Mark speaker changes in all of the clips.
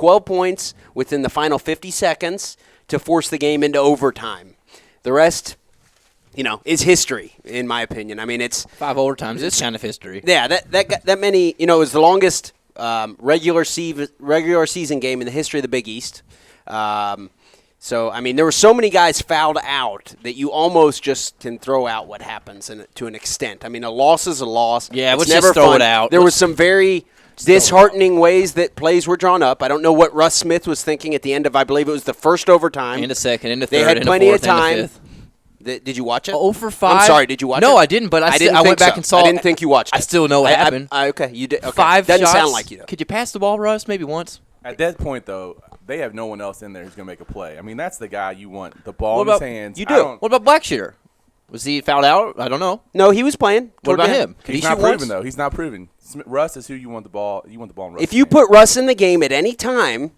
Speaker 1: 12 points within the final 50 seconds to force the game into overtime. The rest, is history, in my opinion. I mean, it's
Speaker 2: 5 overtimes. It's kind of history.
Speaker 1: Yeah, that many. It was the longest regular season game in the history of the Big East. So, I mean, there were so many guys fouled out that you almost just can throw out what happens to an extent. I mean, a loss is a loss.
Speaker 2: Yeah,
Speaker 1: it's
Speaker 2: let's
Speaker 1: never
Speaker 2: just throw
Speaker 1: fun.
Speaker 2: it out.
Speaker 1: There was some very disheartening ways that plays were drawn up. I don't know what Russ Smith was thinking at the end of, I believe it was the first overtime.
Speaker 2: In the second, in the third,
Speaker 1: they had
Speaker 2: in
Speaker 1: plenty
Speaker 2: the fourth,
Speaker 1: of time.
Speaker 2: in the fifth.
Speaker 1: Did you watch it?
Speaker 2: 0 for 5.
Speaker 1: I'm sorry, did you watch it?
Speaker 2: No, I didn't, but I went back and saw it.
Speaker 1: I didn't think you watched it.
Speaker 2: I still know what happened.
Speaker 1: Okay, you did. Okay.
Speaker 2: 5
Speaker 1: Doesn't
Speaker 2: shots.
Speaker 1: sound like you, though.
Speaker 2: Could you pass the ball, Russ, maybe once?
Speaker 3: At that point, though, they have no one else in there who's going to make a play. I mean, that's the guy you want. The ball in his hands.
Speaker 1: You do.
Speaker 2: What about Blackshear? Was he fouled out? I don't know.
Speaker 1: No, he was playing.
Speaker 2: What about him? Could
Speaker 3: He's
Speaker 2: he
Speaker 3: not
Speaker 2: shoot
Speaker 3: proven,
Speaker 2: once?
Speaker 3: though. He's not proven. Russ is who you want the ball. You want the ball in Russ.
Speaker 1: If you put Russ in the game at any time,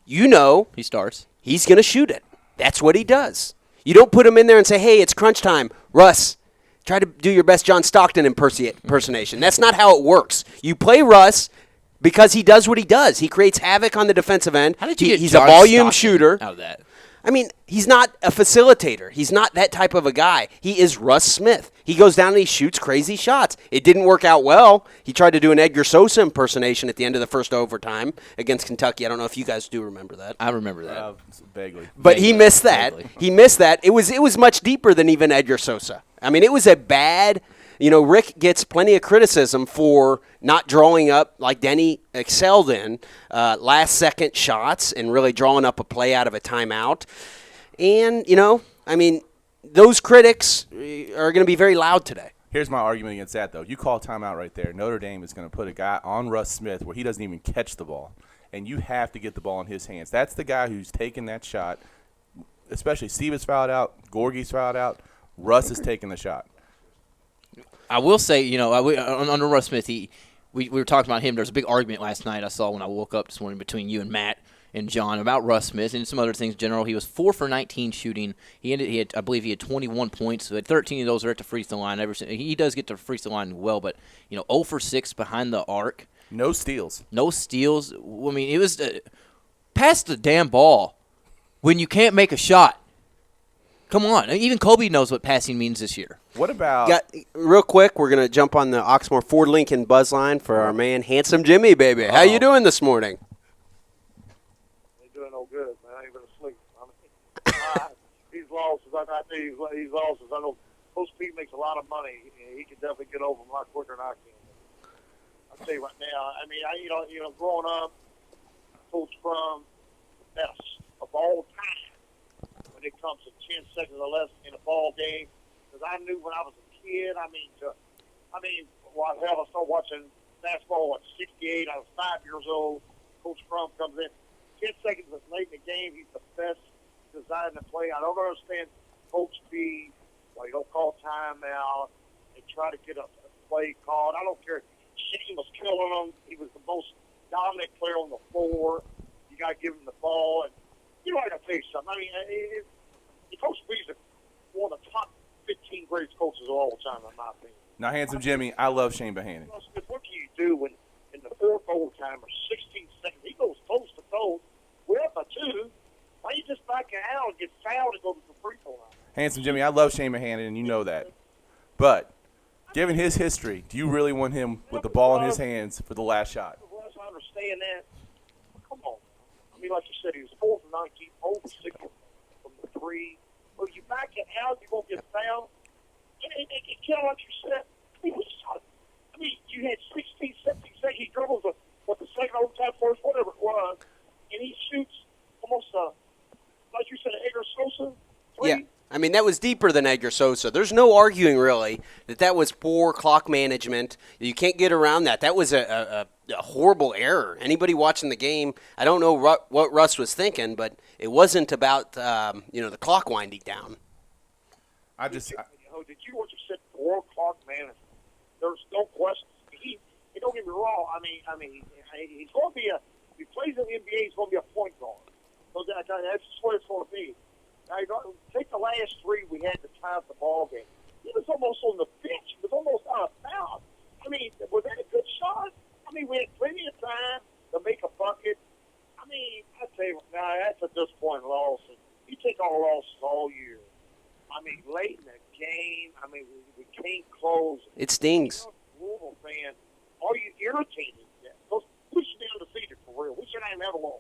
Speaker 2: he starts.
Speaker 1: He's going to shoot it. That's what he does. You don't put him in there and say, hey, it's crunch time. Russ, try to do your best John Stockton impersonation. That's not how it works. You play Russ because he does what he does. He creates havoc on the defensive end.
Speaker 2: How did you get
Speaker 1: He's
Speaker 2: John
Speaker 1: a volume
Speaker 2: Stockton
Speaker 1: shooter.
Speaker 2: out of that?
Speaker 1: I mean, he's not a facilitator. He's not that type of a guy. He is Russ Smith. He goes down and he shoots crazy shots. It didn't work out well. He tried to do an Edgar Sosa impersonation at the end of the first overtime against Kentucky. I don't know if you guys do remember that.
Speaker 2: I remember that.
Speaker 3: Vaguely.
Speaker 1: But he missed that.
Speaker 2: Vaguely.
Speaker 1: He missed that. It was much deeper than even Edgar Sosa. I mean, it was a bad. Rick gets plenty of criticism for not drawing up like Denny excelled in last-second shots and really drawing up a play out of a timeout. And, I mean, those critics are going to be very loud today.
Speaker 3: Here's my argument against that, though. You call timeout right there. Notre Dame is going to put a guy on Russ Smith where he doesn't even catch the ball, and you have to get the ball in his hands. That's the guy who's taking that shot, especially Steve is fouled out, Gorgie's fouled out, Russ is taking the shot.
Speaker 2: I will say, under Russ Smith, we were talking about him. There was a big argument last night I saw when I woke up this morning between you and Matt and John about Russ Smith and some other things in general. He was 4 for 19 shooting. I believe he had 21 points. So 13 of those are at the free throw line. He does get to the free throw line well, but 0 for 6 behind the arc.
Speaker 3: No steals.
Speaker 2: I mean, it was pass the damn ball when you can't make a shot. Come on. Even Kobe knows what passing means this year.
Speaker 3: What about
Speaker 1: real quick, we're going to jump on the Oxmoor Ford Lincoln buzz line for our man, Handsome Jimmy, baby. How you doing this morning?
Speaker 4: Ain't doing no good, man. I ain't been asleep. These losses, I think these losses, I know Coach Pete makes a lot of money. He can definitely get over them a lot quicker than I can. I'll tell you right now, I mean, growing up, Coach Crum, best of all time when it comes to 10 seconds or less in a ball game. Because I knew when I was a kid, I started watching basketball at 68. I was 5 years old. Coach Crum comes in. 10 seconds late in the game, he's the best design to play. I don't understand Coach B, why you don't call timeout and try to get a play called. I don't care. Shane was killing him. He was the most dominant player on the floor. You got to give him the ball. And I got to tell you something. I mean, Coach B is one of the top 15 greatest coaches of all time, in my opinion.
Speaker 3: Now, Handsome Jimmy, I love Shane Bohannon.
Speaker 4: What can you do when in the fourth overtime or 16 seconds, he goes toe to toe, we're up by 2. Why you just back out and get fouled and go to the free throw line?
Speaker 3: Handsome Jimmy, I love Shane Bohannon, and you know that. But given his history, do you really want him with the ball in his hands for the last shot?
Speaker 4: I understand that. Come on. I mean, like you said, he was 4 for 19, 0 for 6 from the 3. Well, you back it out, you're going to get fouled. And kind of like you said, you had 16, 17 seconds. He dribbles the second overtime first, whatever it was, and he shoots almost like you said, an Edgar Sosa 3.
Speaker 1: Yeah. I mean, that was deeper than Edgar Sosa. There's no arguing, really, that was poor clock management. You can't get around that. That was a horrible error. Anybody watching the game, I don't know what Russ was thinking, but it wasn't about, the clock winding down.
Speaker 4: Did you what you said, poor clock management? There's no question. Don't get me wrong. I mean, he's going to be if he plays in the NBA, he's going to be a point guard. So that's what it's going to be. Now, take the last 3 we had to tie up the ball game. He was almost on the bench. He was almost out of bounds. I mean, was that a good shot? I mean, we had plenty of time to make a bucket. I mean, That's a disappointing loss. You take our losses all year. I mean, late in the game, we can't close.
Speaker 1: It stings.
Speaker 4: Louisville fan, are you irritated? We should be undefeated for real. We shouldn't even have a loss.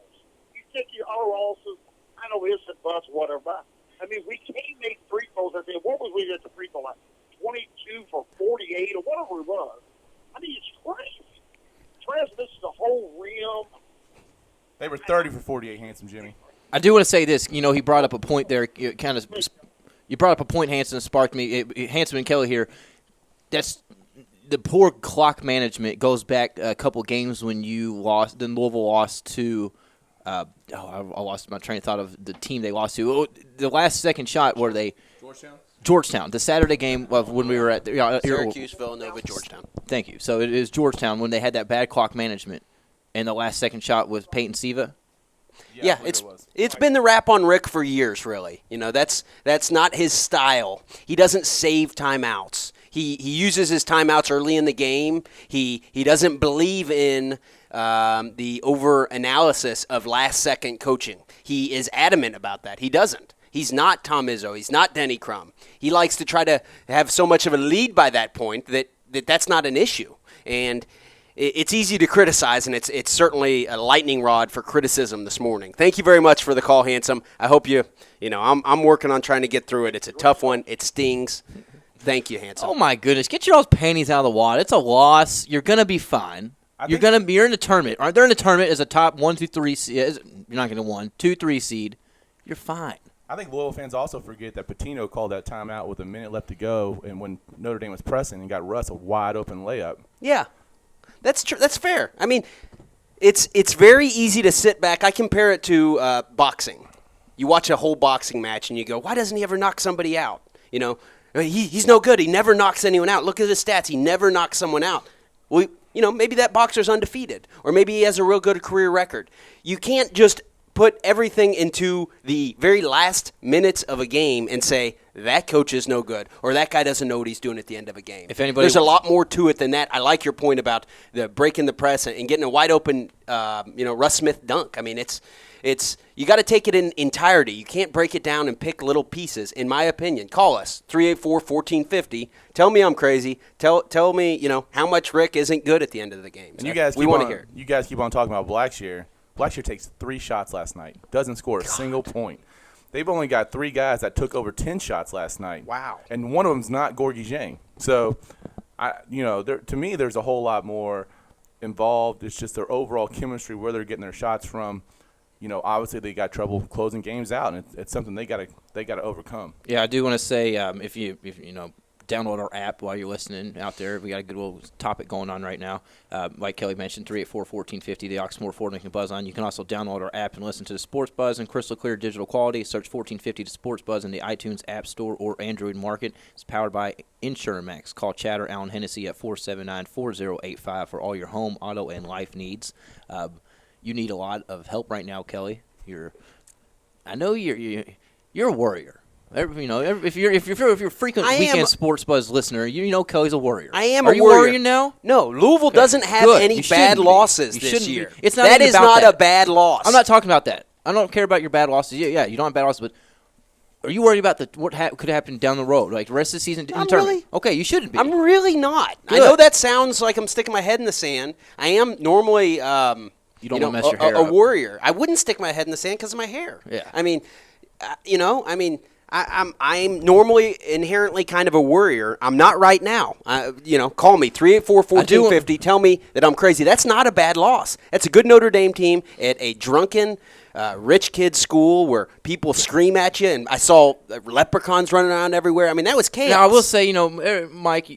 Speaker 4: You take our losses, I know it's a bus, whatever, but we can't make free throws. I said, what was we at the free throw line? 22 for 48 or whatever it was. It's crazy. This is the whole rim.
Speaker 3: They were 30 for 48, handsome Jimmy.
Speaker 2: I do want to say this. He brought up a point there. You brought up a point, Hanson, that sparked me. Hanson and Kelly here. That's the poor clock management goes back a couple games when you lost. Then Louisville lost to. I lost my train of thought of the team they lost to. The last second shot were they? Georgetown. The Saturday game of when we were at
Speaker 1: Syracuse, Villanova, Georgetown.
Speaker 2: Thank you. So it is Georgetown when they had that bad clock management, and the last second shot was Peyton Siva.
Speaker 1: Yeah, it's been the rap on Rick for years, really. That's not his style. He doesn't save timeouts. He uses his timeouts early in the game. He doesn't believe in the over-analysis of last-second coaching. He is adamant about that. He doesn't. He's not Tom Izzo. He's not Denny Crum. He likes to try to have so much of a lead by that point that's not an issue. And it's easy to criticize, and it's certainly a lightning rod for criticism this morning. Thank you very much for the call, Handsome. I hope I'm working on trying to get through it. It's a tough one. It stings. Thank you, Handsome.
Speaker 2: Oh, my goodness. Get your panties out of the water. It's a loss. You're going to be fine. You're in the tournament. Aren't there in the tournament as a top 1, 2, 3 seed? You're not going to 1, 2, 3 seed. You're fine.
Speaker 3: I think Louisville fans also forget that Pitino called that timeout with a minute left to go, and when Notre Dame was pressing and got Russ a wide-open layup.
Speaker 1: Yeah, that's true. That's fair. It's very easy to sit back. I compare it to boxing. You watch a whole boxing match, and you go, why doesn't he ever knock somebody out? He's no good. He never knocks anyone out. Look at his stats. He never knocks someone out. Well, maybe that boxer's undefeated, or maybe he has a real good career record. You can't just put everything into the very last minutes of a game and say that coach is no good or that guy doesn't know what he's doing at the end of a game. There's a lot more to it than that. I like your point about the breaking the press and getting a wide open, Russ Smith dunk. It's you got to take it in entirety. You can't break it down and pick little pieces. In my opinion, call us 384-1450. Tell me I'm crazy. Tell me how much Rick isn't good at the end of the game.
Speaker 3: And we want to hear it. You guys keep on talking about Blackshear. Blackshear takes 3 shots last night. Doesn't score a single point. They've only got 3 guys that took over 10 shots last night.
Speaker 1: Wow.
Speaker 3: And one of them's not Gorgie Zhang. So, to me, there's a whole lot more involved. It's just their overall chemistry, where they're getting their shots from. Obviously they got trouble closing games out, and it's something they got to overcome.
Speaker 2: Yeah, I do want to say if you download our app while you're listening out there. We got a good little topic going on right now. Like Kelly mentioned, 384-1450, the Oxmoor Ford Lincoln Buzz Line. You can also download our app and listen to the Sports Buzz in crystal clear digital quality. Search 1450 to Sports Buzz in the iTunes App Store or Android Market. It's powered by InsureMax. Call Chad or Alan Hennessy at 479-4085 for all your home, auto, and life needs. You need a lot of help right now, Kelly. I know you're a warrior. If you're a frequent weekend Sports Buzz listener, Kelly's a warrior.
Speaker 1: I am
Speaker 2: Are
Speaker 1: a warrior.
Speaker 2: you a warrior now?
Speaker 1: No, Louisville doesn't have any bad losses this year.
Speaker 2: It's not
Speaker 1: that is
Speaker 2: about
Speaker 1: not
Speaker 2: that.
Speaker 1: a bad loss.
Speaker 2: I'm not talking about that. I don't care about your bad losses. Yeah, you don't have bad losses, but are you worried about what could happen down the road, like the rest of the season?
Speaker 1: Really.
Speaker 2: Okay, you shouldn't be.
Speaker 1: I'm really not.
Speaker 2: Good.
Speaker 1: I know that sounds like I'm sticking my head in the sand. I am normally.
Speaker 2: You don't want to mess your hair
Speaker 1: a
Speaker 2: up.
Speaker 1: warrior. I wouldn't stick my head in the sand because of my hair.
Speaker 2: Yeah.
Speaker 1: I'm normally inherently kind of a worrier. I'm not right now. Call me 384-1450. Tell me that I'm crazy. That's not a bad loss. That's a good Notre Dame team at a drunken, rich kid school where people scream at you. And I saw leprechauns running around everywhere. That was chaos.
Speaker 2: Now I will say, Mike,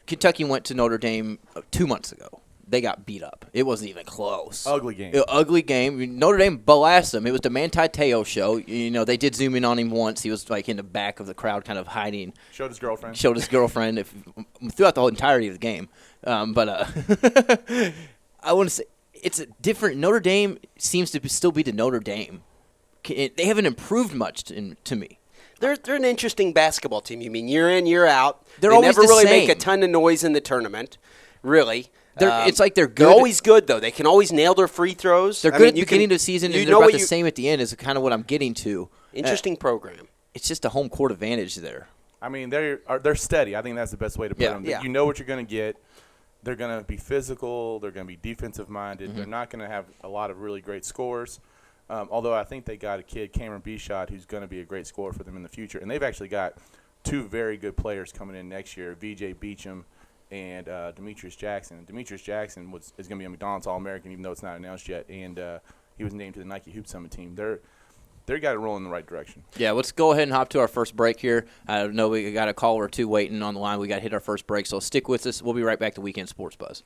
Speaker 2: Kentucky went to Notre Dame 2 months ago. They got beat up. It wasn't even close.
Speaker 3: Ugly game.
Speaker 2: Ugly game. Notre Dame blasted them. It was the Manti Te'o show. They did zoom in on him once. He was like in the back of the crowd, kind of hiding.
Speaker 3: Showed his girlfriend
Speaker 2: throughout the whole entirety of the game. I want to say it's a different. Notre Dame seems to still be the Notre Dame. They haven't improved much to me.
Speaker 1: They're an interesting basketball team. You mean year in, year out.
Speaker 2: They're
Speaker 1: they
Speaker 2: always
Speaker 1: never
Speaker 2: the
Speaker 1: really
Speaker 2: same.
Speaker 1: make a ton of noise in the tournament, really.
Speaker 2: It's like they're good.
Speaker 1: They're always good, though. They can always nail their free throws.
Speaker 2: They're good at the beginning of the season, and they're about the same at the end is kind of what I'm getting to.
Speaker 1: Interesting program.
Speaker 2: It's just a home court advantage there.
Speaker 3: I mean, they're steady. I think that's the best way to put them.
Speaker 1: Yeah.
Speaker 3: You know what you're going to get. They're going to be physical. They're going to be defensive-minded.
Speaker 2: Mm-hmm.
Speaker 3: They're not going to have a lot of really great scores. Although I think they got a kid, Cameron Bishot, who's going to be a great scorer for them in the future. And they've actually got two very good players coming in next year, VJ Beecham and Demetrius Jackson. And Demetrius Jackson is going to be a McDonald's All-American, even though it's not announced yet. And he was named to the Nike Hoop Summit team. They've got it rolling in the right direction.
Speaker 2: Yeah, let's go ahead and hop to our first break here. I know we got a call or two waiting on the line. We got to hit our first break, so stick with us. We'll be right back to Weekend Sports Buzz.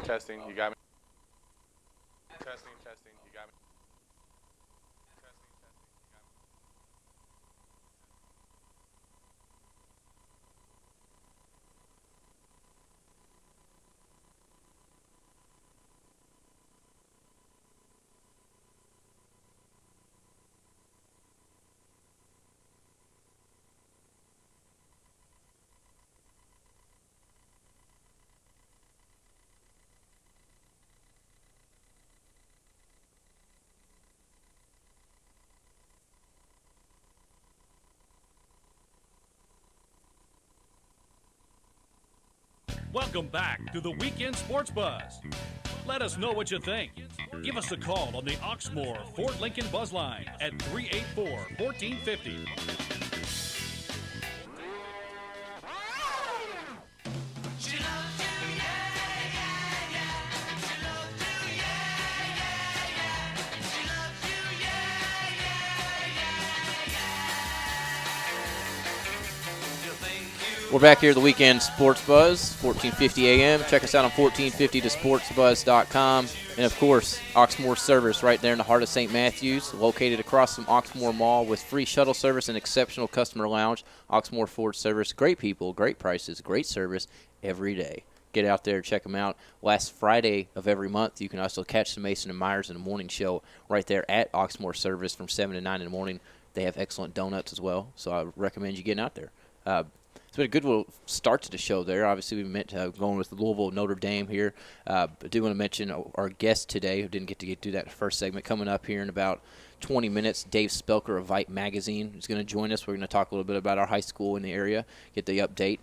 Speaker 3: Testing. You got me. Testing. You got me.
Speaker 5: Welcome back to the Weekend Sports Buzz. Let us know what you think. Give us a call on the Oxmoor Fort Lincoln Buzz Line at 384-1450.
Speaker 2: We're back here at the Weekend Sports Buzz, 1450 a.m. Check us out on 1450tosportsbuzz.com. And, of course, Oxmoor Service right there in the heart of St. Matthews, located across from Oxmoor Mall with free shuttle service and exceptional customer lounge. Oxmoor Ford Service, great people, great prices, great service every day. Get out there, check them out. Last Friday of every month, you can also catch the Mason and Myers in the morning show right there at Oxmoor Service from 7 to 9 in the morning. They have excellent donuts as well, so I recommend you getting out there. It's been a good little start to the show there. Obviously, we meant going with Louisville, Notre Dame here. I do want to mention our guest today, who didn't get to do that in the first segment, coming up here in about 20 minutes. Dave Spelker of Vite Magazine is going to join us. We're going to talk a little bit about our high school in the area, get the update.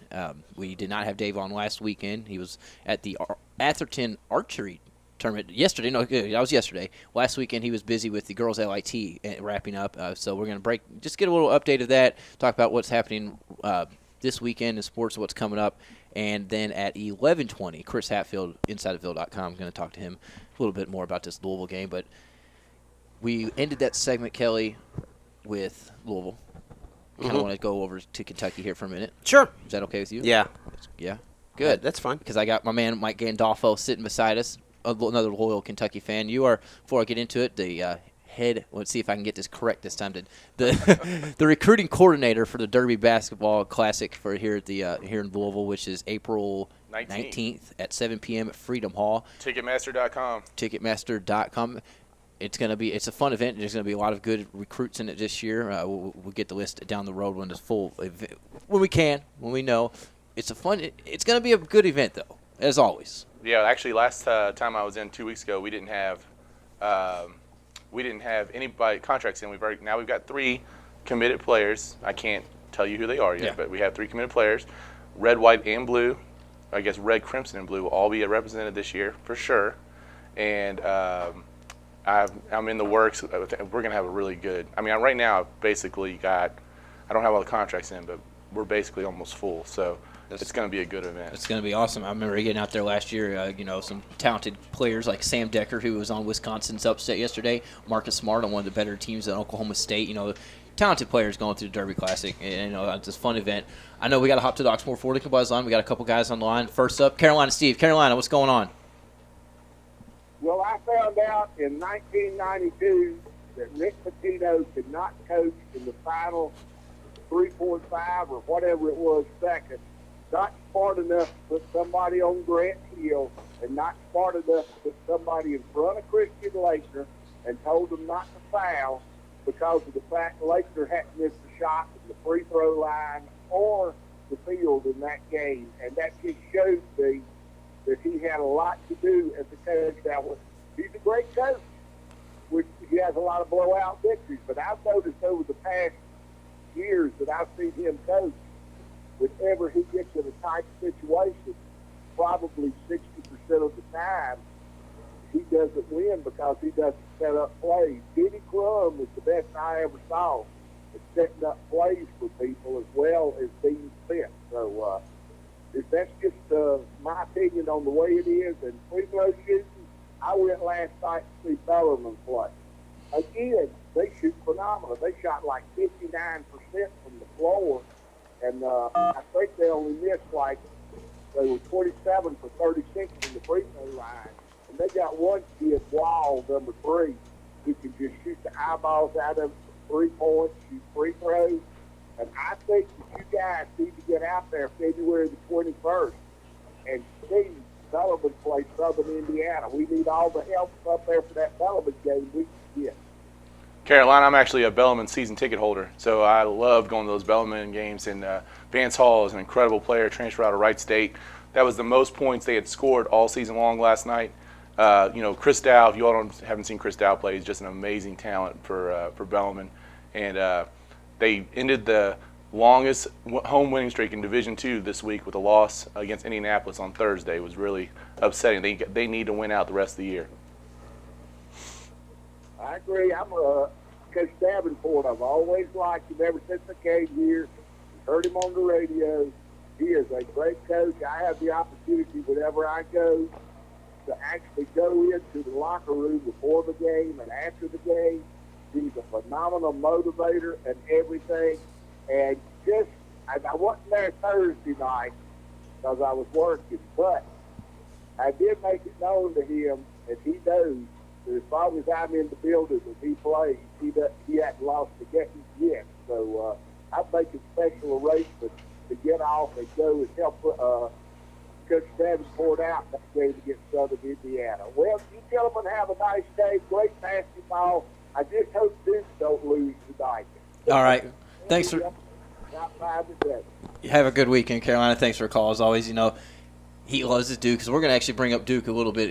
Speaker 2: We did not have Dave on last weekend. He was at the Atherton Archery tournament yesterday. No, that was yesterday. Last weekend he was busy with the girls' LIT wrapping up. So we're going to just get a little update of that, talk about what's happening this weekend in sports, what's coming up. And then at 11:20, Chris Hatfield, InsideOfVille.com, going to talk to him a little bit more about this Louisville game. But we ended that segment, Kelly, with Louisville. Kind of want to go over to Kentucky here for a minute.
Speaker 1: Sure.
Speaker 2: Is that okay with you?
Speaker 1: Yeah.
Speaker 2: Yeah. Good.
Speaker 1: That's fine.
Speaker 2: Because I got my man Mike Gandolfo sitting beside us, another loyal Kentucky fan. You are, before I get into it, the head, let's see if I can get this correct this time, the recruiting coordinator for the Derby Basketball Classic for here at the here in Louisville, which is April 19th at 7 p.m. at Freedom Hall.
Speaker 3: Ticketmaster.com.
Speaker 2: Ticketmaster.com. It's a fun event. There's going to be a lot of good recruits in it this year. We'll get the list down the road when it's full, when we know. It's going to be a good event, though, as always.
Speaker 3: Yeah, actually, last time I was in 2 weeks ago, we didn't have anybody contracts in. Now we've got 3 committed players. I can't tell you who they are yet, but we have 3 committed players. Red, white, and blue. I guess red, crimson, and blue will all be represented this year for sure. And I'm in the works. We're going to have a really good. I mean, right now I've basically got. I don't have all the contracts in, but we're basically almost full. So. It's going to be a good event.
Speaker 2: It's going to be awesome. I remember getting out there last year, some talented players like Sam Decker, who was on Wisconsin's upset yesterday, Marcus Smart on one of the better teams at Oklahoma State. Talented players going through the Derby Classic. And, it's a fun event. I know we got to hop to the Oxmoor Ford Lincoln Buzz line. We got a couple guys on the line. First up, Carolina Steve. Carolina, what's going on?
Speaker 4: Well, I found out in 1992 that Rick Pitino could not coach in the final 3.5 or whatever it was second. Not smart enough to put somebody on Grant Hill and not smart enough to put somebody in front of Christian Laettner and told them not to foul because of the fact Laettner hadn't missed a shot from the free throw line or the field in that game. And that just shows me that he had a lot to do as a coach. Now, he's a great coach, which he has a lot of blowout victories. But I've noticed over the past years that I've seen him coach, whenever he gets in a tight situation, probably 60% of the time, he doesn't win because he doesn't set up plays. Denny Crum is the best I ever saw at setting up plays for people as well as being fit. So that's just my opinion on the way it is. And free throw shooting, I went last night to see Bellarmine play. Again, they shoot phenomenal. They shot like 59% from the floor. And I think they only missed they were 27 for 36 from the free throw line. And they got one kid, Wall, number 3, who can just shoot the eyeballs out of 3 points, shoot free throws. And I think that you guys need to get out there February the 21st and see Bellarmine play Southern Indiana. We need all the help up there for that Bellarmine game we can get.
Speaker 3: Carolina, I'm actually a Bellarmine season ticket holder, so I love going to those Bellarmine games. And Vance Hall is an incredible player, transfer out of Wright State. That was the most points they had scored all season long last night. Chris Dow, if you all haven't seen Chris Dow play, he's just an amazing talent for Bellarmine. And they ended the longest home winning streak in Division II this week with a loss against Indianapolis on Thursday. It was really upsetting. They need to win out the rest of the year.
Speaker 4: I agree. I'm Coach Davenport. I've always liked him ever since I came here. Heard him on the radio. He is a great coach. I have the opportunity whenever I go to actually go into the locker room before the game and after the game. He's a phenomenal motivator and everything. And I wasn't there Thursday night because I was working, but I did make it known to him that he knows that as long as I'm in the building and he plays, he hasn't lost the game yet. So I'm making special arrangements to get off and go and help Coach Davenport out that game against Southern Indiana. Well, you gentlemen have a nice day. Great basketball. I just hope Duke don't lose tonight.
Speaker 2: All right. Thanks for.
Speaker 4: Not 5-7.
Speaker 2: Have a good weekend, Carolina. Thanks for the call. As always, he loves his Duke. So we're going to actually bring up Duke a little bit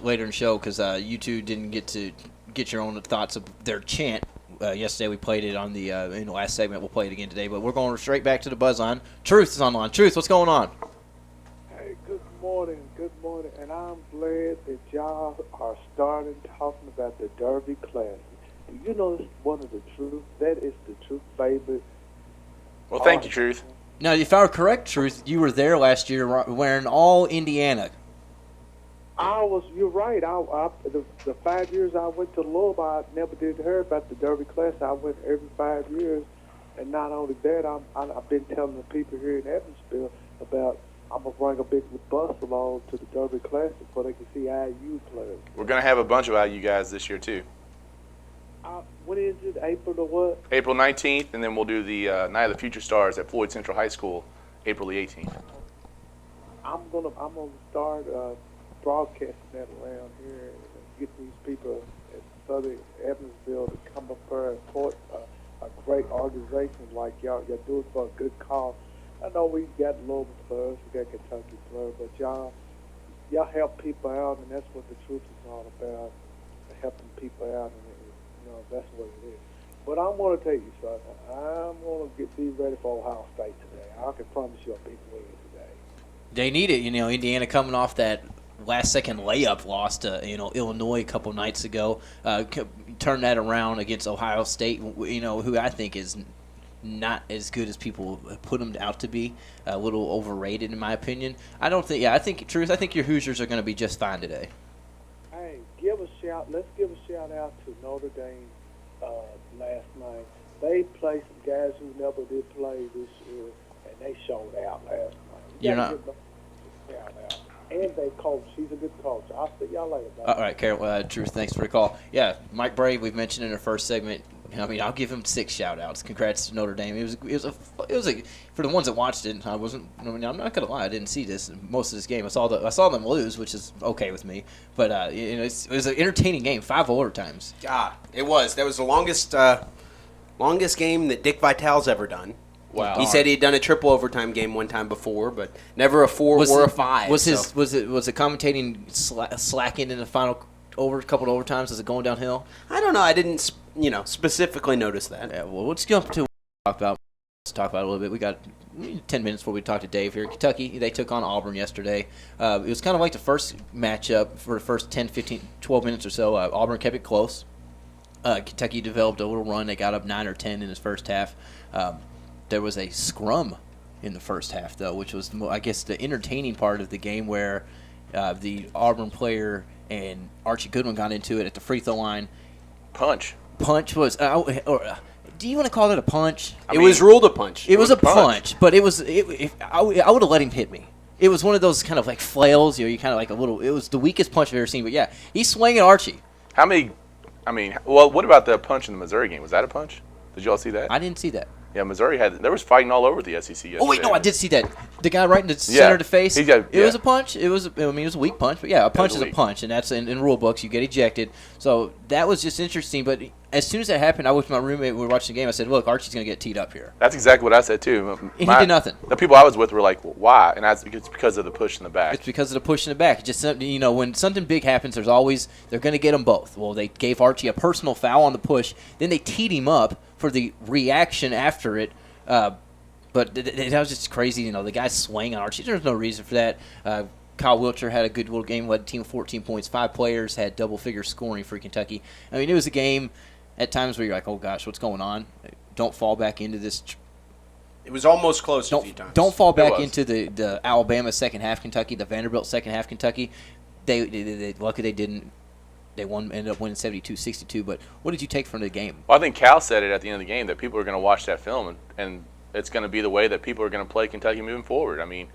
Speaker 2: later in the show because you two didn't get to get your own thoughts of their chant. Yesterday we played it on the in the last segment. We'll play it again today. But we're going straight back to the buzz line. Truth is on the line. Truth, what's going on?
Speaker 6: Hey, good morning. And I'm glad that y'all are starting talking about the Derby Classic. Do you know it's one of the Truth? That is the Truth favorite.
Speaker 3: Well, thank you, Truth.
Speaker 2: Now, if I were correct, Truth, you were there last year wearing all Indiana.
Speaker 6: You're right. The 5 years I went to Louisville, I never did hear about the Derby Classic. I went every 5 years. And not only that, I've been telling the people here in Evansville about I'm going to bring a big bus along to the Derby Classic so they can see IU players.
Speaker 3: We're going to have a bunch of IU guys this year, too.
Speaker 6: When is it? April the what?
Speaker 3: April 19th, and then we'll do the Night of the Future Stars at Floyd Central High School, April the 18th.
Speaker 6: I'm gonna start broadcasting that around here and get these people at Southern Evansville to come up here and support a great organization like y'all. Y'all do it for a good cause. I know we got Louisville players, we got Kentucky players, but y'all help people out, and that's what the Truth is all about, helping people out. And that's what it is. But I'm going to tell you something. I'm going to be ready for Ohio State today. I can promise you a big win today.
Speaker 2: They need it. Indiana coming off that last-second layup loss to Illinois a couple nights ago. Turned that around against Ohio State, who I think is not as good as people put them out to be. A little overrated, in my opinion. I think your Hoosiers are going to be just fine today.
Speaker 6: Hey, let's give a shout out to Notre Dame last night. They played some guys who never did play this year, and they showed out last night.
Speaker 2: You're not.
Speaker 6: And they coach. He's a good coach. I'll see y'all later.
Speaker 2: All right, Carol. Truth, thanks for the call. Yeah, Mike Brave, we've mentioned in our first segment. I'll give him 6 shout-outs. Congrats to Notre Dame. It was a for the ones that watched it. I'm not gonna lie. I didn't see most of this game. I saw them lose, which is okay with me. But it was an entertaining game. 5 overtimes.
Speaker 1: God, it was. That was the longest game that Dick Vitale's ever done.
Speaker 2: Wow.
Speaker 1: He said he had done a triple overtime game one time before, but never a 4 or a 5.
Speaker 2: Was it commentating slacking in the final couple of overtimes? Is it going downhill?
Speaker 1: I don't know. I didn't specifically notice that.
Speaker 2: Yeah, well, let's jump to Let's talk about it a little bit. We got 10 minutes before we talk to Dave here. Kentucky, they took on Auburn yesterday. It was kind of like the first matchup for the first 10, 15, 12 minutes or so. Auburn kept it close. Kentucky developed a little run. They got up 9 or 10 in his first half. There was a scrum in the first half, though, which was, I guess, the entertaining part of the game where the Auburn player and Archie Goodwin got into it at the free throw line.
Speaker 3: Punch
Speaker 2: was do you want to call it a punch?
Speaker 1: It was ruled a punch.
Speaker 2: It was a punch, but I would have let him hit me. It was one of those kind of like flails, you kind of like a little. It was the weakest punch I've ever seen, but yeah, he's swinging Archie.
Speaker 3: What about the punch in the Missouri game? Was that a punch? Did you all see that?
Speaker 2: I didn't see that.
Speaker 3: Yeah, Missouri there was fighting all over the SEC yesterday.
Speaker 2: Oh wait, no, I did see that. The guy right in the center of the face.
Speaker 3: It
Speaker 2: was a punch. It was a weak punch, but yeah, a punch is a punch, and that's in rule books. You get ejected. So that was just interesting. But as soon as that happened, I went with my roommate. We were watching the game. I said, "Look, Archie's going to get teed up here."
Speaker 3: That's exactly what I said too.
Speaker 2: And he did nothing.
Speaker 3: The people I was with were like, well, "Why?" And it's because of the push in the back.
Speaker 2: It's because of the push in the back. Just when something big happens, they're going to get them both. Well, they gave Archie a personal foul on the push. Then they teed him up for the reaction after it. But that was just crazy. The guy swang on Archie. There's no reason for that. Kyle Wiltshire had a good little game, led the team 14 points. 5 players had double-figure scoring for Kentucky. It was a game at times where you're like, oh, gosh, what's going on? Don't fall back into this.
Speaker 1: It was almost close a few times.
Speaker 2: Don't fall back into the Alabama second half Kentucky, the Vanderbilt second half Kentucky. They lucky they didn't. They ended up winning 72-62. But what did you take from the game?
Speaker 3: Well, I think Cal said it at the end of the game that people are going to watch that film and it's going to be the way that people are going to play Kentucky moving forward. I mean,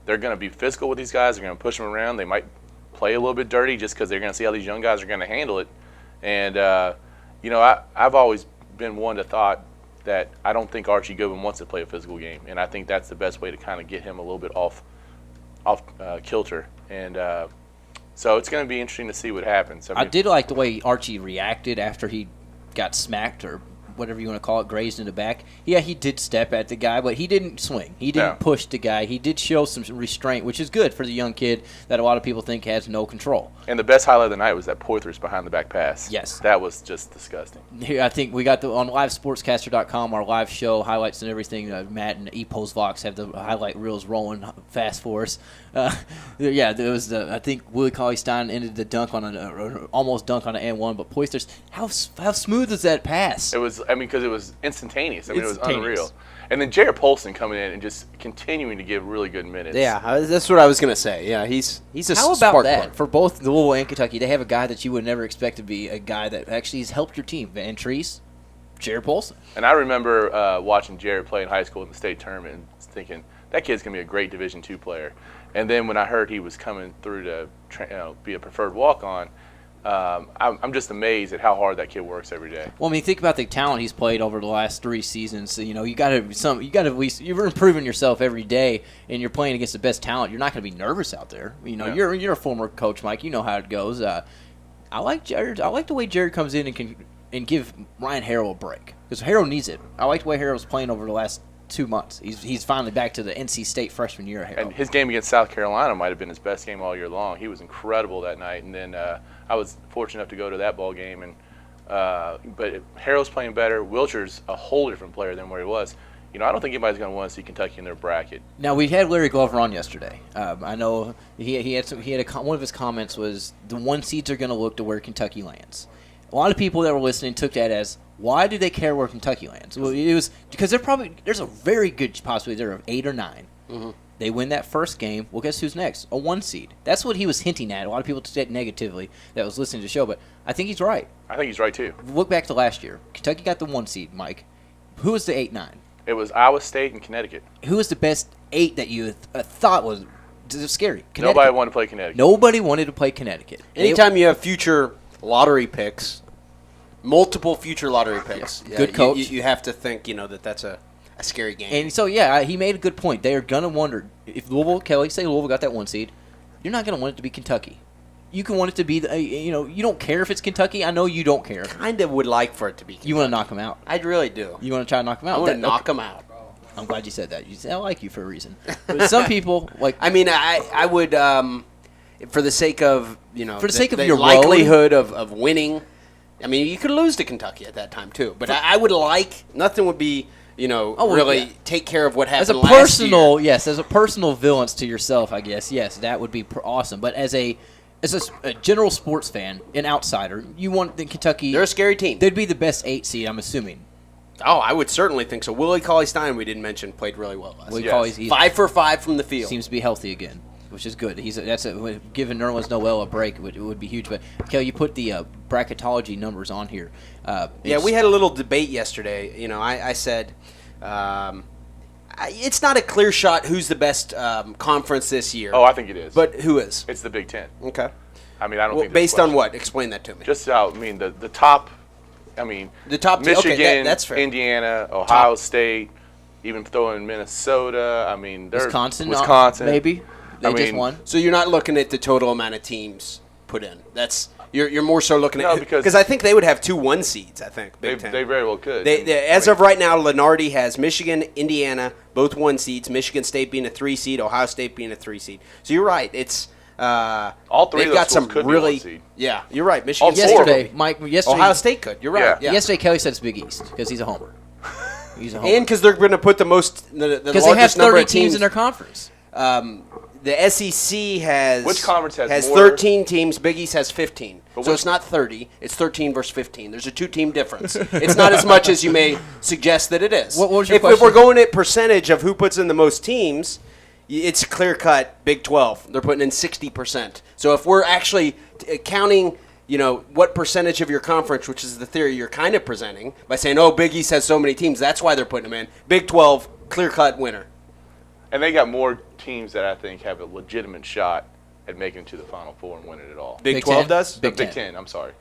Speaker 3: they're going to be physical with these guys. They're going to push them around. They might play a little bit dirty just because they're going to see how these young guys are going to handle it. And, I've always been one to thought that I don't think Archie Goodwin wants to play a physical game. And I think that's the best way to kind of get him a little bit off kilter. And so it's going to be interesting to see what happens.
Speaker 2: I did like the way Archie reacted after he got smacked or whatever you want to call it, grazed in the back. Yeah, he did step at the guy, but he didn't swing. He didn't push the guy. He did show some restraint, which is good for the young kid that a lot of people think has no control.
Speaker 3: And the best highlight of the night was that Poythress behind the back pass.
Speaker 2: Yes.
Speaker 3: That was just disgusting.
Speaker 2: Here, I think we got on livesportscaster.com, our live show highlights and everything. Matt and ePostvox have the highlight reels rolling fast for us. There was I think Willie Cauley-Stein ended the dunk on almost dunk on an and one, but Poythress, how smooth is that pass?
Speaker 3: It was, because it was instantaneous. It was unreal. And then Jared Polston coming in and just continuing to give really good minutes.
Speaker 1: Yeah, that's what I was going to say. Yeah, he's a
Speaker 2: How about
Speaker 1: spark
Speaker 2: that?
Speaker 1: plug.
Speaker 2: For both Louisville and Kentucky, they have a guy that you would never expect to be a guy that actually has helped your team. Van Treese, Jared Polston.
Speaker 3: And I remember watching Jared play in high school in the state tournament and thinking, that kid's going to be a great Division II player. And then when I heard he was coming through to be a preferred walk-on, I'm just amazed at how hard that kid works every day.
Speaker 2: Well, I mean, think about the talent he's played over the last 3 seasons. So, you got to at least you're improving yourself every day, and you're playing against the best talent. You're not going to be nervous out there. You're a former coach, Mike. You know how it goes. I like Jared. I like the way Jared comes in and can give Ryan Harrell a break because Harrell needs it. I like the way Harrell's playing over the last 2 months. He's finally back to the NC State freshman year. Harrell.
Speaker 3: And his game against South Carolina might have been his best game all year long. He was incredible that night. And then I was fortunate enough to go to that ball game. And but Harrell's playing better. Wilcher's a whole different player than where he was. I don't think anybody's going to want to see Kentucky in their bracket.
Speaker 2: Now we had Larry Glover on yesterday. I know he had one of his comments was the 1 seeds are going to look to where Kentucky lands. A lot of people that were listening took that as, why do they care where Kentucky lands? Well, it was because there's a very good possibility they're 8 or 9. Mm-hmm. They win that first game. Well, guess who's next? A 1 seed. That's what he was hinting at. A lot of people took that negatively that was listening to the show, but I think he's right.
Speaker 3: I think he's right too.
Speaker 2: Look back to last year. Kentucky got the 1 seed, Mike. Who was the 8-9?
Speaker 3: It was Iowa State and Connecticut.
Speaker 2: Who was the best 8 that you thought was scary?
Speaker 3: Nobody wanted to play Connecticut.
Speaker 2: Nobody wanted to play Connecticut.
Speaker 1: Anytime you have future lottery picks, multiple future lottery picks,
Speaker 2: good coach,
Speaker 1: you have to think that's a scary game.
Speaker 2: And so he made a good point. They are gonna wonder if Louisville got that 1 seed. You're not gonna want it to be Kentucky. You can want it to be you don't care if it's Kentucky. I know you don't care.
Speaker 1: Kind of would like for it to be Kentucky.
Speaker 2: You want to knock them out.
Speaker 1: I really do.
Speaker 2: You want to try to knock them out.
Speaker 1: I want to knock them out.
Speaker 2: I'm glad you said that. I like you for a reason. But some people like.
Speaker 1: I mean, I would for the sake of
Speaker 2: for the sake of
Speaker 1: the
Speaker 2: your
Speaker 1: likelihood of winning. I mean, you could lose to Kentucky at that time too. But I would nothing would be really take care of what happened
Speaker 2: as a
Speaker 1: last
Speaker 2: personal
Speaker 1: year.
Speaker 2: Yes, as a personal villains to yourself, I guess. Yes, that would be awesome. But as a general sports fan, an outsider, you want the Kentucky.
Speaker 1: They're a scary team.
Speaker 2: They'd be the best 8 seed, I'm assuming.
Speaker 1: Oh, I would certainly think so. Willie Cauley-Stein, we didn't mention, played really well last year.
Speaker 2: Cauley,
Speaker 1: 5 for 5 from the field.
Speaker 2: Seems to be healthy again, which is good. Giving Nerlens Noel a break would be huge. But Kelly, you put the bracketology numbers on here.
Speaker 1: We had a little debate yesterday. I said it's not a clear shot who's the best conference this year.
Speaker 3: Oh, I think it is.
Speaker 1: But who is?
Speaker 3: It's the Big Ten.
Speaker 1: Okay.
Speaker 3: I mean, I don't think
Speaker 1: based on what? Explain that to me.
Speaker 3: Just the top. I mean,
Speaker 1: the top
Speaker 3: Michigan,
Speaker 1: okay, that's fair.
Speaker 3: Indiana, Ohio State, even throwing in Minnesota. I mean,
Speaker 2: Wisconsin,
Speaker 3: maybe.
Speaker 2: They just won.
Speaker 1: So you're not looking at the total amount of teams put in. That's you're more so looking at because I think they would have 2 1 seeds. I think Big Ten.
Speaker 3: They very well could.
Speaker 1: As of right now, Lenardi has Michigan, Indiana, both 1 seeds. Michigan State being a 3 seed, Ohio State being a 3 seed. So you're right. It's
Speaker 3: all 3 of those schools could be 1 seed.
Speaker 1: Yeah, you're right. Michigan
Speaker 2: yesterday,
Speaker 1: State. Ohio State could. You're right.
Speaker 3: Yeah.
Speaker 2: Yesterday, Kelly said it's Big East because he's a homer.
Speaker 1: And because they're going to put the largest number of teams.
Speaker 2: Because they have 30 teams in their conference.
Speaker 1: The SEC has
Speaker 3: which conference has more?
Speaker 1: 13 teams. Big East has 15. So it's not 30. It's 13 versus 15. There's a 2-team difference. It's not as much as you may suggest that it is.
Speaker 2: What was your
Speaker 1: if
Speaker 2: question?
Speaker 1: we're going at percentage of who puts in the most teams, it's clear-cut Big 12. They're putting in 60%. So if we're actually counting, what percentage of your conference, which is the theory you're kind of presenting, by saying, Big East has so many teams, that's why they're putting them in. Big 12, clear-cut winner.
Speaker 3: And they got more teams that I think have a legitimate shot at making it to the Final Four and winning it all.
Speaker 1: Big
Speaker 2: Big
Speaker 1: 12
Speaker 2: Ten?
Speaker 1: does?
Speaker 2: Big
Speaker 3: Big
Speaker 2: Ten.
Speaker 3: Ten, I'm sorry.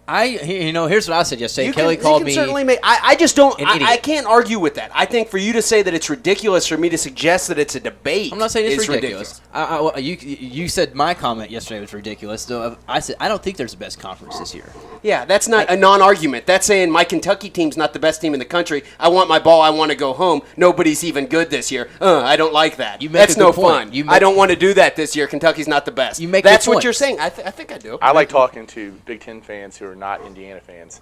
Speaker 2: Here's what I said yesterday.
Speaker 1: You
Speaker 2: Kelly
Speaker 1: can,
Speaker 2: called
Speaker 1: you can
Speaker 2: me.
Speaker 1: certainly make. I just don't.
Speaker 2: an
Speaker 1: I
Speaker 2: idiot.
Speaker 1: can't argue with that. I think for you to say that it's ridiculous, for me to suggest that it's a debate,
Speaker 2: I'm not saying it's
Speaker 1: is
Speaker 2: ridiculous. You said my comment yesterday was ridiculous. So I said I don't think there's the best conference this year.
Speaker 1: Yeah, that's not a non-argument. That's saying my Kentucky team's not the best team in the country. I want my ball. I want to go home. Nobody's even good this year. I don't like that.
Speaker 2: You make
Speaker 1: That's
Speaker 2: a good
Speaker 1: no
Speaker 2: point.
Speaker 1: fun.
Speaker 2: You
Speaker 1: I
Speaker 2: make-
Speaker 1: don't want to do that this year. Kentucky's not the best.
Speaker 2: You make
Speaker 1: That's
Speaker 2: good
Speaker 1: what you're
Speaker 2: points.
Speaker 1: saying. I think I do.
Speaker 3: I like talking to Big Ten fans who are not Indiana fans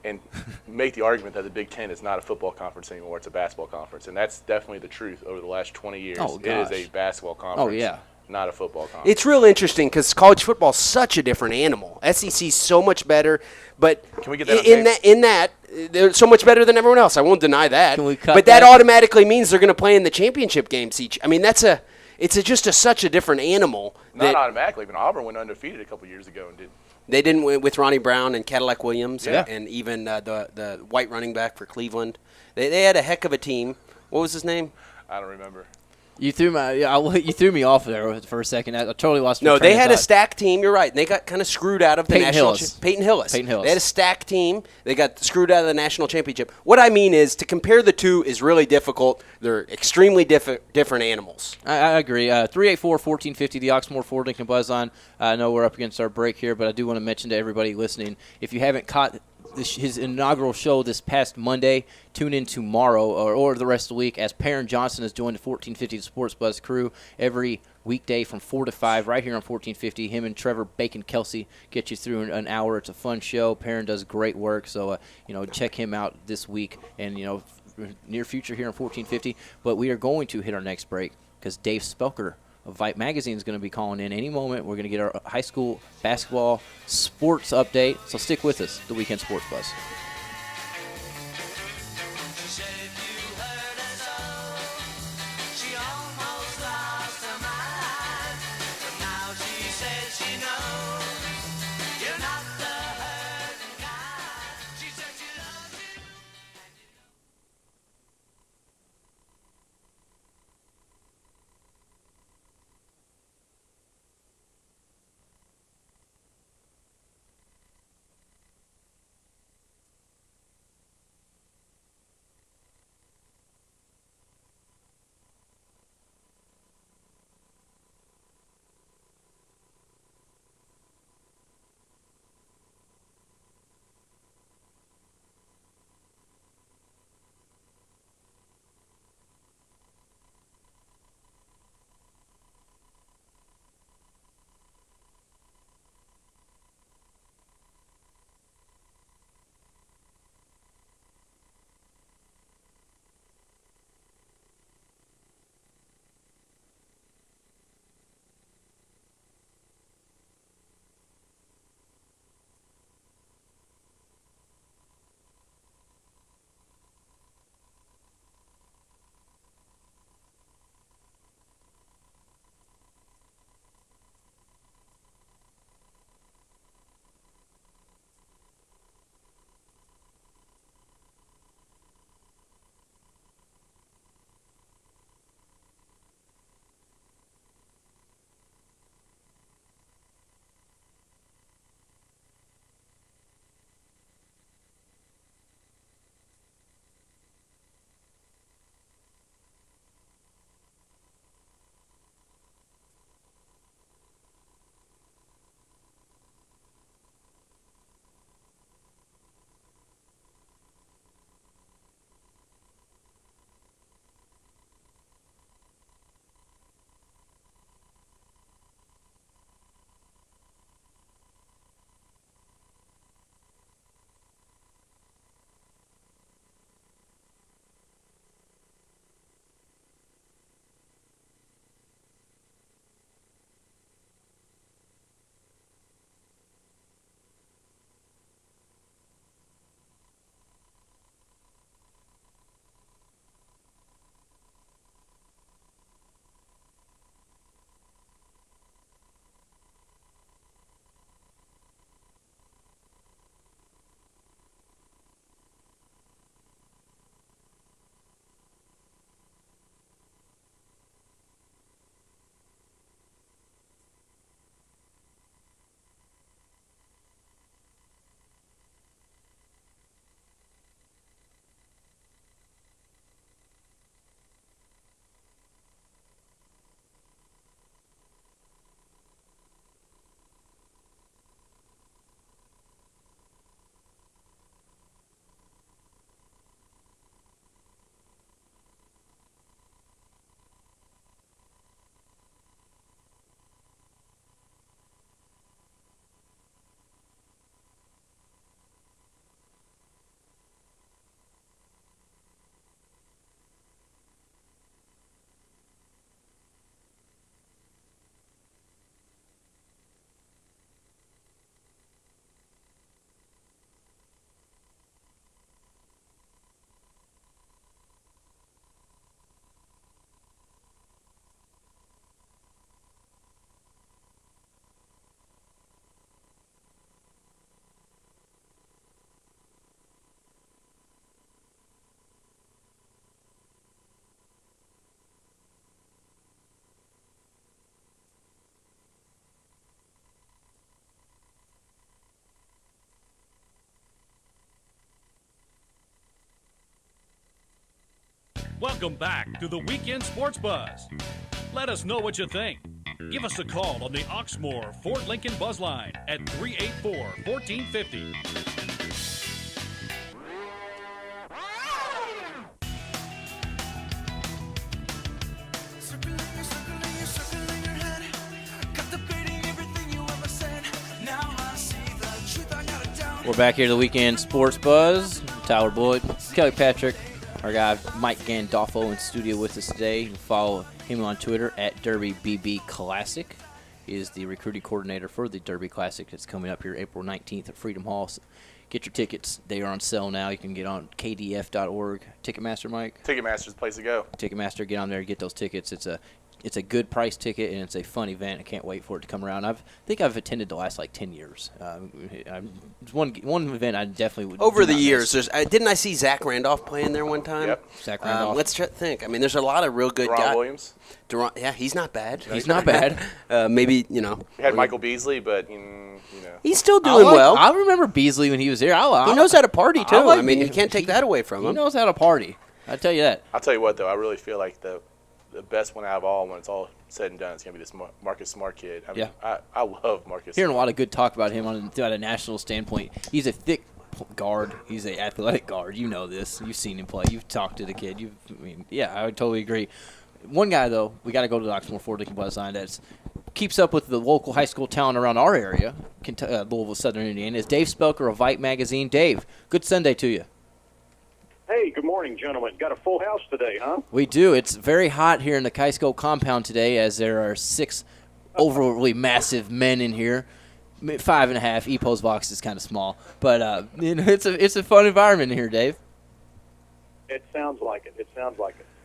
Speaker 3: and make the argument that the Big Ten is not a football conference anymore. It's a basketball conference. And that's definitely the truth over the last 20 years.
Speaker 2: Oh,
Speaker 3: It is
Speaker 2: gosh.
Speaker 3: a basketball conference,
Speaker 2: yeah.
Speaker 3: not a football conference.
Speaker 1: It's real interesting because college football is such a different animal. SEC's so much better, but
Speaker 3: Can we get that on
Speaker 1: in
Speaker 3: tape?
Speaker 1: that they're so much better than everyone else. I won't deny that.
Speaker 2: Can we cut
Speaker 1: but that
Speaker 2: that?
Speaker 1: automatically means they're going to play in the championship games each. I mean, it's just such a different animal.
Speaker 3: Not
Speaker 1: That
Speaker 3: automatically. Even Auburn went undefeated a couple years ago and did.
Speaker 1: they didn't win with Ronnie Brown and Cadillac Williams
Speaker 3: Yeah.
Speaker 1: and even the white running back for Cleveland. They had a heck of a team. What was his name?
Speaker 3: I don't remember.
Speaker 2: You threw you threw me off there for a second. I totally lost. my
Speaker 1: No,
Speaker 2: train
Speaker 1: they
Speaker 2: of
Speaker 1: had a
Speaker 2: thought.
Speaker 1: stacked team. You're right. They got kind of screwed out of the
Speaker 2: Peyton
Speaker 1: national.
Speaker 2: Hillis.
Speaker 1: Peyton Hillis.
Speaker 2: Peyton Hillis.
Speaker 1: They had a stacked team. They got screwed out of the national championship. What I mean is to compare the two is really difficult. They're extremely different animals.
Speaker 2: I agree. 384-1450, the Oxmoor Ford Lincoln Buzzline. I know we're up against our break here, but I do want to mention to everybody listening, if you haven't caught his inaugural show this past Monday, tune in tomorrow or the rest of the week as Perrin Johnson has joined the 1450 Sports Buzz crew every weekday from 4 to 5 right here on 1450. Him and Trevor Bacon-Kelsey get you through an hour. It's a fun show. Perrin does great work, so check him out this week and near future here on 1450. But we are going to hit our next break because Dave Spelker of Vite Magazine is going to be calling in any moment. We're going to get our high school basketball sports update. So stick with us, the Weekend Sports Buzz.
Speaker 5: Welcome back to the Weekend Sports Buzz. Let us know what you think. Give us a call on the Oxmoor Fort Lincoln Buzz Line at 384-1450.
Speaker 2: We're back here to the Weekend Sports Buzz. Tyler Boyd, Kelly Patrick, our guy Mike Gandolfo in studio with us today. You can follow him on Twitter at DerbyBB Classic. He is the recruiting coordinator for the Derby Classic that's coming up here April 19th at Freedom Hall. So get your tickets. They are on sale now. You can get on kdf.org. Ticketmaster, Mike?
Speaker 3: Ticketmaster's the place to go.
Speaker 2: Ticketmaster, get on there and get those tickets. It's a good price ticket, and it's a fun event. I can't wait for it to come around. I think I've attended the last 10 years. It's one event I definitely would.
Speaker 1: Over the years, didn't I see Zach Randolph playing there one time?
Speaker 3: Yep.
Speaker 2: Zach Randolph.
Speaker 1: Let's think. I mean, there's a lot of real good
Speaker 3: Ron
Speaker 1: guys.
Speaker 3: Williams.
Speaker 1: Yeah, he's not bad.
Speaker 2: He's not bad.
Speaker 1: Maybe,
Speaker 3: We had Michael Beasley, but,
Speaker 1: He's still doing well.
Speaker 2: I remember Beasley when he was here.
Speaker 1: He knows how to party, too.
Speaker 2: like
Speaker 1: I mean, you
Speaker 2: Beasley.
Speaker 1: can't take that away from
Speaker 2: He
Speaker 1: him.
Speaker 2: knows how to party. I tell you that.
Speaker 3: I'll tell you what, though. I really feel like the best one out of all, when it's all said and done, is going to be this Marcus Smart kid. I mean,
Speaker 2: Yeah.
Speaker 3: I love Marcus
Speaker 2: Hearing a
Speaker 3: Smart.
Speaker 2: lot of good talk about him on a national standpoint. He's a thick guard. He's an athletic guard. You know this. You've seen him play. You've talked to the kid. I would totally agree. One guy, though, we got to go to the Oxmoor Fort Lincoln Buzz Line that keeps up with the local high school talent around our area, Louisville, Southern Indiana, is Dave Spelker of Vite Magazine. Dave, good Sunday to you.
Speaker 7: Hey, good morning, gentlemen. Got a full house today, huh?
Speaker 2: We do. It's very hot here in the KentuckySports compound today, as there are 6 overly massive men in here. 5.5. Epo's box is kind of small, but it's a fun environment in here, Dave.
Speaker 7: It sounds like it.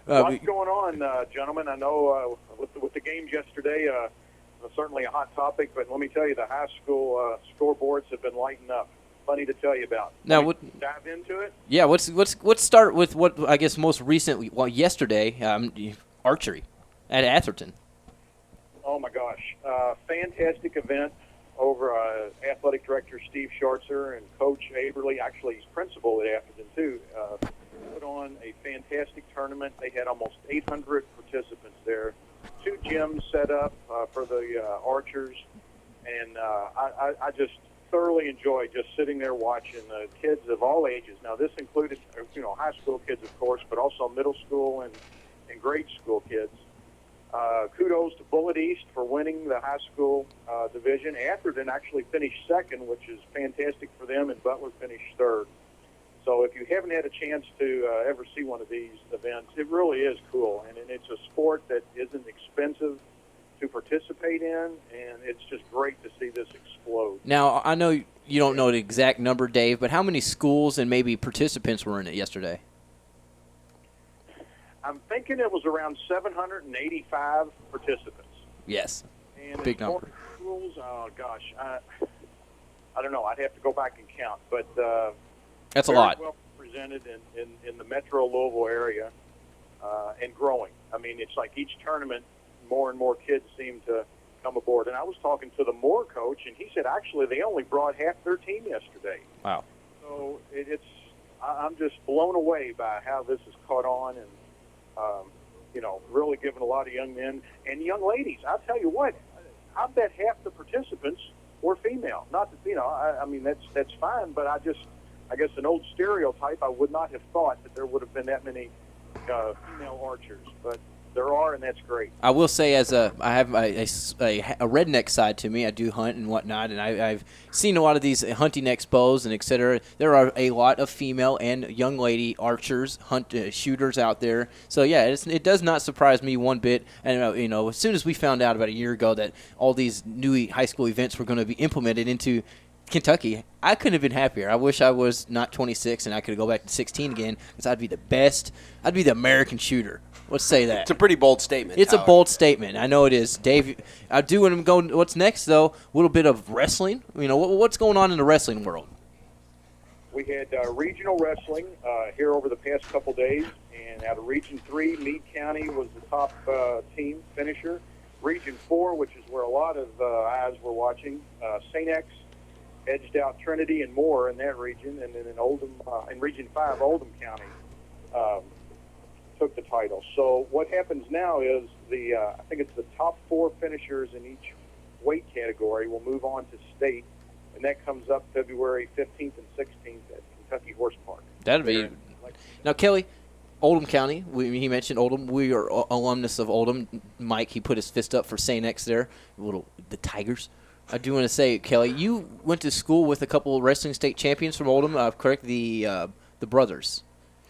Speaker 7: What's going on, gentlemen? I know with the games yesterday, certainly a hot topic, but let me tell you, the high school scoreboards have been lighting up. Plenty to tell you about.
Speaker 2: Now,
Speaker 7: dive into it?
Speaker 2: Yeah, let's start with what I guess most recently. Well, yesterday, archery at Atherton.
Speaker 7: Oh my gosh, fantastic event over athletic director Steve Schartzer and Coach Averly. Actually, he's principal at Atherton too. Put on a fantastic tournament. They had almost 800 participants there. 2 gyms set up for the archers, and I just thoroughly enjoyed just sitting there watching kids of all ages. Now, this included, high school kids, of course, but also middle school and grade school kids. Kudos to Bullitt East for winning the high school division. Atherton actually finished second, which is fantastic for them, and Butler finished third. So if you haven't had a chance to ever see one of these events, it really is cool, and it's a sport that isn't expensive to participate in, and it's just great to see this explode.
Speaker 2: Now, I know you don't know the exact number, Dave, but how many schools and maybe participants were in it yesterday?
Speaker 7: I'm thinking it was around 785 participants.
Speaker 2: Yes,
Speaker 7: And
Speaker 2: big number.
Speaker 7: Schools, oh gosh, I don't know. I'd have to go back and count, but
Speaker 2: That's a
Speaker 7: very
Speaker 2: lot.
Speaker 7: well represented in the Metro Louisville area and growing. I mean, it's like each tournament, more and more kids seem to come aboard. And I was talking to the Moore coach, and he said actually they only brought half their team yesterday.
Speaker 2: Wow.
Speaker 7: So I'm just blown away by how this has caught on, and really giving a lot of young men and young ladies. I'll tell you what, I bet half the participants were female. Not that I mean that's fine, but I guess an old stereotype. I would not have thought that there would have been that many female archers, but there are, and that's great.
Speaker 2: I will say, I have a redneck side to me. I do hunt and whatnot, and I've seen a lot of these hunting expos and et cetera. There are a lot of female and young lady archers, shooters out there. So yeah, it does not surprise me one bit. And as soon as we found out about a year ago that all these new high school events were going to be implemented into Kentucky, I couldn't have been happier. I wish I was not 26 and I could go back to 16 again, because I'd be the best. I'd be the American shooter. Let's say that.
Speaker 1: It's a pretty bold statement.
Speaker 2: It's
Speaker 1: Tyler.
Speaker 2: a bold statement. I know it is. Dave, I do want to go. What's next, though? A little bit of wrestling. What's going on in the wrestling world?
Speaker 7: We had regional wrestling here over the past couple days, and out of Region 3, Meade County was the top team finisher. Region 4, which is where a lot of eyes were watching, St. X edged out Trinity and Moore in that region, and then in Region 5, Oldham County took the title. So what happens now is I think it's the top 4 finishers in each weight category will move on to state, and that comes up February 15th and 16th at Kentucky Horse Park.
Speaker 2: That'd be now, Kelly. Oldham County. He mentioned Oldham. We are alumnus of Oldham. Mike, he put his fist up for St. X there. The Tigers. I do want to say, Kelly, you went to school with a couple of wrestling state champions from Oldham. Correct? The brothers.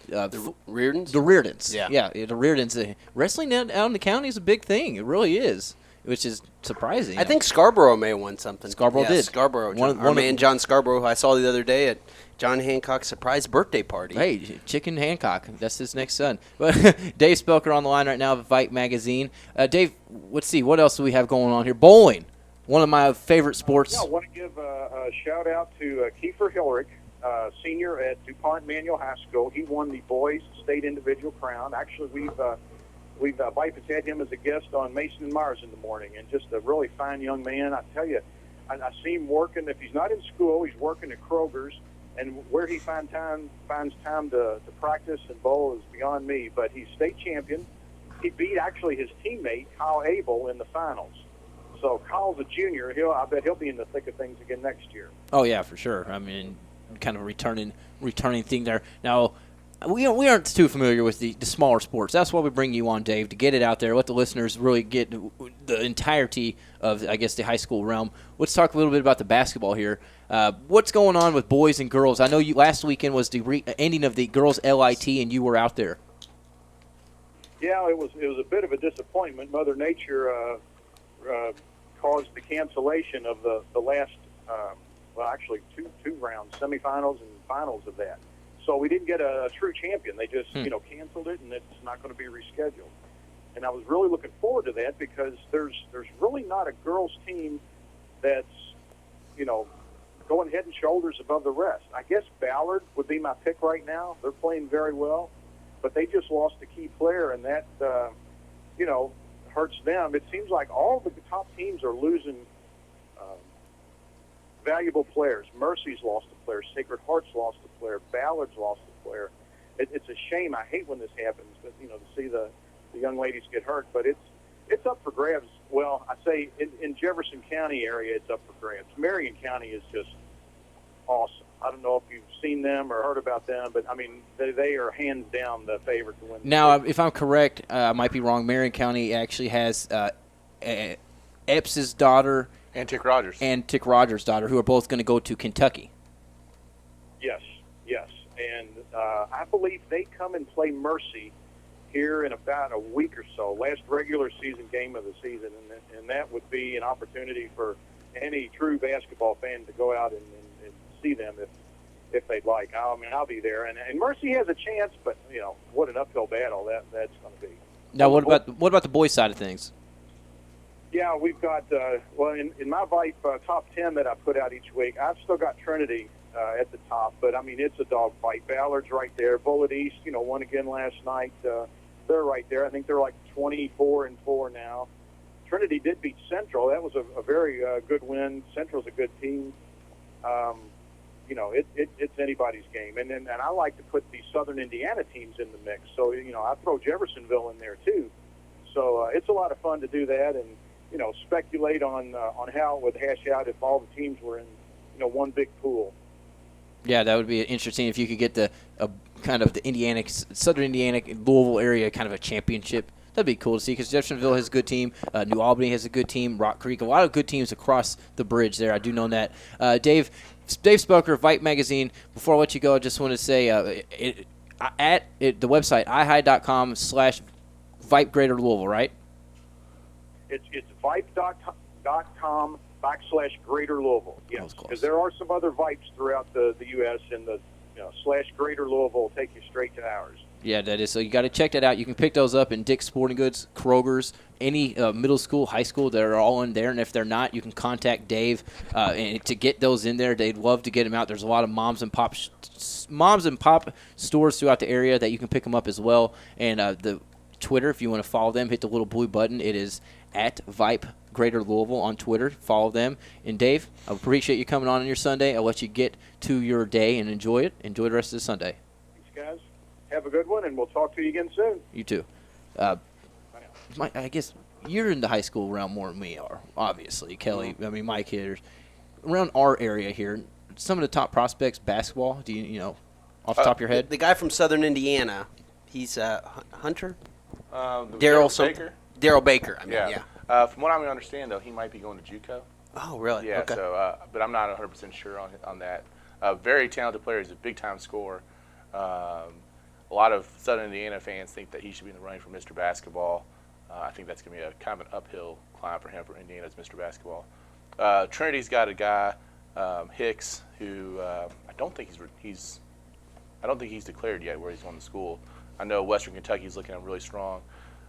Speaker 1: The Reardons?
Speaker 2: The Reardons.
Speaker 1: Yeah.
Speaker 2: The Reardons. Wrestling out in the county is a big thing. It really is, which is surprising.
Speaker 1: I think Scarborough may have won something.
Speaker 2: Scarborough did.
Speaker 1: Scarborough.
Speaker 2: One
Speaker 1: man, John Scarborough, who I saw the other day at John Hancock's surprise birthday party.
Speaker 2: Hey, Chicken Hancock. That's his next son. But Dave Spelker on the line right now of Vite Magazine. Dave, let's see. What else do we have going on here? Bowling. One of my favorite sports.
Speaker 7: I want to give a shout-out to Kiefer Hillerick, senior at DuPont Manual High School. He won the boys' state individual crown. Actually, Vite has had him as a guest on Mason and Myers in the morning, and just a really fine young man. I tell you, I see him working. If he's not in school, he's working at Kroger's, and where he finds time to practice and bowl is beyond me. But he's state champion. He beat actually his teammate Kyle Abel in the finals. So Kyle's a junior. I bet he'll be in the thick of things again next year.
Speaker 2: Oh yeah, for sure. I mean, kind of a returning thing there. Now, we aren't too familiar with the smaller sports. That's why we bring you on, Dave, to get it out there, let the listeners really get the entirety of, I guess, the high school realm. Let's talk a little bit about the basketball here. What's going on with boys and girls? I know you last weekend was the ending of the girls' LIT, and you were out there.
Speaker 7: Yeah, it was a bit of a disappointment. Mother Nature caused the cancellation of the last, actually two rounds, semifinals and finals of that. So we didn't get a true champion. They just, canceled it, and it's not going to be rescheduled. And I was really looking forward to that because there's really not a girls' team that's, going head and shoulders above the rest. I guess Ballard would be my pick right now. They're playing very well, but they just lost a key player, and that, hurts them. It seems like all the top teams are losing valuable players. Mercy's lost a player. Sacred Heart's lost a player. Ballard's lost a player. It's a shame. I hate when this happens, but to see the young ladies get hurt. But it's up for grabs. Well, I say in Jefferson County area, it's up for grabs. Marion County is just awesome. I don't know if you've seen them or heard about them, but, I mean, they are hands down the favorite to win.
Speaker 2: Now, if I'm correct, I might be wrong, Marion County actually has Epps' daughter
Speaker 3: and Tick Rogers'
Speaker 2: daughter, who are both going to go to Kentucky.
Speaker 7: Yes. And I believe they come and play Mercy here in about a week or so, last regular season game of the season, and that would be an opportunity for any true basketball fan to go out and see them if they'd like. I mean, I'll be there, and Mercy has a chance, but what an uphill battle that's going to be.
Speaker 2: Now, what about the boys' side of things?
Speaker 7: Yeah, we've got in my Vite top 10 that I put out each week, I've still got Trinity at the top, but I mean it's a dog fight. Ballard's right there. Bullitt East, won again last night. They're right there. I think they're like 24-4 now. Trinity did beat Central. That was a very good win. Central's a good team. It's anybody's game. And I like to put the Southern Indiana teams in the mix. So, I throw Jeffersonville in there too. So it's a lot of fun to do that and, speculate on how it would hash out if all the teams were in, one big pool.
Speaker 2: Yeah, that would be interesting if you could get the kind of the Southern Indiana, Louisville area kind of a championship. That'd be cool to see because Jeffersonville has a good team. New Albany has a good team. Rock Creek, a lot of good teams across the bridge there. I do know that. Dave Spelker, Vite Magazine. Before I let you go, I just want to say the website, ihide.com/Vite Greater Louisville, right?
Speaker 7: It's Vite.com/Greater Louisville. Yes, because there are some other Vites throughout the U.S. and the /Greater Louisville will take you straight to ours.
Speaker 2: Yeah, that is. So you got to check that out. You can pick those up in Dick's Sporting Goods, Kroger's, any middle school, high school. They're all in there. And if they're not, you can contact Dave and to get those in there. They'd love to get them out. There's a lot of moms and pop stores throughout the area that you can pick them up as well. And the Twitter, if you want to follow them, hit the little blue button. It is at Vipe Greater Louisville on Twitter. Follow them. And Dave, I appreciate you coming on your Sunday. I'll let you get to your day and enjoy it. Enjoy the rest of the Sunday.
Speaker 7: Thanks, guys. Have a good one, and we'll talk to you again soon.
Speaker 2: You too. I guess you're in the high school realm more than we are, obviously. Kelly, I mean, Mike here. Around our area here, some of the top prospects, basketball, do you know, off the top of your head?
Speaker 1: The guy from Southern Indiana, he's Hunter?
Speaker 3: Daryl
Speaker 1: Baker? Daryl Baker, I mean, yeah.
Speaker 3: From what I understand, though, he might be going to JUCO.
Speaker 1: Oh, really?
Speaker 3: Yeah,
Speaker 1: okay.
Speaker 3: so, but I'm not 100% sure on that. Very talented player. He's a big-time scorer. A lot of Southern Indiana fans think that he should be in the running for Mr. Basketball. I think that's going to be a kind of an uphill climb for him for Indiana's Mr. Basketball. Trinity's got a guy, Hicks, who I don't think he's declared yet where he's going to school. I know Western Kentucky's looking at him really strong.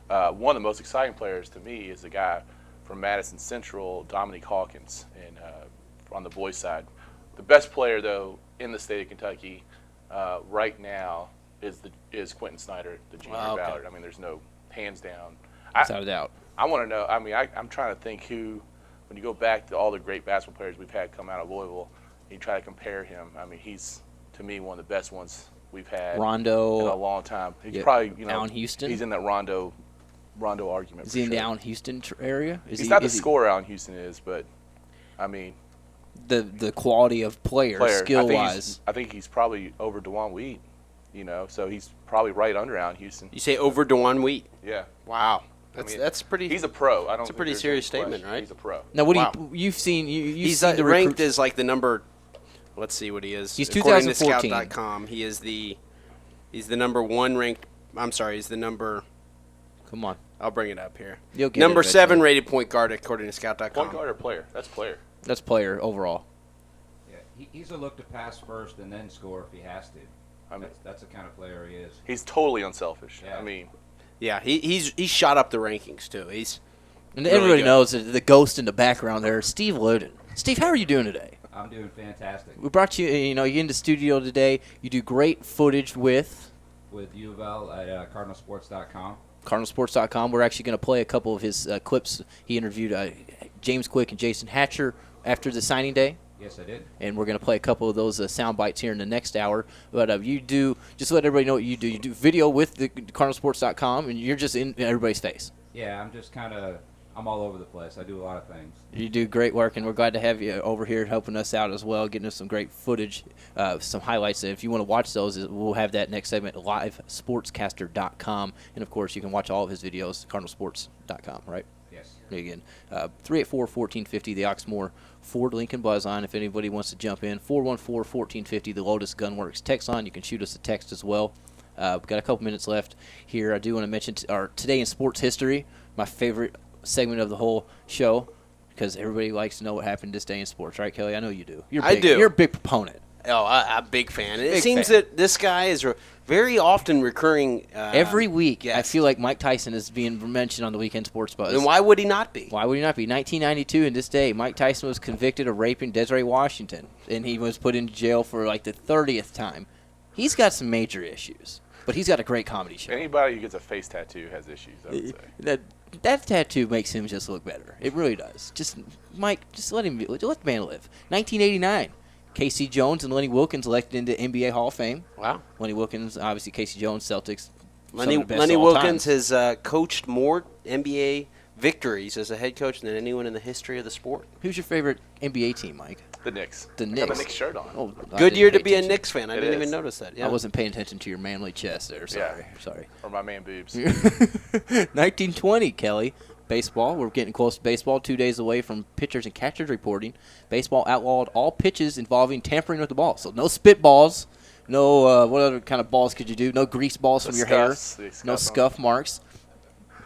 Speaker 3: One of the most exciting players to me is the guy from Madison Central, Dominique Hawkins, and on the boys' side. The best player, though, in the state of Kentucky right now is Quentin Snyder, the junior Ballard. I mean, there's no hands down.
Speaker 2: Without a doubt.
Speaker 3: I want to know. I mean, I'm trying to think who, when you go back to all the great basketball players we've had come out of Louisville, and you try to compare him. I mean, he's, to me, one of the best ones we've had
Speaker 2: Rondo
Speaker 3: in a long time. He's probably,
Speaker 2: Allen Houston.
Speaker 3: He's in that Rondo argument.
Speaker 2: Is he in the Allen Houston area?
Speaker 3: He's not the scorer Allen Houston is, but I mean,
Speaker 2: the quality of player skill wise.
Speaker 3: I think he's probably over DeJuan Wheat. So he's probably right under Allen Houston.
Speaker 1: You say over DeJuan Wheat?
Speaker 3: Yeah.
Speaker 1: Wow. That's pretty.
Speaker 3: He's a pro.
Speaker 1: That's a pretty serious statement, right?
Speaker 3: He's a pro.
Speaker 2: Now, what you've seen? He's
Speaker 1: seen ranked as like the number. Let's see what he is.
Speaker 2: He's
Speaker 1: according
Speaker 2: 2014.
Speaker 1: to Scout.com. He's the number one ranked. I'm sorry. He's the number.
Speaker 2: Come on.
Speaker 1: I'll bring it up here.
Speaker 2: You'll get
Speaker 1: number
Speaker 2: it
Speaker 1: 7 rated point guard according to Scout.com.
Speaker 3: Point guard or player? That's player.
Speaker 2: That's player overall.
Speaker 8: Yeah, he's a look to pass first and then score if he has to. I mean, that's the kind of player he is.
Speaker 3: He's totally unselfish.
Speaker 8: Yeah.
Speaker 3: I mean.
Speaker 1: Yeah, he's shot up the rankings too.
Speaker 2: And everybody knows that the ghost in the background there is Steve Loden. Steve, how are you doing today?
Speaker 8: I'm doing fantastic.
Speaker 2: We brought you, you're in the studio today. You do great footage with
Speaker 8: U of L at KentuckySports.co.
Speaker 2: KentuckySports.com. We're actually going to play a couple of his clips. He interviewed James Quick and Jason Hatcher after the signing day.
Speaker 8: Yes, I did.
Speaker 2: And we're going to play a couple of those sound bites here in the next hour. But you do, just to let everybody know what you do. You do video with the KentuckySports.com, and you're just in everybody's face.
Speaker 8: Yeah, I'm all over the place. I do a lot of things.
Speaker 2: You do great work, and we're glad to have you over here helping us out as well, getting us some great footage, some highlights. If you want to watch those, we'll have that next segment at livesportscaster.com. And, of course, you can watch all of his videos, KentuckySports.com, right?
Speaker 8: Yes.
Speaker 2: Again, 384-1450, the Oxmoor Ford Lincoln Buzz line. If anybody wants to jump in, 414-1450, the Lotus Gunworks text line. You can shoot us a text as well. We've got a couple minutes left here. I do want to mention our Today in Sports History, my favorite segment of the whole show, because everybody likes to know what happened this day in sports, right, Kelly? I know you do.
Speaker 1: I do.
Speaker 2: You're a big proponent.
Speaker 1: Oh, I'm a big fan. It seems that this guy is very often recurring.
Speaker 2: Every week,
Speaker 1: yes.
Speaker 2: I feel like Mike Tyson is being mentioned on the Weekend Sports Buzz.
Speaker 1: And why would he not be?
Speaker 2: Why would he not be? 1992, in this day, Mike Tyson was convicted of raping Desiree Washington, and he was put in jail for like the 30th time. He's got some major issues, but he's got a great comedy show.
Speaker 3: Anybody who gets a face tattoo has issues, I would say.
Speaker 2: That tattoo makes him just look better. It really does. Just Mike, let the man live. 1989, Casey Jones and Lenny Wilkins elected into NBA Hall of Fame.
Speaker 1: Wow.
Speaker 2: Lenny Wilkins, obviously Casey Jones, Celtics.
Speaker 1: Lenny Wilkins has coached more NBA victories as a head coach than anyone in the history of the sport.
Speaker 2: Who's your favorite NBA team, Mike?
Speaker 3: The Knicks.
Speaker 2: The
Speaker 3: I
Speaker 2: Knicks.
Speaker 3: got a Knicks shirt on.
Speaker 2: Oh,
Speaker 1: good year to be a Knicks fan. I didn't even
Speaker 3: is.
Speaker 1: notice that. Yeah.
Speaker 2: I wasn't paying attention to your manly chest there. Sorry.
Speaker 3: Or my man boobs.
Speaker 2: 1920, Kelly. Baseball. We're getting close to baseball. 2 days away from pitchers and catchers reporting. Baseball outlawed all pitches involving tampering with the ball. So no spitballs. No, what other kind of balls could you do? No grease balls from your hair. No scuff marks.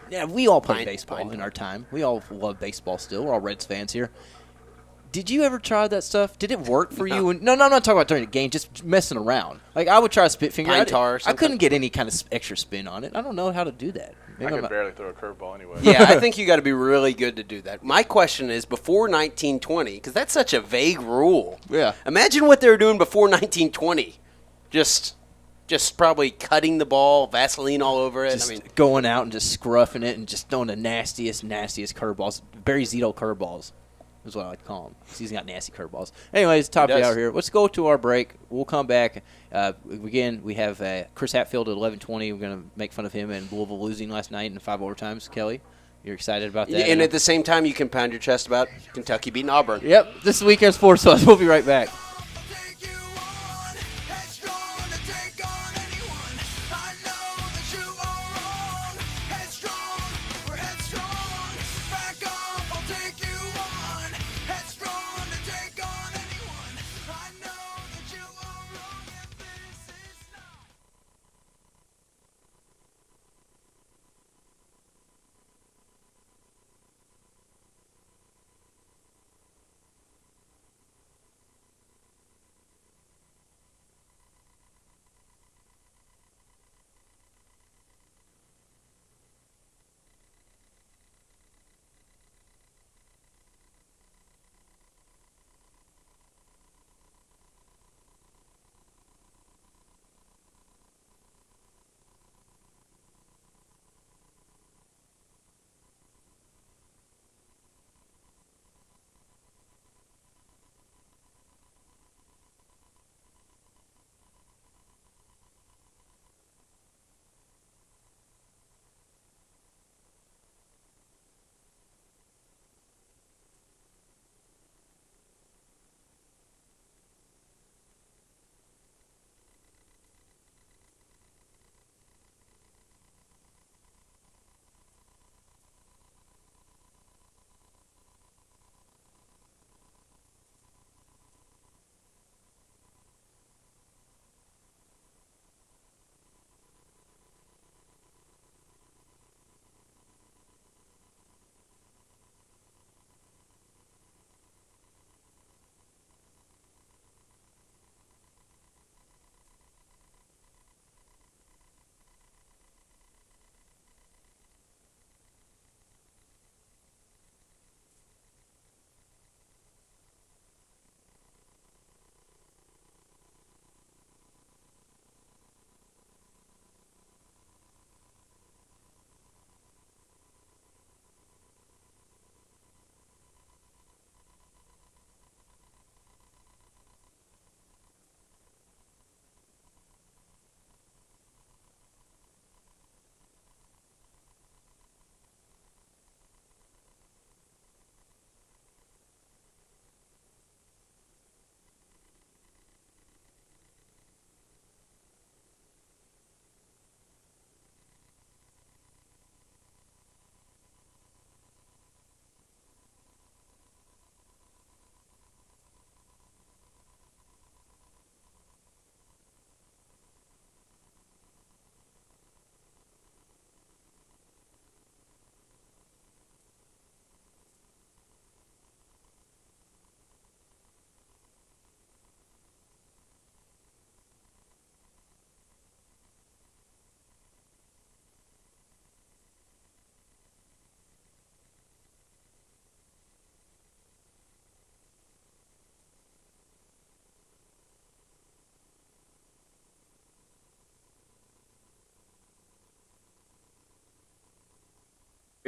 Speaker 2: Yeah, we all played baseball in our time. We all love baseball still. We're all Reds fans here. Did you ever try that stuff? Did it work for you? No, I'm not talking about during the game, just messing around. Like, I would try a spit finger.
Speaker 1: Pine tar or
Speaker 2: I
Speaker 1: something?
Speaker 2: couldn't get any kind of extra spin on it. I don't know how to do that.
Speaker 3: I could barely throw a curveball anyway.
Speaker 1: Yeah, I think you got to be really good to do that. My question is, before 1920, because that's such a vague rule.
Speaker 2: Yeah.
Speaker 1: Imagine what they were doing before 1920. Just probably cutting the ball, Vaseline all over it.
Speaker 2: Just going out and just scruffing it and just throwing the nastiest curveballs. Barry Zito curveballs. is what I like to call him. He's got nasty curveballs. Anyways, top of the hour here. Let's go to our break. We'll come back. Again, we have Chris Hatfield at 11:20. We're going to make fun of him and Louisville losing last night in 5 overtimes. Kelly, you're excited about that?
Speaker 1: And at the same time, you can pound your chest about Kentucky beating Auburn.
Speaker 2: Yep. This is Weekend Sports Buzz. We'll be right back.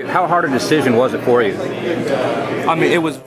Speaker 9: How hard a decision was it for you?
Speaker 10: I mean, it was.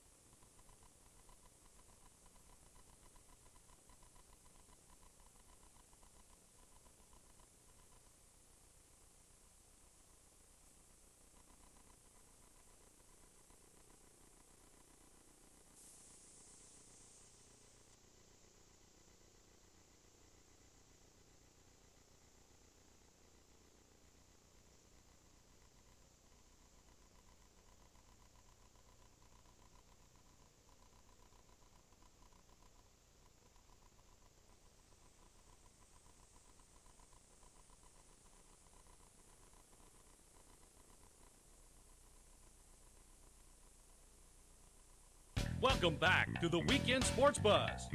Speaker 5: Welcome back to the Weekend Sports Buzz.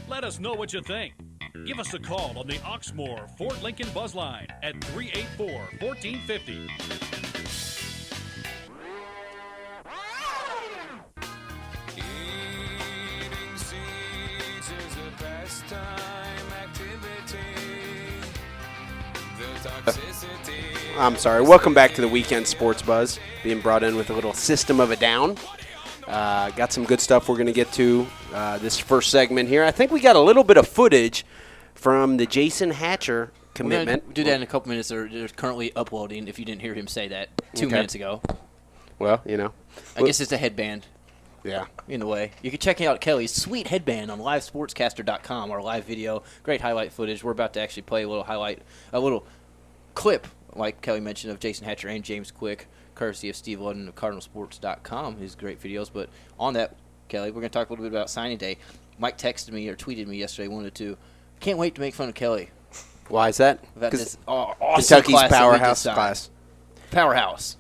Speaker 5: Let us know what you think. Give us a call on the Oxmoor Fort Lincoln Buzz Line at 384-1450.
Speaker 1: I'm sorry. Welcome back to the Weekend Sports Buzz. Being brought in with a little System of a Down. Got some good stuff we're going to get to this first segment here. I think we got a little bit of footage from the Jason Hatcher commitment.
Speaker 2: We'll do that in a couple minutes. They're currently uploading, if you didn't hear him say that 2 minutes ago.
Speaker 1: Well,
Speaker 2: I guess it's a headband.
Speaker 1: Yeah.
Speaker 2: In a way. You can check out Kelly's sweet headband on livesportscaster.com, our live video. Great highlight footage. We're about to actually play a little clip, like Kelly mentioned, of Jason Hatcher and James Quick, courtesy of Steve Ludden of CardinalSports.com, his great videos. But on that, Kelly, we're going to talk a little bit about signing day. Mike texted me or tweeted me yesterday, can't wait to make fun of Kelly.
Speaker 1: Why is that?
Speaker 2: About this awesome
Speaker 1: Kentucky's
Speaker 2: class that we
Speaker 1: powerhouse
Speaker 2: just
Speaker 1: class.
Speaker 2: Powerhouse.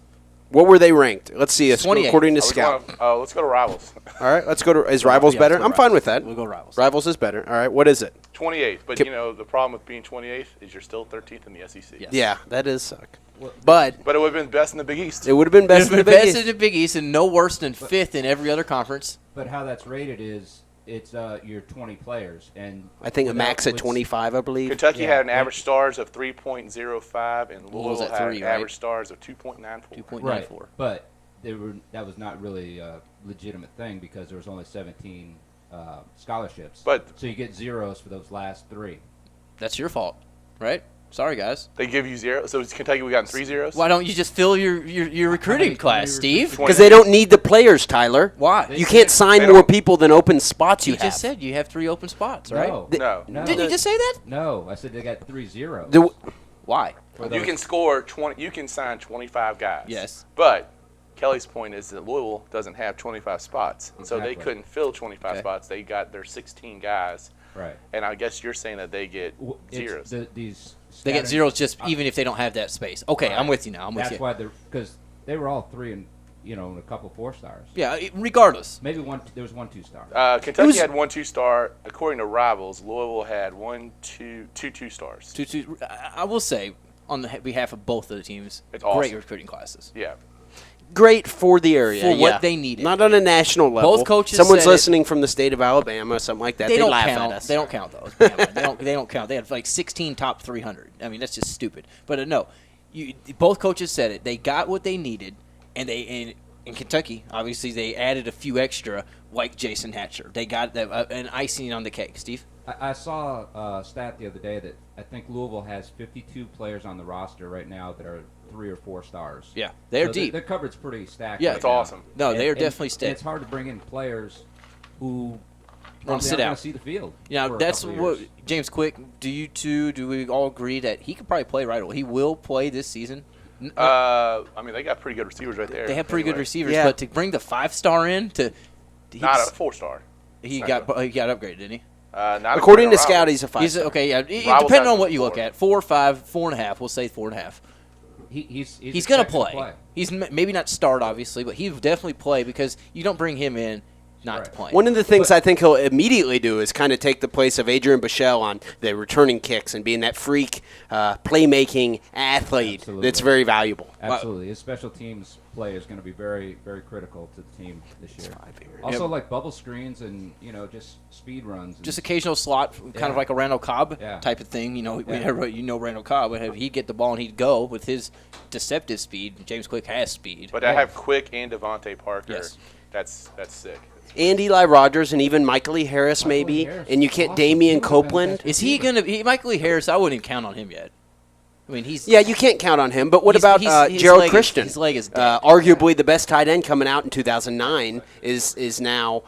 Speaker 1: What were they ranked? Let's see. According to
Speaker 3: Let's
Speaker 1: Scout.
Speaker 3: let's go to Rivals.
Speaker 1: All right, let's go to. Is Rivals better? I'm fine with that.
Speaker 2: We'll go Rivals.
Speaker 1: Rivals is better. All right, what is it?
Speaker 3: 28th. But, the problem with being 28th is you're still 13th in the SEC.
Speaker 2: Yes.
Speaker 1: Yeah, that does suck. But
Speaker 3: it would have been best in the Big East.
Speaker 1: It would have been best in the Big East.
Speaker 2: in the Big East and no worse than 5th in every other conference.
Speaker 8: But how that's rated is it's your 20 players. And
Speaker 1: I think a max at 25, I believe.
Speaker 3: Kentucky had an average stars of 3.05, and Louisville had
Speaker 2: at 3,
Speaker 3: average stars of 2.94.
Speaker 2: 2.94.
Speaker 8: Right, but that was not really a legitimate thing because there was only 17 scholarships. So you get zeros for those last 3.
Speaker 2: That's your fault, right? Sorry, guys.
Speaker 3: They give you 0. So Kentucky, we got 3 zeros?
Speaker 2: Why don't you just fill your recruiting class, Steve?
Speaker 1: Because they don't need the players, Tyler.
Speaker 2: Why?
Speaker 1: You can't sign more people than open spots you have.
Speaker 2: You just said you have 3 open spots, right?
Speaker 3: No.
Speaker 2: Didn't you just say that?
Speaker 8: No, I said they got 3 zeros.
Speaker 2: Why?
Speaker 3: You can score 20. You can sign 25 guys.
Speaker 2: Yes.
Speaker 3: But Kelly's point is that Louisville doesn't have 25 spots, so they couldn't fill 25 spots. They got their 16 guys.
Speaker 8: Right.
Speaker 3: And I guess you're saying that they get zeros.
Speaker 2: They get zeros just even if they don't have that space. Okay, right. I'm with you now.
Speaker 8: That's why because they were all 3 and a couple 4-stars.
Speaker 2: Yeah, regardless.
Speaker 8: Maybe there was 1 2-star.
Speaker 3: Kentucky had 1 2-star. According to Rivals, Louisville had 2 2-stars.
Speaker 2: 2. I will say, on behalf of both of the teams,
Speaker 3: it's
Speaker 2: great
Speaker 3: awesome.
Speaker 2: recruiting classes.
Speaker 3: Yeah.
Speaker 1: Great for the area.
Speaker 2: For what they needed.
Speaker 1: Not on a national level.
Speaker 2: Both coaches
Speaker 1: Someone's listening from the state of Alabama, something like that. They
Speaker 2: don't
Speaker 1: laugh
Speaker 2: count.
Speaker 1: at us.
Speaker 2: They don't count those. They don't count. They had like 16 top 300. I mean, that's just stupid. But no, both coaches said it. They got what they needed, and in Kentucky, obviously, they added a few extra, like Jason Hatcher. They got an icing on the cake. Steve?
Speaker 8: I saw a stat the other day that I think Louisville has 52 players on the roster right now that are 3 or 4 stars.
Speaker 2: Yeah, they're deep.
Speaker 8: Their cupboard's pretty stacked.
Speaker 2: Yeah,
Speaker 8: right
Speaker 3: that's
Speaker 8: now.
Speaker 3: awesome.
Speaker 2: No, they are definitely stacked.
Speaker 8: It's hard to bring in players who
Speaker 2: want to sit out,
Speaker 8: see the field.
Speaker 2: Yeah, that's what James Quick. Do we all agree that he could probably play right away? He will play this season.
Speaker 3: I mean, they got pretty good receivers right there.
Speaker 2: They have pretty good receivers, but to bring the 5-star in
Speaker 3: not a 4-star.
Speaker 2: He got upgraded, didn't he?
Speaker 3: Not
Speaker 1: according to Scout, he's a 5-star.
Speaker 2: Okay, yeah. Depending on what you look at, 4, 5, 4.5. We'll say 4.5. He's going to play. He's maybe not start, obviously, but he'll definitely play because you don't bring him in not to play.
Speaker 1: One of the things I think he'll immediately do is kind of take the place of Adrian Bichelle on the returning kicks and being that freak playmaking athlete that's very valuable.
Speaker 8: Absolutely. His special teams play is going to be very, very critical to the team this year. Also, like bubble screens and, just speed runs.
Speaker 2: Just occasional slot, kind of like a Randall Cobb type of thing. Randall Cobb. He'd get the ball and he'd go with his deceptive speed. James Quick has speed.
Speaker 3: But I have Quick and Devontae Parker.
Speaker 2: Yes.
Speaker 3: That's sick.
Speaker 1: And Eli Rogers and even Michael E. Harris maybe. And you can't Damian Copeland.
Speaker 2: Is he going to – Michael E. Harris, I wouldn't even count on him yet. I mean, he's –
Speaker 1: Yeah, you can't count on him. But what about Gerald Christian?
Speaker 2: His leg is dead.
Speaker 1: Arguably the best tight end coming out in 2009 is now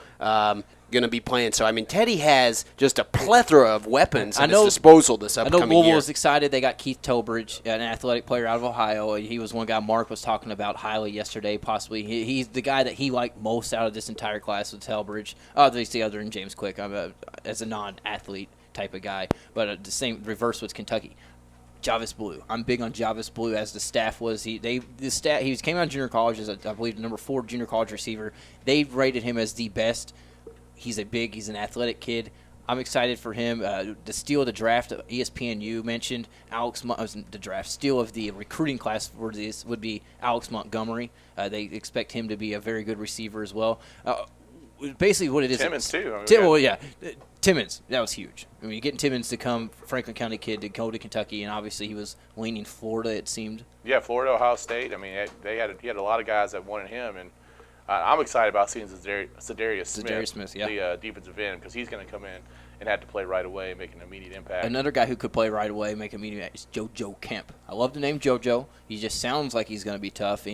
Speaker 1: going to be playing. So, I mean, Teddy has just a plethora of weapons at his disposal this upcoming year.
Speaker 2: I know Louisville was excited. They got Keith Tolbridge, an athletic player out of Ohio. He was one guy Mark was talking about highly yesterday, possibly. He's the guy that he liked most out of this entire class with Tolbridge. Obviously, other than James Quick, as a non-athlete type of guy. But the same reverse with Kentucky. Javis Blue. I'm big on Javis Blue, as the staff was. He came out of junior college as, I believe, the number 4 junior college receiver. They rated him as the best. He's an athletic kid. I'm excited for him. The steal of the draft, ESPNU mentioned the draft steal of the recruiting class for this would be Alex Montgomery. They expect him to be a very good receiver as well. Basically, what it is.
Speaker 3: Timmons too.
Speaker 2: Timmons. That was huge. I mean, getting Timmons to come, Franklin County kid, to go to Kentucky, and obviously he was leaning Florida. It seemed.
Speaker 3: Yeah, Florida, Ohio State. I mean, he had a lot of guys that wanted him, and I'm excited about seeing Zadarius
Speaker 2: Smith, yeah.
Speaker 3: the defensive end, because he's going to come in and have to play right away and make an immediate impact.
Speaker 2: Another guy who could play right away, make an immediate impact, is JoJo Kemp. I love the name JoJo. He just sounds like he's going to be tough.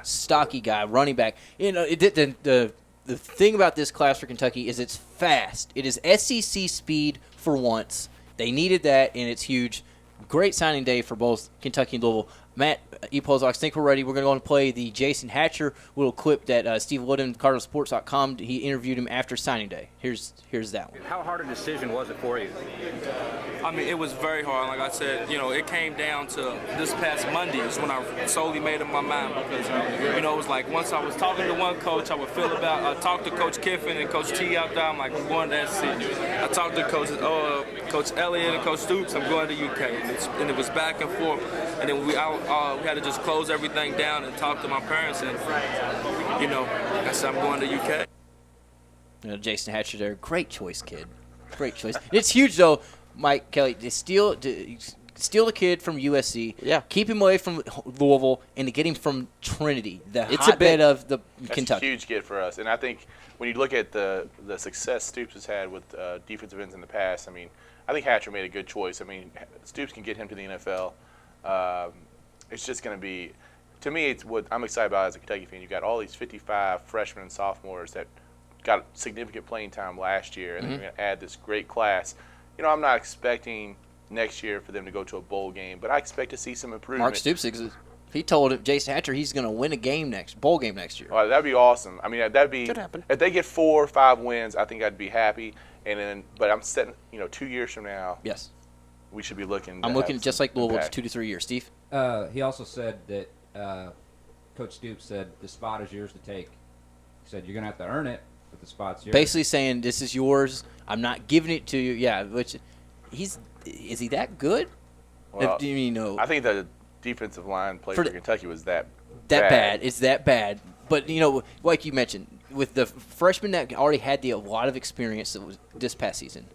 Speaker 2: Stocky guy, running back. The thing about this class for Kentucky is it's fast. It is SEC speed for once. They needed that, and it's huge. Great signing day for both Kentucky and Louisville. Matt, I think we're ready. We're going to go and play the Jason Hatcher little clip that Steve Wooden, KentuckySports.co, he interviewed him after signing day. Here's that one.
Speaker 9: How hard a decision was it for you?
Speaker 10: I mean, it was very hard. Like I said, it came down to this past Monday is when I solely made up my mind because, it was like once I was talking to one coach, I would feel about. I talked to Coach Kiffin and Coach T out there. I'm like, I'm going to SC. I talked to Coach Elliott and Coach Stoops. I'm going to UK, and it was back and forth. And then we had to just close everything down and talk to my parents, and I said I'm going to UK.
Speaker 2: Jason Hatcher there, great choice, kid. Great choice. It's huge though, Mike Kelly, to steal the kid from USC.
Speaker 1: Yeah.
Speaker 2: Keep him away from Louisville and to get him from Trinity, the hotbed of the Kentucky.
Speaker 3: That's a huge get for us, and I think when you look at the success Stoops has had with defensive ends in the past, I mean, I think Hatcher made a good choice. I mean, Stoops can get him to the NFL. It's just going to be, to me, it's what I'm excited about as a Kentucky fan. You got all these 55 freshmen and sophomores that got significant playing time last year, and then you're going to add this great class. I'm not expecting next year for them to go to a bowl game, but I expect to see some improvement.
Speaker 2: Mark Stoops, he told Jason Hatcher he's going to win bowl game next year.
Speaker 3: Well, that'd be awesome. I mean,
Speaker 1: could happen.
Speaker 3: If they get 4 or 5 wins, I think I'd be happy. But I'm setting, 2 years from now.
Speaker 2: Yes.
Speaker 3: We should be looking.
Speaker 2: I'm looking just like Louisville,
Speaker 3: impact.
Speaker 2: 2 to 3 years. Steve?
Speaker 8: He also said that Coach Stoops said the spot is yours to take. He said you're going to have to earn it, but the spot's yours.
Speaker 2: Basically saying this is yours. I'm not giving it to you. Yeah, which is he that good?
Speaker 3: Well,
Speaker 2: I
Speaker 3: think the defensive line play for Kentucky was that
Speaker 2: bad. It's that bad. But like you mentioned, with the freshmen that already had a lot of experience that was this past season,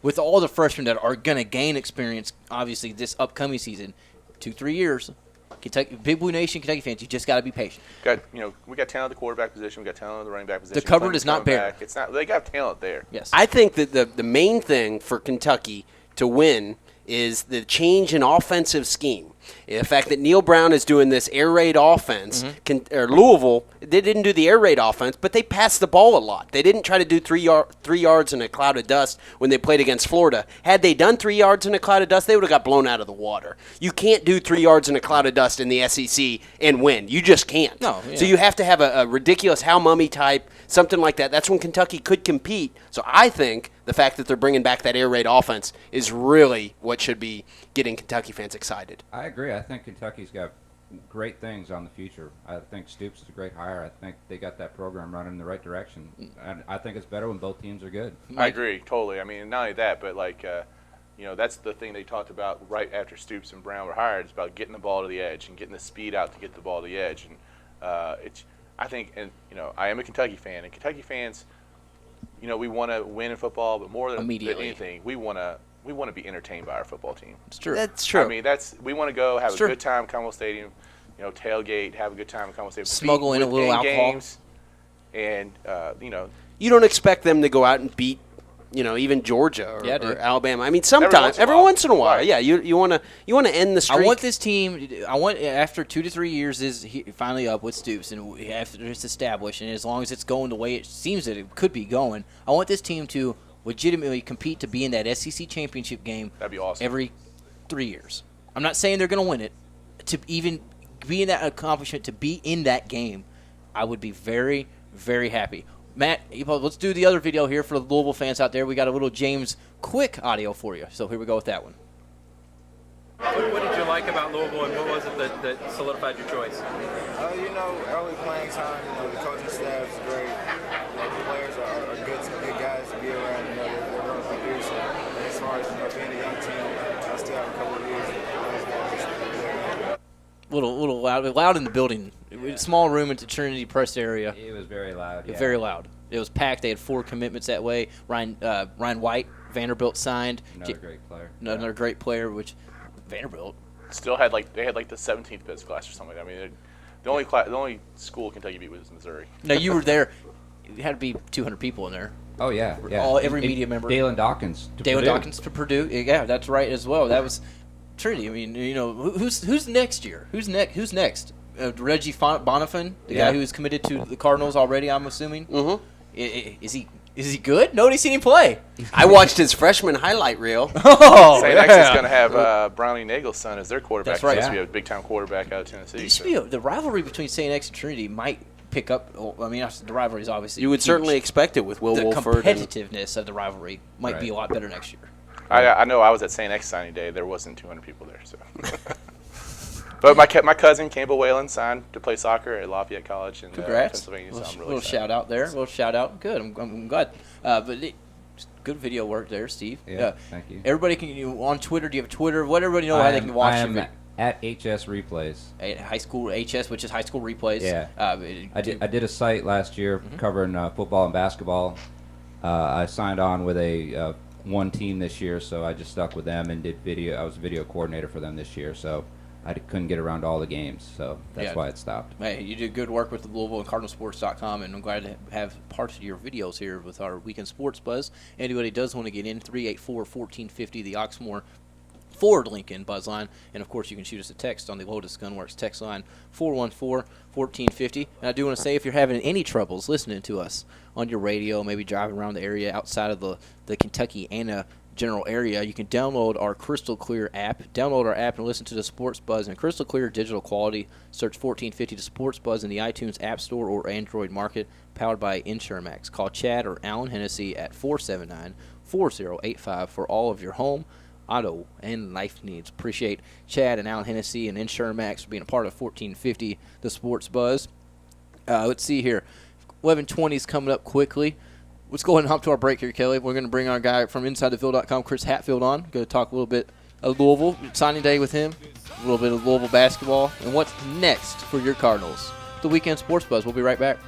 Speaker 2: with all the freshmen that are going to gain experience, obviously this upcoming season, 2-3 years, Kentucky, Big Blue Nation, Kentucky fans, you just got to be patient.
Speaker 3: We got talent at the quarterback position. We got talent at the running back position.
Speaker 2: The cupboard is not bare.
Speaker 3: It's not. They got talent there.
Speaker 2: Yes.
Speaker 1: I think that the main thing for Kentucky to win is the change in offensive scheme. The fact that Neil Brown is doing this air raid offense, Louisville, they didn't do the air raid offense, but they passed the ball a lot. They didn't try to do 3 yards in a cloud of dust when they played against Florida. Had they done 3 yards in a cloud of dust, they would have got blown out of the water. You can't do 3 yards in a cloud of dust in the SEC and win. You just can't.
Speaker 2: No, yeah.
Speaker 1: So you have to have a ridiculous Hal Mummy type, something like that. That's when Kentucky could compete. So I think the fact that they're bringing back that air raid offense is really what should be getting Kentucky fans excited.
Speaker 8: I agree. I think Kentucky's got great things on the future. I think Stoops is a great hire. I think they got that program running in the right direction. And I think it's better when both teams are good.
Speaker 3: I agree, totally. I mean, not only that, but that's the thing they talked about right after Stoops and Brown were hired. It's about getting the ball to the edge and getting the speed out to get the ball to the edge. And I think, I am a Kentucky fan, and Kentucky fans, we want to win in football, but more than anything, we want to be entertained by our football team.
Speaker 2: It's true.
Speaker 1: That's true.
Speaker 3: I mean, we want to go have a good time at Commonwealth Stadium, tailgate, have a good time at Commonwealth Stadium.
Speaker 2: Smuggle in a little alcohol.
Speaker 3: Games, and,
Speaker 1: You don't expect them to go out and beat, even Georgia or Alabama. I mean, sometimes, every once in a while.
Speaker 3: Right.
Speaker 1: Yeah, you want to end the streak.
Speaker 2: I want this team. After 2 to 3 years is finally up with Stoops, and after it's established, and as long as it's going the way it seems that it could be going, I want this team to legitimately compete to be in that SEC championship game.
Speaker 3: That'd be awesome.
Speaker 2: Every 3 years. I'm not saying they're going to win it. To even be in that accomplishment, to be in that game, I would be very, very happy. Matt, let's do the other video here for the Louisville fans out there. We got a little James Quick audio for you. So here we go with that one.
Speaker 10: What did you like about Louisville, and what was it that solidified your choice?
Speaker 11: Early playing time, the coaching staff is great. The players are good guys to be around. They're going to produce. And as far as being a young team, I still have a couple of years.
Speaker 2: Little loud in the building. Small room at the Trinity Press area.
Speaker 8: It was very loud. Yeah.
Speaker 2: Very loud. It was packed. They had 4 commitments that way. Ryan White, Vanderbilt signed.
Speaker 8: Another great player.
Speaker 2: Another great player, which Vanderbilt
Speaker 3: still had the 17th best class or something. I mean, The only school Kentucky beat was Missouri.
Speaker 2: Now, you were there. It had to be 200 people in there.
Speaker 8: Oh, yeah.
Speaker 2: Every media member.
Speaker 8: Dalen Dawkins to
Speaker 2: Dalen
Speaker 8: Purdue.
Speaker 2: Dawkins to Purdue. Yeah, that's right as well. That was Trinity. I mean, who's next year? Who's next? Reggie Bonifant, the guy who's committed to the Cardinals already, I'm assuming.
Speaker 1: Mm-hmm.
Speaker 2: Is he good? Nobody's seen him play.
Speaker 1: I watched his freshman highlight reel.
Speaker 2: Oh,
Speaker 3: St. X is going to have Brownie Nagel's son as their quarterback.
Speaker 2: That's right.
Speaker 3: He's supposed to be a big-time quarterback out of Tennessee.
Speaker 2: The rivalry between St. X and Trinity might pick up. I mean, the rivalry is obviously
Speaker 1: You would
Speaker 2: huge.
Speaker 1: certainly expect it with Will
Speaker 2: The
Speaker 1: Wolford.
Speaker 2: competitiveness of the rivalry might be a lot better next year.
Speaker 3: I know I was at St. X signing day. There wasn't 200 people there. So, but my cousin, Campbell Whalen, signed to play soccer at Lafayette College in Pennsylvania. So I'm really
Speaker 2: little
Speaker 3: excited.
Speaker 2: shout out there. Little shout out. Good. I'm glad. Good video work there, Steve.
Speaker 8: Yeah, thank you.
Speaker 2: Everybody on Twitter. Do you have a Twitter? Let everybody know how they can watch
Speaker 8: I
Speaker 2: your
Speaker 8: am
Speaker 2: video.
Speaker 8: at HS Replays.
Speaker 2: At high school HS, which is high school replays.
Speaker 8: Yeah. I did a site last year covering football and basketball. I signed on with a one team this year, so I just stuck with them and did video. I was video coordinator for them this year, so I couldn't get around all the games, so that's why it stopped.
Speaker 2: Hey, you did good work with the Louisville and KentuckySports.co, and I'm glad to have parts of your videos here with our Weekend Sports Buzz. Anybody does want to get in, 384-1450, the Oxmoor Ford Lincoln Buzz line. And, of course, you can shoot us a text on the Lotus Gunworks text line, 414-1450. And I do want to say, if you're having any troubles listening to us on your radio, maybe driving around the area outside of the Kentucky-Anna general area, you can download our Crystal Clear app. Download our app and listen to the Sports Buzz in Crystal Clear digital quality. Search 1450 to Sports Buzz in the iTunes App Store or Android Market, powered by InsureMax. Call Chad or Alan Hennessy at 479-4085 for all of your home, auto, and life needs. Appreciate Chad and Alan Hennessy and InsureMax for being a part of 1450, the Sports Buzz. Let's see here. 11:20 is coming up quickly. Let's go ahead and hop to our break here, Kelly. We're going to bring our guy from InsideTheField.com, Chris Hatfield, on. Going to talk a little bit of Louisville, signing day with him, a little bit of Louisville basketball, and what's next for your Cardinals. The Weekend Sports Buzz. We'll be right back.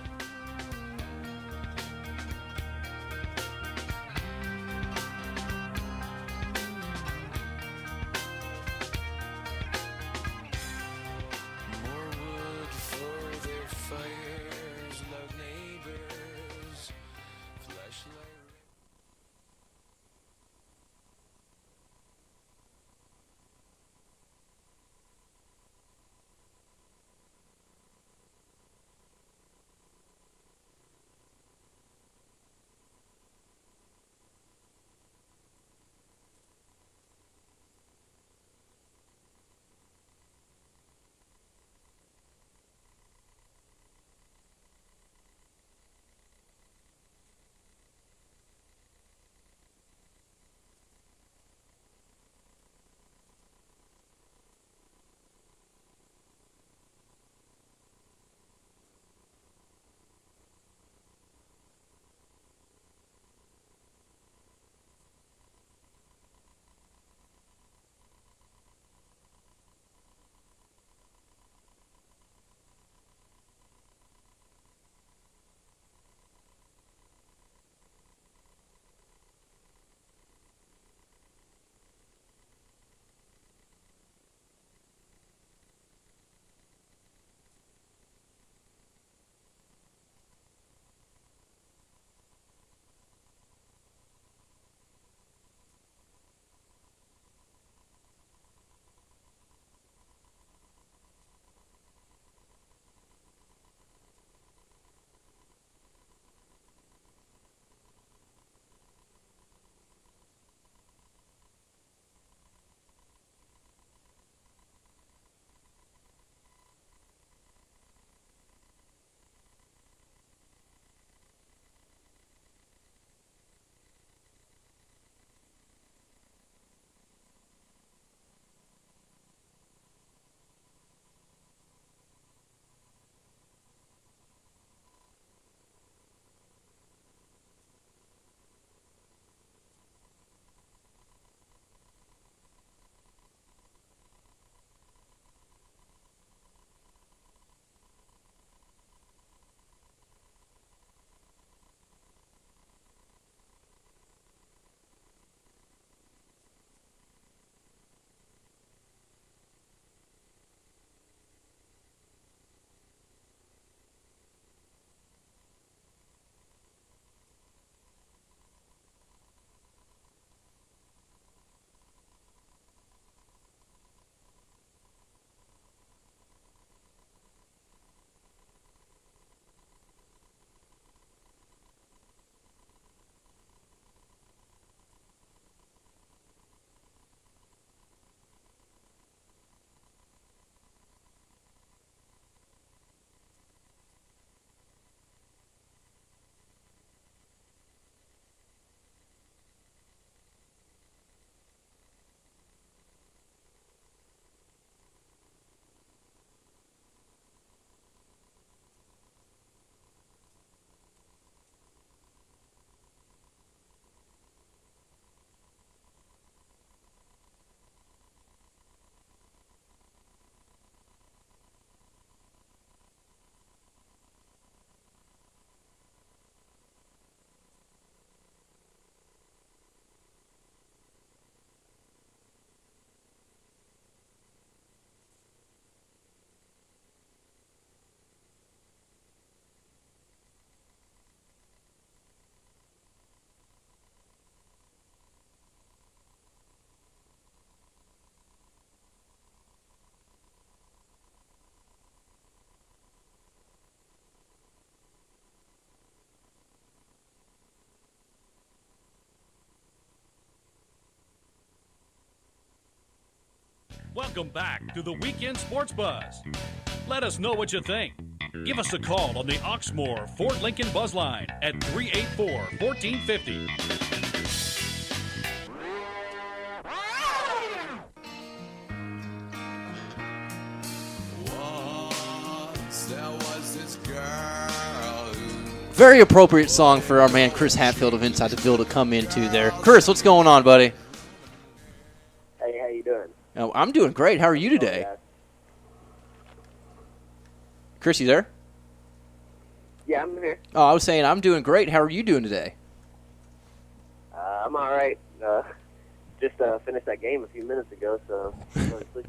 Speaker 5: Welcome back to the Weekend Sports Buzz. Let us know what you think. Give us a call on the Oxmoor Ford Lincoln Buzz Line at 384-1450.
Speaker 2: Very appropriate song for our man Chris Hatfield of Inside the Field to come into there. Chris, what's going on, buddy?
Speaker 12: Hey, how you doing?
Speaker 2: Oh, I'm doing great. How are you today? Chris, you there?
Speaker 12: Yeah, I'm here.
Speaker 2: Oh, I was saying I'm doing great. How are you doing today?
Speaker 12: I'm all right. Just finished that game a few minutes ago, so I'm going to sleep.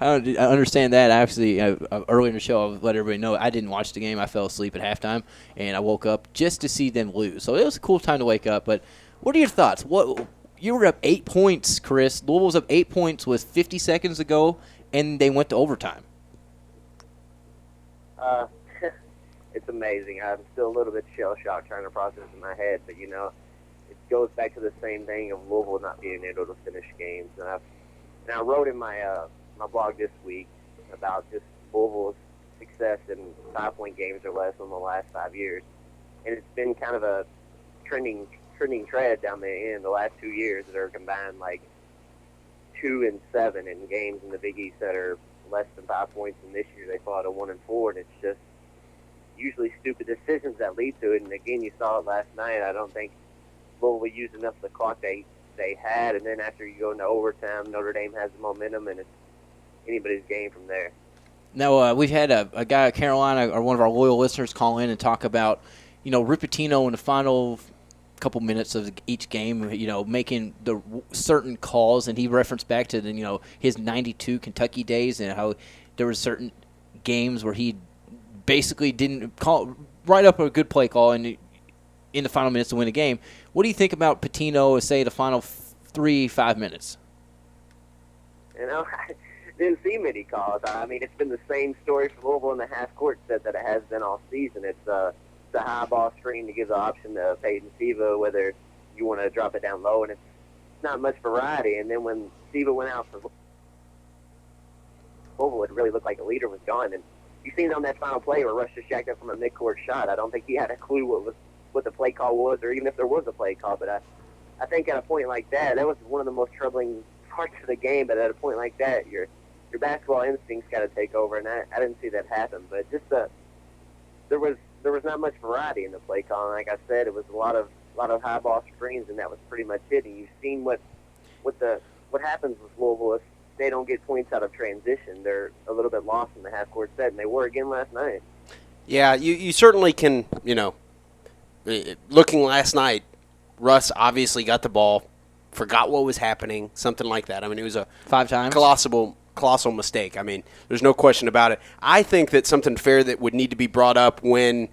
Speaker 2: I understand that. Actually, earlier in the show, I let everybody know I didn't watch the game. I fell asleep at halftime, and I woke up just to see them lose. So it was a cool time to wake up. But what are your thoughts? You were up 8 points, Chris. Louisville was up 8 points with 50 seconds to go, and they went to overtime.
Speaker 12: It's amazing. I'm still a little bit shell-shocked trying to process in my head, but, it goes back to the same thing of Louisville not being able to finish games. And I wrote in my my blog this week about just Louisville's success in 5-point games or less in the last 5 years. And it's been kind of a trending tread down the end the last 2 years that are combined like 2 and 7 in games in the Big East that are less than 5 points. And this year they fought a 1 and 4, and it's just usually stupid decisions that lead to it. And again, you saw it last night. I don't think Louisville used enough of the clock they had, and then after you go into overtime, Notre Dame has the momentum, and it's anybody's game from there.
Speaker 2: Now, we've had a guy at Carolina, or one of our loyal listeners, call in and talk about, Rick Pitino in the final couple minutes of each game, making the certain calls, and he referenced back to his '92 Kentucky days and how there were certain games where he basically didn't write up a good play call in the final minutes to win a game. What do you think about Pitino, say, the final 3-5 minutes?
Speaker 12: I didn't see many calls. I mean, it's been the same story for Louisville in the half-court set that it has been all season. It's the high ball screen to give the option to Peyton Siva, whether you want to drop it down low, and it's not much variety. And then when Siva went out for Louisville, it really looked like the leader was gone. And you seen on that final play where Rush just jacked up from a midcourt shot. I don't think he had a clue what the play call was, or even if there was a play call. But I think at a point like that was one of the most troubling parts of the game. But at a point like that, your basketball instincts got to take over, and I didn't see that happen. But just there was not much variety in the play call. And like I said, it was a lot of high ball screens, and that was pretty much it. And you've seen what happens with Louisville if they don't get points out of transition. They're a little bit lost in the half court set, and they were again last night.
Speaker 1: Yeah, you certainly can. Looking last night, Russ obviously got the ball, forgot what was happening, something like that. I mean, it was a
Speaker 2: 5 times
Speaker 1: colossal mistake. I mean, there's no question about it. I think that something fair that would need to be brought up when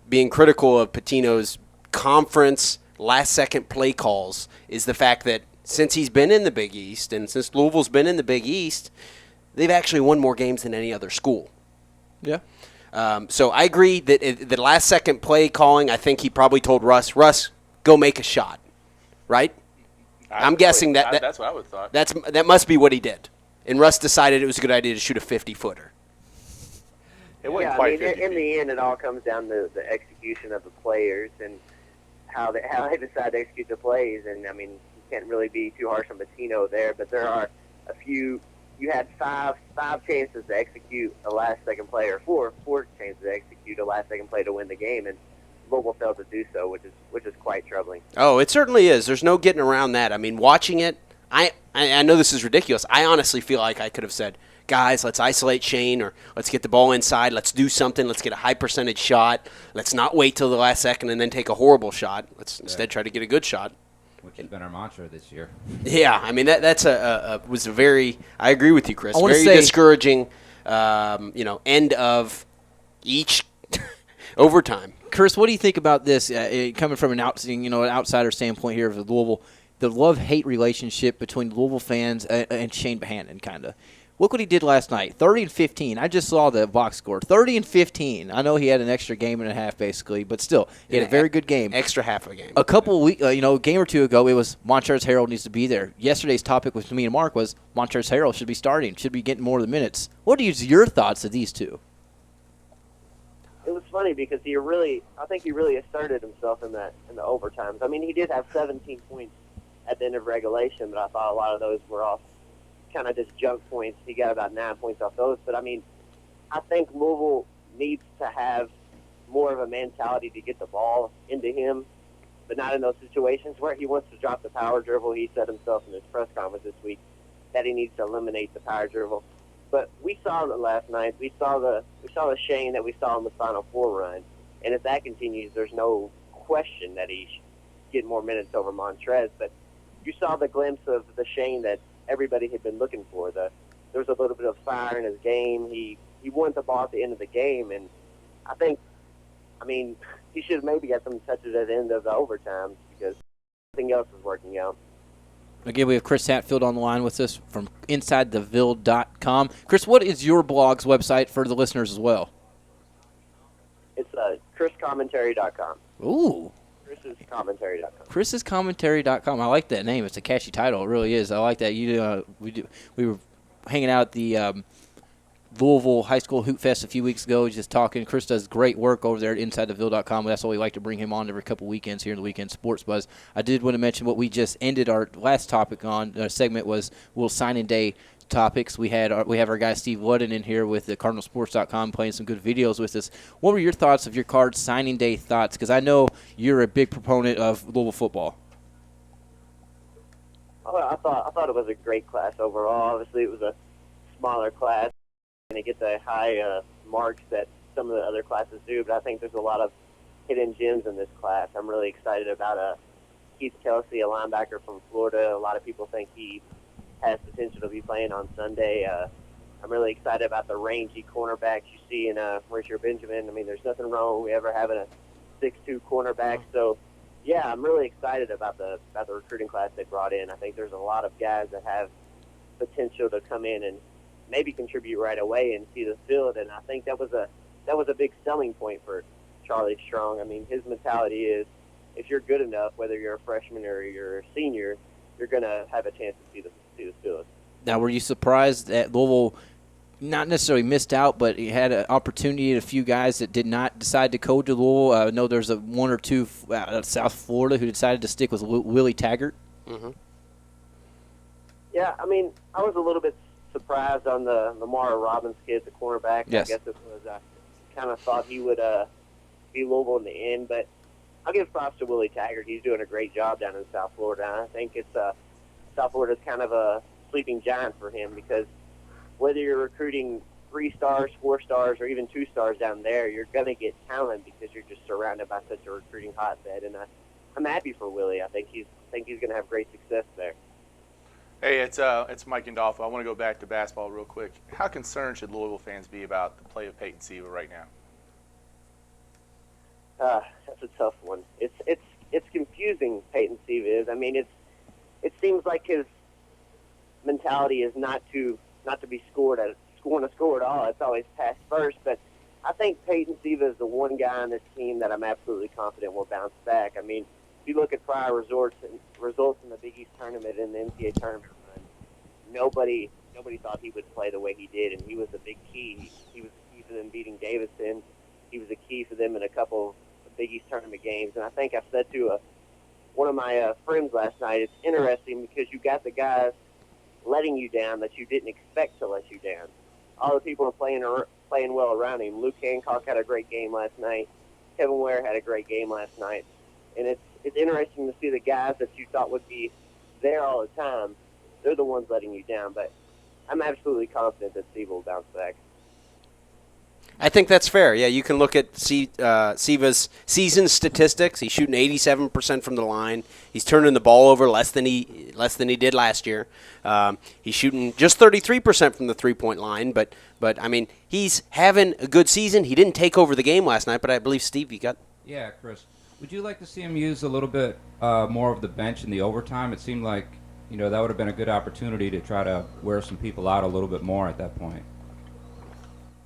Speaker 1: being critical of Pitino's conference last-second play calls is the fact that since he's been in the Big East and since Louisville's been in the Big East, they've actually won more games than any other school.
Speaker 2: Yeah.
Speaker 1: So I agree that the last-second play calling, I think he probably told Russ, go make a shot, right? I'm guessing
Speaker 3: that's what I would have thought.
Speaker 1: That must be what he did. And Russ decided it was a good idea to shoot a 50-footer.
Speaker 3: It wasn't
Speaker 12: Yeah,
Speaker 3: quite
Speaker 12: I mean,
Speaker 3: 50
Speaker 12: in
Speaker 3: feet.
Speaker 12: the end, it all comes down to the execution of the players and how they decide to execute the plays. And I mean, you can't really be too harsh on Pitino there, but there are a few. You had five chances to execute a last-second play, or four chances to execute a last-second play to win the game, and Louisville failed to do so, which is quite troubling.
Speaker 1: Oh, it certainly is. There's no getting around that. I mean, watching it, I know this is ridiculous. I honestly feel like I could have said, guys, let's isolate Shane, or let's get the ball inside. Let's do something. Let's get a high-percentage shot. Let's not wait till the last second and then take a horrible shot. Let's instead try to get a good shot.
Speaker 8: Which has been our mantra this year.
Speaker 1: Yeah, I mean, that's was a very – I agree with you, Chris.
Speaker 2: I
Speaker 1: Very
Speaker 2: say,
Speaker 1: discouraging, end of each overtime.
Speaker 2: Chris, what do you think about this? Coming from an outsider standpoint here of Louisville, the love-hate relationship between Louisville fans and Shane Bohannon, kind of. Look what he did last night. 30-15. I just saw the box score. 30-15. I know he had an extra game and a half, basically, but still, he had a very good game.
Speaker 1: Extra half of a game.
Speaker 2: A couple weeks, game or two ago, it was Montrezl Harrell needs to be there. Yesterday's topic with me and Mark was Montrezl Harrell should be starting, should be getting more of the minutes. What are your thoughts of these two?
Speaker 12: It was funny because I think he really asserted himself in the overtimes. I mean, he did have 17 points at the end of regulation, but I thought a lot of those were off kind of just junk points. He got about 9 points off those. But, I mean, I think Louisville needs to have more of a mentality to get the ball into him, but not in those situations where he wants to drop the power dribble. He said himself in his press conference this week that he needs to eliminate the power dribble. But we saw it last night. We saw the Shane that we saw in the Final Four run. And if that continues, there's no question that he should get more minutes over Montrez. But you saw the glimpse of the Shane that everybody had been looking for. There was a little bit of fire in his game. He won the ball at the end of the game, and I mean, he should have maybe got some touches at the end of the overtime because everything else was working out.
Speaker 2: Again, we have Chris Hatfield on the line with us from InsideTheVille.com. Chris, what is your blog's website for the listeners as well?
Speaker 12: It's ChrisCommentary.com.
Speaker 2: Ooh.
Speaker 12: Chris'sCommentary.com.
Speaker 2: Chris'sCommentary.com. I like that name. It's a catchy title. It really is. I like that. We were hanging out at the Louisville High School Hoop Fest a few weeks ago, just talking. Chris does great work over there at InsideTheVille.com. That's why we like to bring him on every couple weekends here in the Weekend Sports Buzz. I did want to mention what we just ended our last topic on. Our segment was Will Signing Day topics. We have our guy Steve Ludden in here with the KardinalSports.com playing some good videos with us. What were your thoughts of your Card Signing Day thoughts? Because I know you're a big proponent of Louisville football.
Speaker 12: Oh, I thought it was a great class overall. Obviously, it was a smaller class, and it gets the high marks that some of the other classes do. But I think there's a lot of hidden gems in this class. I'm really excited about Keith Kelsey, a linebacker from Florida. A lot of people think he has potential to be playing on Sunday. I'm really excited about the rangy cornerbacks you see in Richard Benjamin. I mean, there's nothing wrong with ever having a 6'2" cornerback. So, yeah, I'm really excited about the recruiting class they brought in. I think there's a lot of guys that have potential to come in and maybe contribute right away and see the field. And I think that was a big selling point for Charlie Strong. I mean, his mentality is if you're good enough, whether you're a freshman or you're a senior, you're going to have a chance to see the field.
Speaker 2: Now, were you surprised that Louisville not necessarily missed out, but he had an opportunity at a few guys that did not decide to go to Louisville? I know there's one or two out of South Florida who decided to stick with Willie Taggart.
Speaker 1: Mm-hmm.
Speaker 12: Yeah, I mean, I was a little bit surprised on the Lamar Robbins kid, the cornerback.
Speaker 2: Yes.
Speaker 12: I guess it was kind of thought he would be Louisville in the end, but I'll give props to Willie Taggart. He's doing a great job down in South Florida. I think it's South Florida's kind of a sleeping giant for him because whether you're recruiting 3 stars, 4 stars, or even 2 stars down there, you're going to get talent because you're just surrounded by such a recruiting hotbed. And I'm happy for Willie. I think he's going to have great success there.
Speaker 3: Hey, it's Mike Gandolfo. I want to go back to basketball real quick. How concerned should Louisville fans be about the play of Peyton Siva right now?
Speaker 12: That's a tough one. It's confusing. Peyton Siva is. I mean, it seems like his mentality is not to be scored at all. It's always pass first. But I think Peyton Siva is the one guy on this team that I'm absolutely confident will bounce back. I mean, if you look at prior results in the Big East tournament and the NCAA tournament run, nobody thought he would play the way he did, and he was a big key. He was a key for them beating Davidson. He was a key for them in a couple of Big East tournament games. And I think I said to one of my friends last night, it's interesting because you got the guys letting you down that you didn't expect to let you down. All the people are playing well around him. Luke Hancock had a great game last night. Kevin Ware had a great game last night. And it's interesting to see the guys that you thought would be there all the time. They're the ones letting you down. But I'm absolutely confident that Siva will bounce back.
Speaker 1: I think that's fair. Yeah, you can look at Siva's season statistics. He's shooting 87% from the line. He's turning the ball over less than he did last year. He's shooting just 33% from the three-point line. But I mean, he's having a good season. He didn't take over the game last night, but I believe Steve, you got.
Speaker 8: Yeah, Chris. Would you like to see him use a little bit more of the bench in the overtime? It seemed like that would have been a good opportunity to try to wear some people out a little bit more at that point.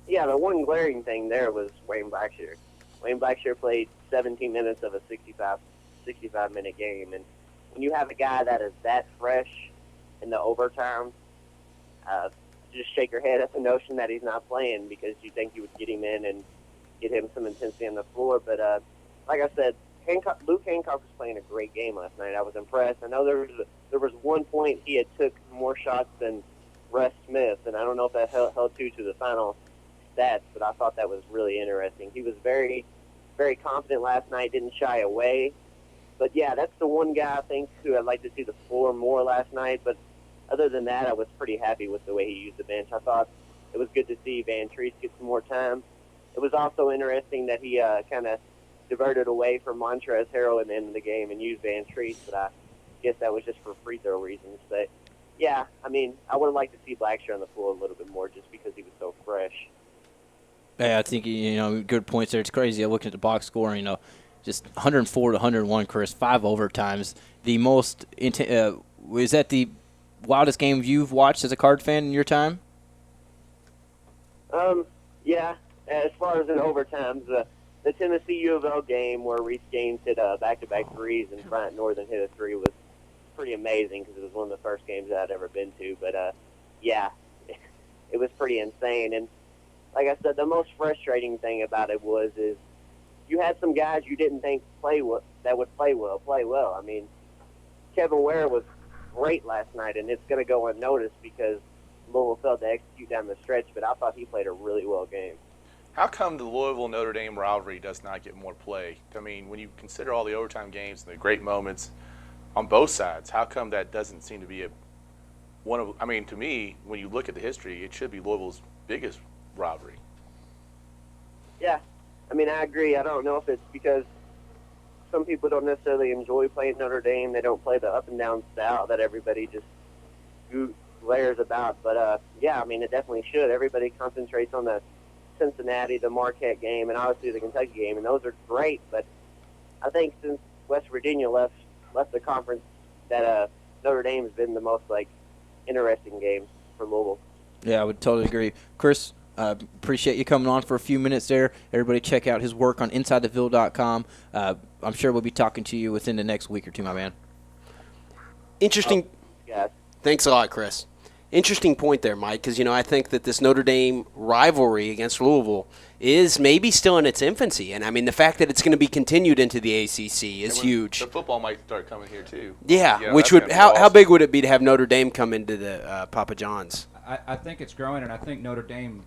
Speaker 12: Yeah, the one glaring thing there was Wayne Blackshear. Wayne Blackshear played 17 minutes of a 65-minute game, and when you have a guy that is that fresh in the overtime, just shake your head at the notion that he's not playing because you think you would get him in and get him some intensity on the floor. But like I said, Luke Hancock was playing a great game last night. I was impressed. I know there was one point he had took more shots than Russ Smith, and I don't know if that held true to the final stats, but I thought that was really interesting. He was very, very confident last night, didn't shy away. But, yeah, that's the one guy I think who I'd like to see the floor more last night. But other than that, I was pretty happy with the way he used the bench. I thought it was good to see Van Treese get some more time. It was also interesting that he kind of diverted away from Montrezl Harrell at the end of the game and used Van Treese, but I guess that was just for free throw reasons. But, yeah, I mean, I would have liked to see Blackshear on the floor a little bit more just because he was so fresh.
Speaker 2: Yeah, I think, good points there. It's crazy. I'm looking at the box score, just 104 to 101, Chris, 5 overtimes. The most is that the wildest game you've watched as a Card fan in your time?
Speaker 12: Yeah, as far as in overtimes, the Tennessee U of L game where Reece Gaines hit back-to-back threes and Bryant Northern hit a three was pretty amazing because it was one of the first games that I'd ever been to. But, yeah, it was pretty insane. And like I said, the most frustrating thing about it is you had some guys you didn't think that would play well. I mean, Kevin Ware was great last night, and it's going to go unnoticed because Louisville failed to execute down the stretch, but I thought he played a really well game.
Speaker 3: How come the Louisville-Notre Dame rivalry does not get more play? I mean, when you consider all the overtime games and the great moments on both sides, how come that doesn't seem to be to me, when you look at the history, it should be Louisville's biggest rivalry.
Speaker 12: Yeah, I mean, I agree. I don't know if it's because some people don't necessarily enjoy playing Notre Dame. They don't play the up-and-down style that everybody just glares about. But, yeah, I mean, it definitely should. Everybody concentrates on the Cincinnati, the Marquette game, and obviously the Kentucky game, and those are great. But I think since West Virginia left the conference, that Notre Dame has been the most, interesting game for Louisville.
Speaker 2: Yeah, I would totally agree. Chris, appreciate you coming on for a few minutes there. Everybody check out his work on InsideTheVille.com. I'm sure we'll be talking to you within the next week or two, my man.
Speaker 1: Interesting.
Speaker 12: Yeah.
Speaker 1: Thanks a lot, Chris. Interesting point there, Mike, because, I think that this Notre Dame rivalry against Louisville is maybe still in its infancy. And, I mean, the fact that it's going to be continued into the ACC is huge.
Speaker 3: The football might start coming here, too.
Speaker 1: Yeah, which would how big would it be to have Notre Dame come into the Papa John's?
Speaker 8: I think it's growing, and I think Notre Dame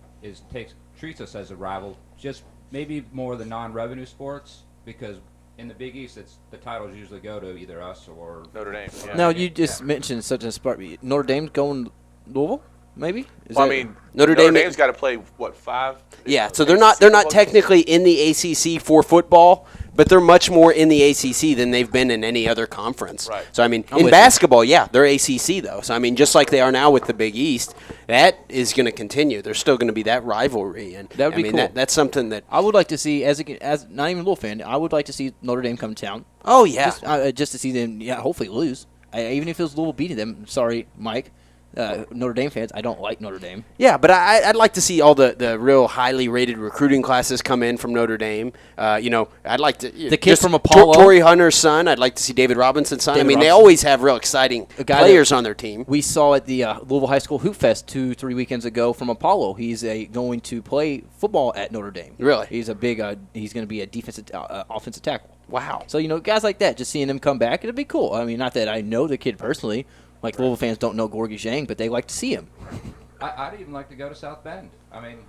Speaker 8: treats us as a rival, just maybe more the non-revenue sports, because in the Big East, the titles usually go to either us or
Speaker 3: Notre Dame. Yeah.
Speaker 2: Now, you just mentioned such a spark. Notre Dame's going Louisville, maybe?
Speaker 1: Notre
Speaker 3: Dame's got to play 5?
Speaker 1: Yeah, so they're not technically in the ACC for football, but they're much more in the ACC than they've been in any other conference.
Speaker 3: Right.
Speaker 1: So, I mean, in basketball, yeah, they're ACC, though. So, I mean, just like they are now with the Big East, that is going to continue. There's still going to be that rivalry. And
Speaker 2: that would be cool.
Speaker 1: That's something that
Speaker 2: I would like to see, as not even a Louisville fan, I would like to see Notre Dame come to town.
Speaker 1: Oh, yeah.
Speaker 2: Just to see them, hopefully lose. Even if it was Louisville beating them. Sorry, Mike. Notre Dame fans, I don't like Notre Dame.
Speaker 1: Yeah, but I'd like to see all the real highly rated recruiting classes come in from Notre Dame. I'd like to
Speaker 2: the kid from Apollo,
Speaker 1: Torrey Hunter's son. I'd like to see David Robinson's son. They always have real exciting players on their team.
Speaker 2: We saw at the Louisville High School Hoop Fest 2-3 weekends ago from Apollo. He's going to play football at Notre Dame.
Speaker 1: Really?
Speaker 2: He's he's going to be a defensive offensive tackle.
Speaker 1: Wow.
Speaker 2: So guys like that, just seeing them come back, it'd be cool. I mean, not that I know the kid personally. Like Louisville fans don't know Gorgie Zhang, but they like to see him.
Speaker 8: I'd even like to go to South Bend. I mean,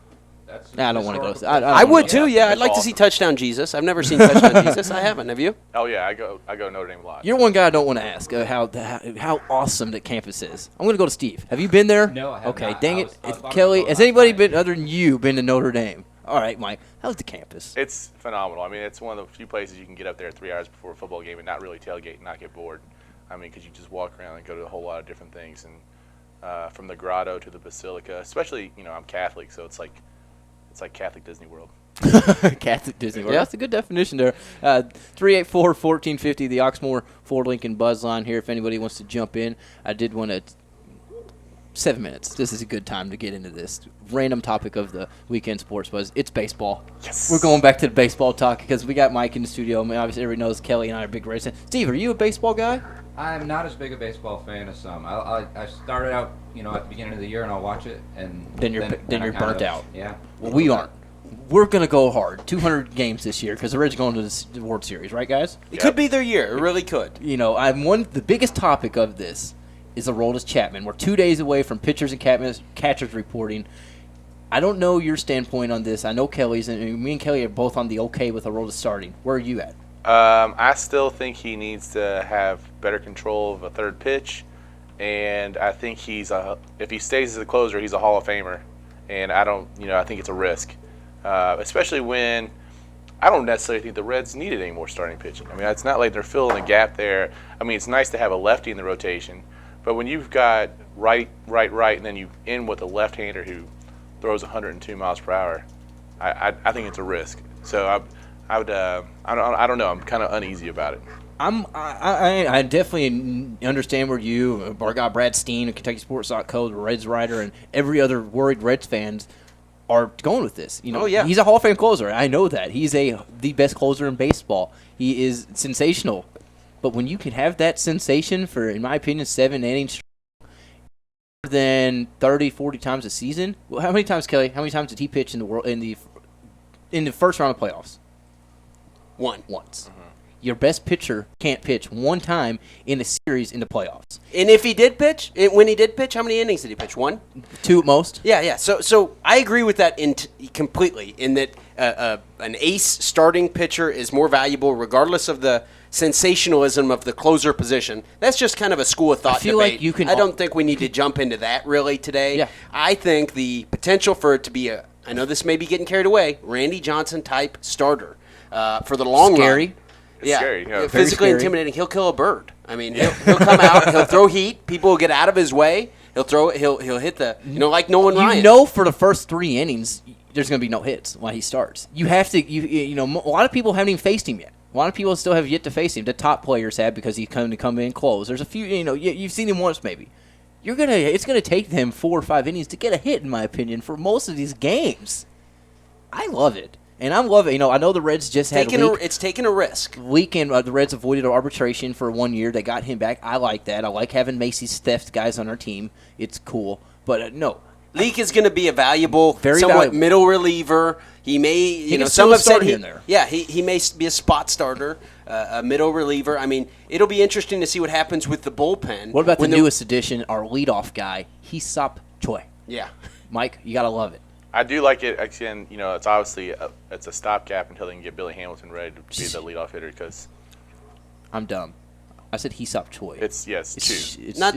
Speaker 8: that's.
Speaker 2: I don't want to go.
Speaker 1: I would too. Yeah, I'd like to see Touchdown Jesus. I've never seen Touchdown Jesus. I haven't. Have you?
Speaker 3: Oh yeah, I go Notre Dame a lot.
Speaker 2: You're one guy I don't want to ask how awesome the campus is. I'm going to go to Steve. Have you been there?
Speaker 8: No, I have
Speaker 2: Okay,
Speaker 8: not.
Speaker 2: dang it, Kelly. Has anybody been other than you been to Notre Dame? All right, Mike. How's the campus?
Speaker 3: It's phenomenal. I mean, it's one of the few places you can get up there 3 hours before a football game and not really tailgate and not get bored. I mean, because you just walk around and go to a whole lot of different things, and from the grotto to the basilica. Especially, I'm Catholic, so it's like Catholic Disney World.
Speaker 2: Catholic Disney World. Yeah, that's a good definition there. 384-1450, the Oxmoor Ford Lincoln Buzz line here. If anybody wants to jump in, I did want to. 7 minutes. This is a good time to get into this random topic of the weekend sports buzz. It's baseball.
Speaker 3: Yes.
Speaker 2: We're going back to the baseball talk because we got Mike in the studio. I mean, obviously, everybody knows Kelly and I are big racing. Steve, are you a baseball guy?
Speaker 8: I'm not as big a baseball fan as some. I started out, at the beginning of the year, and I'll watch it, and
Speaker 2: then you're burnt out.
Speaker 8: Yeah.
Speaker 2: Well, we aren't. We're gonna go hard. 200 games this year because the Reds are going to the World Series, right, guys?
Speaker 1: It could be their year. It really could.
Speaker 2: The biggest topic of this is Aroldis Chapman. We're 2 days away from pitchers and catchers reporting. I don't know your standpoint on this. I know Kelly's, and me and Kelly are both on the okay with Aroldis starting. Where are you at?
Speaker 3: I still think he needs to have better control of a third pitch, and I think if he stays as a closer, he's a Hall of Famer, and I think it's a risk, especially when I don't necessarily think the Reds needed any more starting pitching. I mean, it's not like they're filling a gap there. I mean, it's nice to have a lefty in the rotation, but when you've got right, and then you end with a left-hander who throws 102 miles per hour, I think it's a risk. So I don't know. I'm kind of uneasy about it.
Speaker 2: I definitely understand where our guy Brad Steen of KentuckySports.co, the Reds writer, and every other worried Reds fans are going with this. He's a Hall of Fame closer. I know that. He's the best closer in baseball. He is sensational. But when you can have that sensation for, in my opinion, 7 innings more than 30, 40 times a season, well, how many times, Kelly? How many times did he pitch in the first round of playoffs? Once. Your best pitcher can't pitch one time in a series in the playoffs.
Speaker 1: And if he did pitch, when he did pitch, how many innings did he pitch? 1?
Speaker 2: 2 at most.
Speaker 1: Yeah. So I agree with that completely in that an ace starting pitcher is more valuable regardless of the sensationalism of the closer position. That's just kind of a school of thought debate. I don't think we need to jump into that really today.
Speaker 2: Yeah.
Speaker 1: I think the potential for it to be I know this may be getting carried away, Randy Johnson type starter for the long run.
Speaker 3: It's scary.
Speaker 1: Physically intimidating. He'll kill a bird. I mean, he'll come out. He'll throw heat. People will get out of his way. He'll hit the like Nolan Ryan.
Speaker 2: For the first 3 innings, there's going to be no hits while he starts. You have to. A lot of people haven't even faced him yet. A lot of people still have yet to face him. The top players have because he's come in and close. There's a few. You've seen him once maybe. It's gonna take them 4 or 5 innings to get a hit, in my opinion, for most of these games. I love it. And I'm loving. I know the Reds just had
Speaker 1: it's taking a risk.
Speaker 2: Weekend, the Reds avoided arbitration for 1 year. They got him back. I like that. I like having Macy's theft guys on our team. It's cool. But no,
Speaker 1: Leak is going to be a valuable,
Speaker 2: valuable
Speaker 1: middle reliever. He may, some have said he may be a spot starter, a middle reliever. I mean, it'll be interesting to see what happens with the bullpen.
Speaker 2: What about the newest addition, our leadoff guy, Hee-Seop Choi?
Speaker 1: Yeah,
Speaker 2: Mike, you gotta love it.
Speaker 3: I do like it. Again, it's obviously it's a stopgap until they can get Billy Hamilton ready to be the leadoff hitter. Because
Speaker 2: I'm dumb. I said Hee-Seop Choi.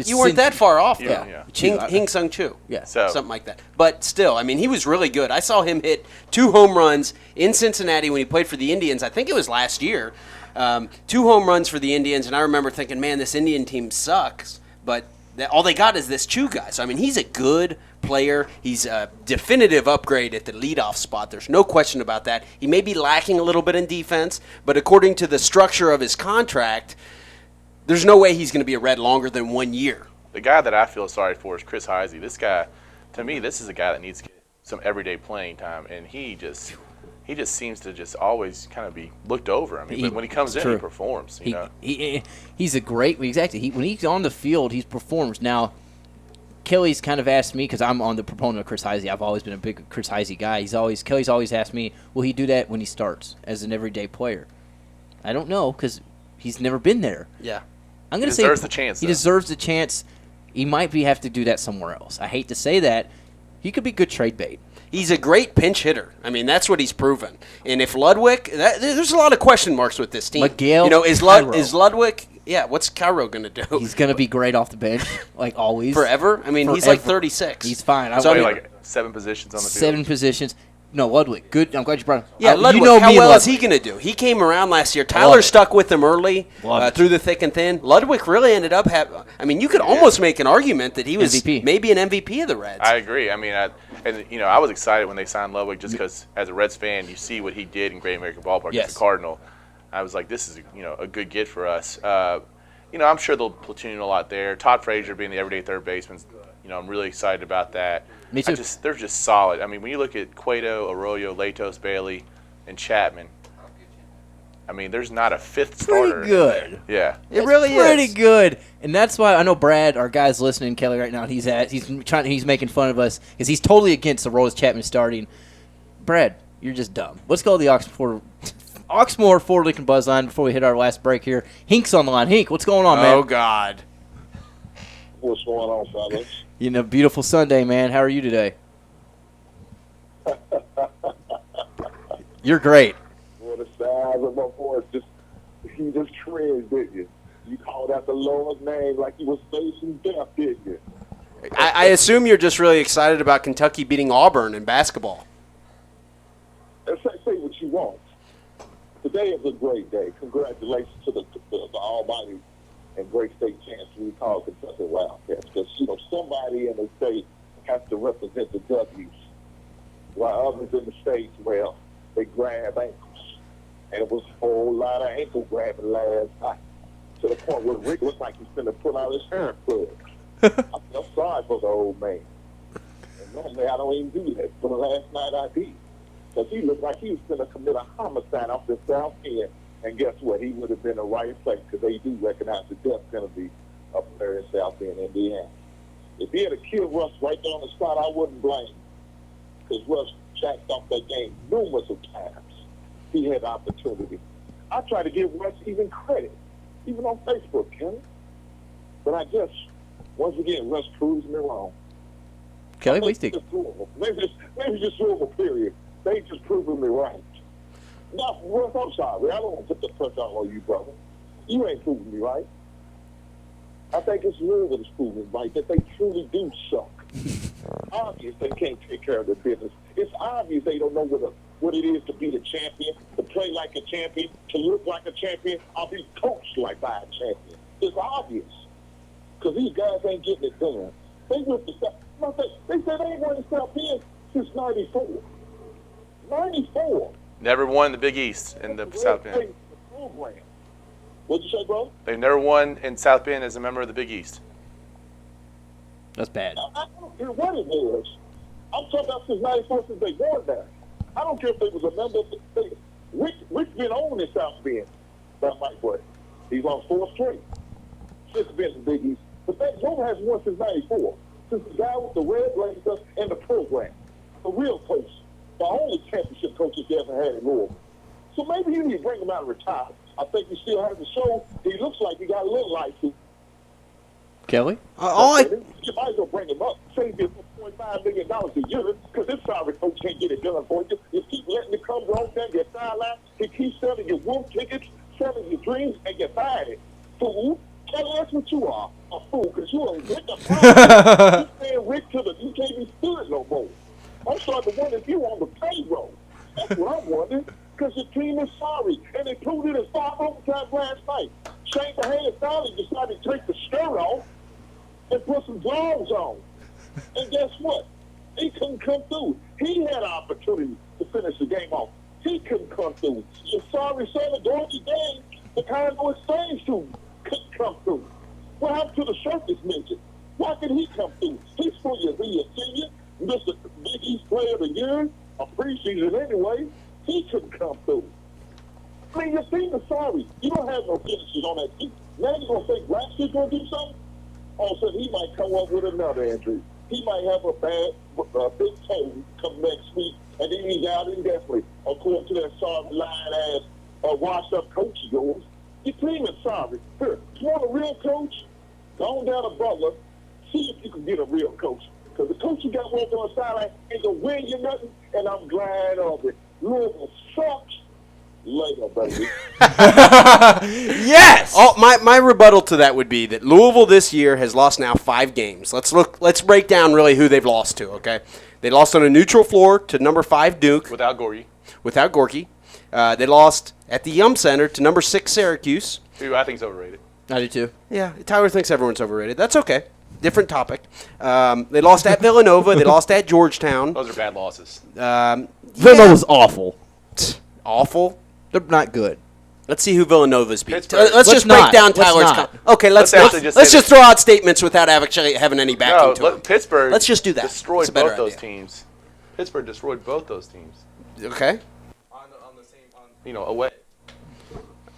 Speaker 1: You weren't that far off, though.
Speaker 3: Yeah.
Speaker 1: Hing-Sung Choo.
Speaker 2: Yeah.
Speaker 1: Something like that. But still, I mean, he was really good. I saw him hit 2 home runs in Cincinnati when he played for the Indians. I think it was last year. 2 home runs for the Indians, and I remember thinking, man, this Indian team sucks. But all they got is this Choo guy. So, I mean, he's a good player. He's a definitive upgrade at the leadoff spot. There's no question about that. He may be lacking a little bit in defense, but according to the structure of his contract, there's no way he's going to be a Red longer than 1 year.
Speaker 3: The guy that I feel sorry for is Chris Heisey. This guy, to me, this is a guy that needs to get some everyday playing time, and he just seems to just always kind of be looked over. I mean, but when he comes in, he performs.
Speaker 2: He's a great – exactly. When he's on the field, he performs. Now, Kelly's kind of asked me, because I'm on the proponent of Chris Heisey. I've always been a big Chris Heisey guy. Kelly's always asked me, will he do that when he starts as an everyday player? I don't know, because he's never been there.
Speaker 1: Yeah.
Speaker 2: I'm going to say
Speaker 3: he deserves the chance.
Speaker 2: He deserves the chance. He might have to do that somewhere else. I hate to say that. He could be good trade bait.
Speaker 1: He's a great pinch hitter. I mean, that's what he's proven. And if Ludwig, there's a lot of question marks with this team.
Speaker 2: Miguel,
Speaker 1: is Ludwig? Yeah, what's Cairo going to do?
Speaker 2: He's going to be great off the bench, like always.
Speaker 1: Forever? I mean, he's like 36.
Speaker 2: He's fine.
Speaker 3: So like 7 positions on the field.
Speaker 2: 7 positions. No, Ludwig. Good. I'm glad you brought him.
Speaker 1: Yeah, Ludwig. How well is he going to do? He came around last year. Tyler stuck with him early through the thick and thin. Ludwig really ended up you could almost make an argument that he was
Speaker 2: MVP.
Speaker 1: maybe an MVP of the Reds.
Speaker 3: I agree. I mean, And, I was excited when they signed Ludwig just because, as a Reds fan, you see what he did in Great American Ballpark as a Cardinal. I was like, this is, a good get for us. I'm sure they'll platoon a lot there. Todd Frazier being the everyday third baseman, I'm really excited about that.
Speaker 2: Me too.
Speaker 3: They're just solid. I mean, when you look at Cueto, Arroyo, Latos, Bailey, and Chapman, there's not a fifth starter.
Speaker 2: Pretty good.
Speaker 3: Yeah.
Speaker 1: It really is.
Speaker 2: Pretty good. And that's why I know Brad, our guy's listening, Kelly, right now, and he's making fun of us because he's totally against the Aroldis Chapman starting. Brad, you're just dumb. Let's go to the Oxmoor Ford Lincoln Buzz line before we hit our last break here. Hink's on the line. Hink, what's going on, man?
Speaker 1: Oh, God.
Speaker 13: What's going on, fellas?
Speaker 2: Beautiful Sunday, man. How are you today? You're great.
Speaker 13: Well, the size of my voice, you just cringed, didn't you? You called out the Lord's name like he was facing death, didn't you?
Speaker 1: I assume you're just really excited about Kentucky beating Auburn in basketball.
Speaker 13: Say what you want. Today is a great day. Congratulations to the almighty and great state chancellor we call Kentucky Wildcats. Because, somebody in the state has to represent the W's, while others in the state, well, they grab ankles. And it was a whole lot of ankle grabbing last night, to the point where Rick looked like he's going to pull out his hair plug. I felt sorry for the old man. And normally I don't even do that, but last night I did. Because he looked like he was going to commit a homicide off the south end. And guess what? He would have been in the right place because they do recognize the death penalty up there in South Bend, Indiana. If he had killed Russ right there on the spot, I wouldn't blame him. Because Russ jacked off that game numerous of times. He had opportunity. I try to give Russ even credit, even on Facebook, Ken. But I guess, once again, Russ proves me wrong.
Speaker 2: Kelly, what do you think?
Speaker 13: Maybe just Louisville, period. They just proving me right. No, Russ, I'm sorry. I don't want to put the pressure on you, brother. You ain't proving me right. I think it's Louisville that's proving right, that they truly do suck. Obvious they can't take care of their business. It's obvious they don't know what it is to be the champion, to play like a champion, to look like a champion, or be coached like by a champion. It's obvious. Because these guys ain't getting it done. They went to they said they ain't won the South Bend since 94. 94.
Speaker 3: Never won the Big East in the South Bend.
Speaker 13: What'd you say, bro?
Speaker 3: They've never won in South Bend as a member of the Big East.
Speaker 2: That's bad.
Speaker 13: I don't care what it is. I'm talking about since 94 since they won that. I don't care if they was a member of the state. Rick's been on in South Bend. That might what? He's on 4th straight. Since been the Big East. But that Joe has won since 94. Since the guy with the red blazer and the program. The real coach. The only championship coach they ever had in Louisville. So maybe you need to bring him out and retire. I think he still has to show he looks like he got a little life to.
Speaker 2: Kelly?
Speaker 13: You might as well bring him up. Save him $4.5 million a year because this sorry coach can't get it done for you. You keep letting it come wrong down your sideline. He keeps selling your wolf tickets, selling your dreams, and you're fired. Fool. Kelly, that's what you are. A fool, because you ain't Rick. You saying Rick to you can't be stood no more. I'm starting to wonder if you on the payroll. That's what I'm wondering. Because your team is sorry. And they proved it in 5 overtimes last night. Shane Mahan finally decided to take the shirt off and put some gloves on. And guess what? He couldn't come through. He had an opportunity to finish the game off. He couldn't come through. Your sorry son of Dorothy Day, the Congo Exchange student, couldn't come through. What happened to the circus midget? Why did he come through? He's supposed to be a senior, Mr. Big East Player of the Year, a preseason anyway. He couldn't come through. I mean, your team is sorry. You don't have no finishers on that team. Now you're going to think Ratchet's going to do something? All of a sudden, he might come up with another injury. He might have a big toe come next week, and then he's out indefinitely, according to that sorry line-ass, washed-up coach of yours. Your team is sorry. Here, you want a real coach? Go on down to Butler. See if you can get a real coach. Because the coach you got working on the sideline ain't going to win you nothing, and I'm glad of it. Louisville sucks. Later, baby.
Speaker 1: Yes. My rebuttal to that would be that Louisville this year has lost now 5 games. Let's break down really who they've lost to. Okay, they lost on a neutral floor to number 5 Duke
Speaker 3: without Gorky.
Speaker 1: They lost at the Yum Center to number 6 Syracuse.
Speaker 3: Who I think is overrated.
Speaker 2: I do too.
Speaker 1: Yeah, Tyler thinks everyone's overrated. That's okay. different topic. They lost at Villanova. They lost at Georgetown.
Speaker 3: Those are bad losses.
Speaker 2: Villanova's awful.
Speaker 1: Awful.
Speaker 2: They're not good.
Speaker 1: Let's see who Villanova's beat.
Speaker 3: Pittsburgh.
Speaker 1: Let's just break down Tyler's. Okay, let's
Speaker 3: actually just
Speaker 1: throw out statements without actually having any backing to them.
Speaker 3: Pittsburgh.
Speaker 1: Let's just do that.
Speaker 3: Destroyed
Speaker 1: It's a better
Speaker 3: both those
Speaker 1: idea.
Speaker 3: teams. Pittsburgh destroyed both those teams.
Speaker 1: Okay.
Speaker 3: Away.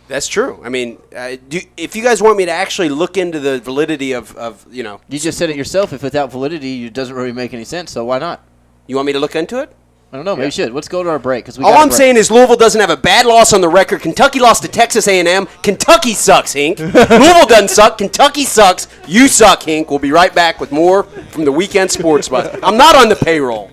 Speaker 1: That's true. I mean, if you guys want me to actually look into the validity of.
Speaker 2: You just said it yourself. If without validity, it doesn't really make any sense. So why not?
Speaker 1: You want me to look into it?
Speaker 2: I don't know. Maybe we should. Let's go to our break.
Speaker 1: All I'm saying is Louisville doesn't have a bad loss on the record. Kentucky lost to Texas A&M. Kentucky sucks, Hink. Louisville doesn't suck. Kentucky sucks. You suck, Hink. We'll be right back with more from the Weekend Sports Buzz. I'm not on the payroll.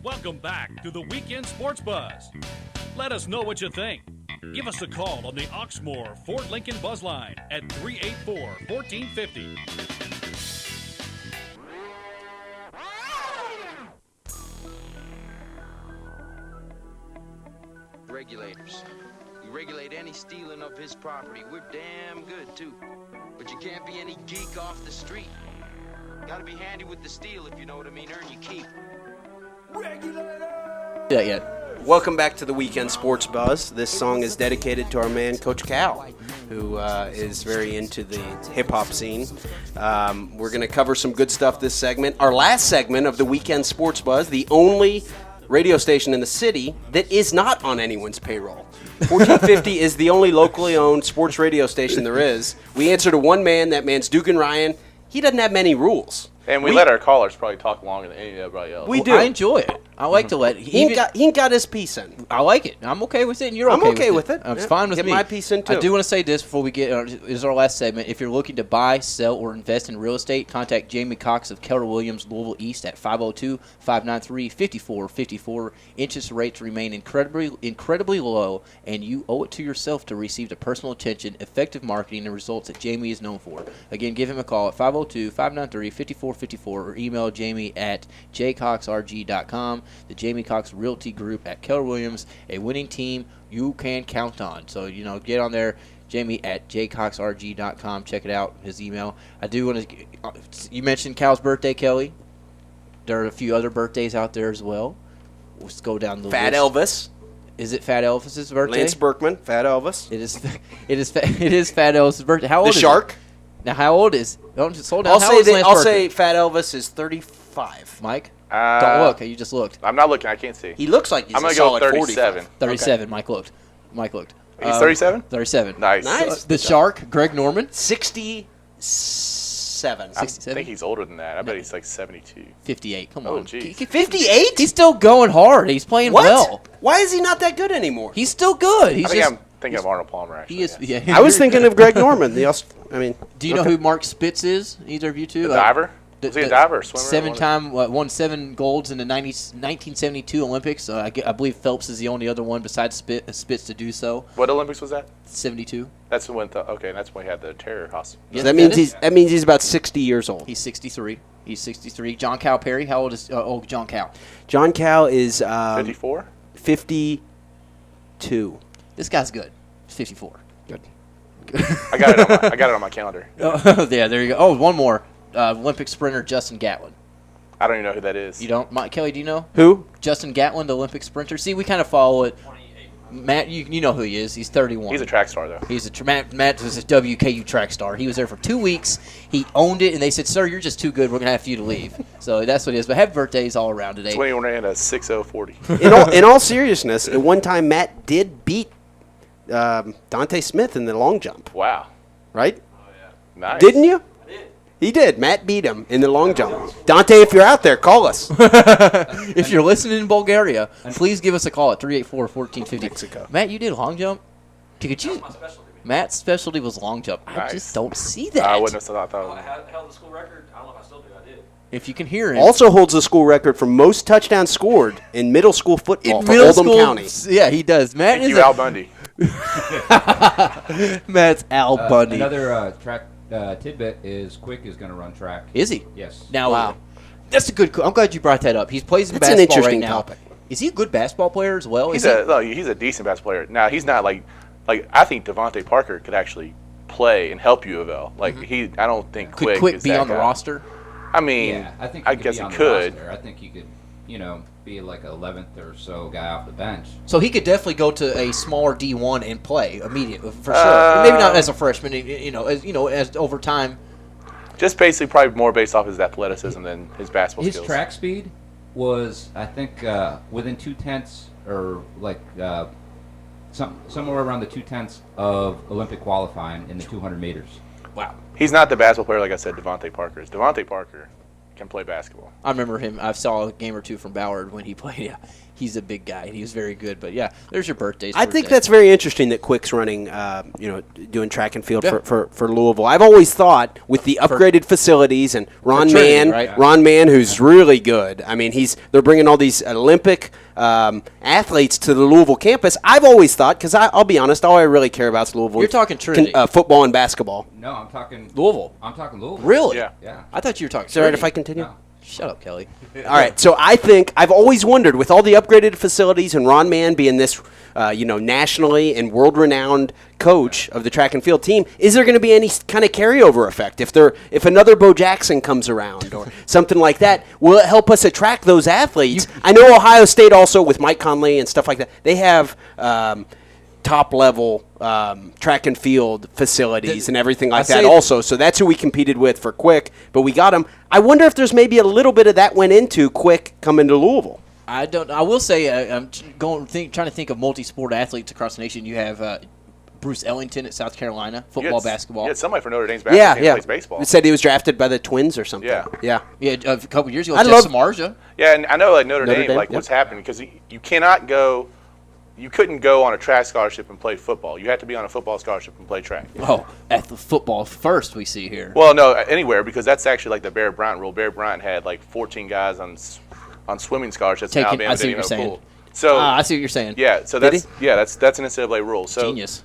Speaker 5: Welcome back to the Weekend Sports Buzz. Let us know what you think. Give us a call on the Oxmoor Ford Lincoln Buzz Line at 384-1450.
Speaker 14: regulators. We regulate any stealing of his property. We're damn good, too. But you can't be any geek off the street. Gotta be handy with the steel, if you know what I mean. Earn your keep.
Speaker 2: Yeah, yeah.
Speaker 1: Welcome back to the Weekend Sports Buzz. This song is dedicated to our man, Coach Cal, who is very into the hip-hop scene. We're going to cover some good stuff this segment. Our last segment of the Weekend Sports Buzz, the only radio station in the city that is not on anyone's payroll. 1450 is the only locally owned sports radio station there is. We answer to one man. That man's Dugan Ryan. He doesn't have many rules.
Speaker 3: And we let our callers probably talk longer than anybody else.
Speaker 1: We do.
Speaker 2: I enjoy it. I like to let
Speaker 1: He ain't got his piece in.
Speaker 2: I like it. I'm okay with it, and you're
Speaker 1: I'm
Speaker 2: okay
Speaker 1: with it.
Speaker 2: It's
Speaker 1: Yeah.
Speaker 2: fine with
Speaker 1: Get
Speaker 2: me.
Speaker 1: my piece in, too.
Speaker 2: I do want to say this before we get. This is our last segment. If you're looking to buy, sell, or invest in real estate, contact Jamie Cox of Keller Williams, Louisville East at 502-593-5454. Interest rates remain incredibly low, and you owe it to yourself to receive the personal attention, effective marketing, and results that Jamie is known for. Again, give him a call at 502-593-5454 or email Jamie at jcoxrg.com. The Jamie Cox Realty Group at Keller Williams, a winning team you can count on. So, get on there, Jamie at jcoxrg.com. Check it out, his email. I do want to, you mentioned Cal's birthday, Kelly. There are a few other birthdays out there as well. Let's go down the
Speaker 1: Fat
Speaker 2: list.
Speaker 1: Elvis.
Speaker 2: Is it Fat Elvis's birthday?
Speaker 1: Lance Berkman, Fat Elvis.
Speaker 2: It is Fat Elvis's birthday. How old
Speaker 1: The
Speaker 2: is
Speaker 1: Shark.
Speaker 2: He? Now, how old is? Don't slow down.
Speaker 1: I'll say Fat Elvis is 35.
Speaker 2: Mike. Don't look. You just looked.
Speaker 3: I'm not looking. I can't see.
Speaker 1: He looks like he's
Speaker 3: I'm
Speaker 1: a
Speaker 3: gonna
Speaker 1: solid
Speaker 3: go 37.
Speaker 1: 45.
Speaker 2: 37. Okay. Mike looked.
Speaker 3: He's 37?
Speaker 2: 37.
Speaker 3: Nice.
Speaker 2: The Shark, Greg Norman.
Speaker 1: 67.
Speaker 3: I think he's older than that. I bet he's like 72.
Speaker 2: 58. Come
Speaker 3: Oh,
Speaker 2: on.
Speaker 3: geez.
Speaker 1: 58?
Speaker 2: He's still going hard. He's playing
Speaker 1: What?
Speaker 2: well.
Speaker 1: Why is he not that good anymore?
Speaker 2: He's still good.
Speaker 3: I think I'm thinking of Arnold Palmer, actually.
Speaker 2: He is. Yeah.
Speaker 1: I was thinking of Greg Norman.
Speaker 2: Do you know who Mark Spitz is? Either of you two?
Speaker 3: The diver? Was he a diver or swimmer?
Speaker 2: 7-time, won 7 golds in the 1972 Olympics. I believe Phelps is the only other one besides Spitz to do so.
Speaker 3: What Olympics was that?
Speaker 2: 72.
Speaker 3: That's when. That's when he had the terror hostage.
Speaker 1: So that means he's about 60 years old.
Speaker 2: He's 63. John Calipari. How old is John Cal?
Speaker 1: John Cal is
Speaker 3: 54.
Speaker 1: 52.
Speaker 2: This guy's good. 54.
Speaker 1: Good.
Speaker 3: I got it on my calendar.
Speaker 2: Oh, yeah, there you go. Oh, one more. Olympic sprinter Justin Gatlin.
Speaker 3: I don't even know who that is.
Speaker 2: You don't? Kelly, do you know?
Speaker 1: Who?
Speaker 2: Justin Gatlin, the Olympic sprinter. See, we kind of follow it. Matt, you know who he is. He's 31.
Speaker 3: He's a track star, though.
Speaker 2: Matt was a WKU track star. He was there for 2 weeks. He owned it, and they said, "Sir, you're just too good. We're going to have for you to leave." So that's what it is. But happy birthdays all around today.
Speaker 3: 21 ran a 6:040.
Speaker 1: In all seriousness, at one time Matt did beat Dante Smith in the long jump.
Speaker 3: Wow.
Speaker 1: Right?
Speaker 3: Oh, yeah. Nice.
Speaker 1: Didn't you? I did. He did. Matt beat him in the long jump. Dante, if you're out there, call us.
Speaker 2: If you're listening in Bulgaria, please give us a call at 384-1450.
Speaker 1: Mexico.
Speaker 2: Matt, you did long jump? Could you? Matt's specialty was long jump. I
Speaker 3: Nice.
Speaker 2: just don't see that.
Speaker 3: I wouldn't have thought that.
Speaker 15: I held the school record. I don't know if I still do. I did.
Speaker 2: If you can hear him.
Speaker 1: Also holds the school record for most touchdowns scored in middle school football for Oldham County.
Speaker 2: Yeah, he does. Matt
Speaker 3: Thank
Speaker 2: is
Speaker 3: you, Al Bundy.
Speaker 2: Matt's Al Bundy.
Speaker 8: Another track tidbit is Quick is going to run track.
Speaker 2: Is he?
Speaker 8: Yes.
Speaker 2: Now, that's a good. I'm glad you brought that up. He plays in
Speaker 1: That's an
Speaker 2: basketball
Speaker 1: interesting
Speaker 2: right now.
Speaker 1: topic.
Speaker 2: Is he a good basketball player as well?
Speaker 3: He's a decent basketball player. Now he's not like I think Devontae Parker could actually play and help U of L. Like I don't think
Speaker 2: Could
Speaker 3: Quick
Speaker 2: Quick
Speaker 3: is
Speaker 2: be
Speaker 3: that
Speaker 2: on the
Speaker 3: guy.
Speaker 2: roster?
Speaker 3: I mean,
Speaker 8: Yeah, I think
Speaker 3: I guess
Speaker 8: be
Speaker 3: he
Speaker 8: on the
Speaker 3: could.
Speaker 8: roster. I think he could, be like an 11th or so guy off the bench.
Speaker 2: So he could definitely go to a smaller D1 and play immediately for sure. Maybe not as a freshman, as over time.
Speaker 3: Just basically probably more based off his athleticism than his basketball
Speaker 8: His
Speaker 3: skills.
Speaker 8: track speed was, I think, within 0.2 or like somewhere around the 0.2 of Olympic qualifying in the 200 meters.
Speaker 2: Wow.
Speaker 3: He's not the basketball player like I said Devontae Parker is. Devontae Parker can play basketball.
Speaker 2: I remember him. I saw a game or two from Ballard when he played. Yeah, he's a big guy. He was very good. But yeah, there's your birthdays.
Speaker 1: I think that's very interesting that Quick's running, doing track and field for Louisville. I've always thought with the upgraded facilities and Ron Mann, who's really good. I mean, they're bringing all these Olympic athletes to the Louisville campus. I've always thought, because I'll be honest, all I really care about is Louisville.
Speaker 2: You're talking Trinity.
Speaker 1: Football and basketball.
Speaker 8: No, I'm talking
Speaker 2: Louisville.
Speaker 8: I'm talking Louisville.
Speaker 2: Really?
Speaker 3: Yeah.
Speaker 2: I thought you were talking.
Speaker 1: Is it all right
Speaker 2: Trinity.
Speaker 1: if I continue?
Speaker 8: No.
Speaker 2: Shut up, Kelly.
Speaker 1: All right, so I think I've always wondered, with all the upgraded facilities and Ron Mann being this, nationally and world-renowned coach of the track and field team, is there going to be any kind of carryover effect if another Bo Jackson comes around or something like that? Will it help us attract those athletes? I know Ohio State also with Mike Conley and stuff like that. They have top-level track and field facilities and everything like that also. So that's who we competed with for Quick, but we got him. I wonder if there's maybe a little bit of that went into Quick coming to Louisville.
Speaker 2: I don't. I will say I'm trying to think of multi-sport athletes across the nation. You have Bruce Ellington at South Carolina, football, basketball.
Speaker 3: You had somebody for Notre Dame's basketball team plays baseball.
Speaker 1: It said he was drafted by the Twins or something.
Speaker 3: Yeah.
Speaker 2: A couple years ago, Jeff Samardzija.
Speaker 3: Yeah, and I know like Notre Dame what's happening because you cannot go. You couldn't go on a track scholarship and play football. You had to be on a football scholarship and play track.
Speaker 2: Oh, at the football first we see here.
Speaker 3: Well, no, anywhere, because that's actually like the Bear Bryant rule. Bear Bryant had like 14 guys on swimming scholarships in Alabama.
Speaker 2: I see what you're saying.
Speaker 3: Pool. So
Speaker 2: I see what you're saying.
Speaker 3: Yeah, so that's an NCAA rule. So
Speaker 2: genius.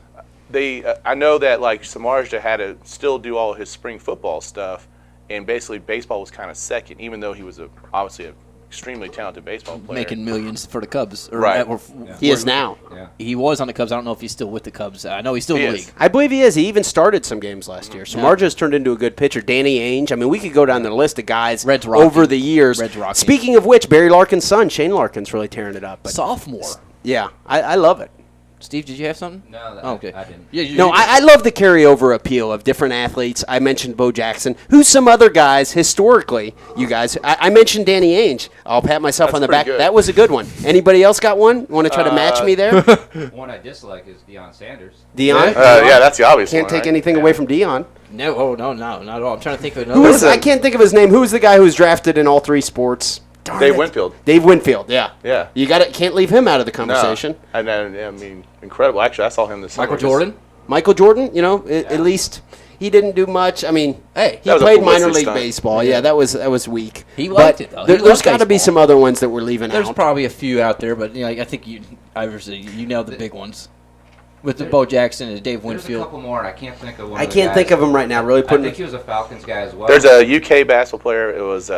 Speaker 3: I know that like Samardzija had to still do all his spring football stuff, and basically baseball was kind of second, even though he was obviously a extremely talented baseball player.
Speaker 2: Making millions for the Cubs.
Speaker 3: Right.
Speaker 1: He is now.
Speaker 8: Yeah.
Speaker 2: He was on the Cubs. I don't know if he's still with the Cubs. I know he's still in the league.
Speaker 1: I believe he is. He even started some games last year. Samardzija's turned into a good pitcher. Danny Ainge. I mean, we could go down the list of guys over the years. Speaking of which, Barry Larkin's son, Shane Larkin's really tearing it up. But
Speaker 2: sophomore.
Speaker 1: Yeah, I love it.
Speaker 2: Steve, did you have something?
Speaker 8: No,
Speaker 2: okay.
Speaker 8: I didn't.
Speaker 2: Yeah,
Speaker 1: I love the carryover appeal of different athletes. I mentioned Bo Jackson. Who's some other guys historically, you guys? I mentioned Danny Ainge. I'll pat myself on the back.
Speaker 3: Good.
Speaker 1: That was a good one. Anybody else got one? Want to try to match me there?
Speaker 8: One I dislike is Deion Sanders.
Speaker 1: Deion?
Speaker 3: Yeah, that's the obvious
Speaker 1: Can't
Speaker 3: one,
Speaker 1: take
Speaker 3: right?
Speaker 1: anything away from Deion.
Speaker 2: No, not at all. I'm trying to think of another.
Speaker 1: I can't think of his name. Who was the guy who was drafted in all three sports?
Speaker 3: Dave Winfield.
Speaker 1: Dave Winfield, yeah.
Speaker 3: Yeah.
Speaker 1: You can't leave him out of the conversation.
Speaker 3: No. I mean, incredible. Actually, I saw him this summer.
Speaker 1: Michael Jordan, at least he didn't do much. I mean,
Speaker 2: hey,
Speaker 1: he played minor league baseball. Yeah, that was weak.
Speaker 2: He liked it though.
Speaker 1: There's got to be some other ones that we're leaving out.
Speaker 2: There's probably a few out there, but I think you nailed the big ones. With the Bo Jackson and Dave Winfield.
Speaker 8: There's a couple more, and I can't think of one.
Speaker 1: I can't think of him right now. Really putting.
Speaker 8: I think he was a Falcons guy as well.
Speaker 3: There's a UK basketball player. It was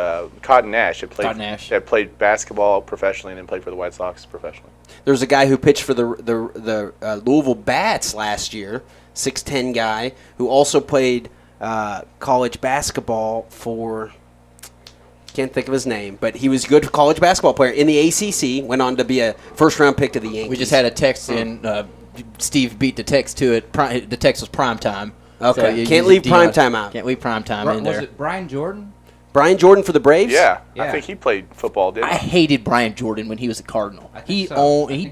Speaker 3: Cotton Nash. That played basketball professionally and then played for the White Sox professionally.
Speaker 1: There's a guy who pitched for the Louisville Bats last year, 6'10" guy who also played college basketball for. Can't think of his name, but he was a good college basketball player in the ACC. Went on to be a first-round pick to the Yankees.
Speaker 2: We just had a text in. Steve beat the text to it. The text was prime time.
Speaker 1: Okay,
Speaker 2: so
Speaker 1: can't leave prime time out.
Speaker 2: Can't leave prime time in there.
Speaker 8: Was it Brian Jordan?
Speaker 1: Brian Jordan for the Braves?
Speaker 3: Yeah. I think he played football, didn't he?
Speaker 2: I hated Brian Jordan when he was a Cardinal. He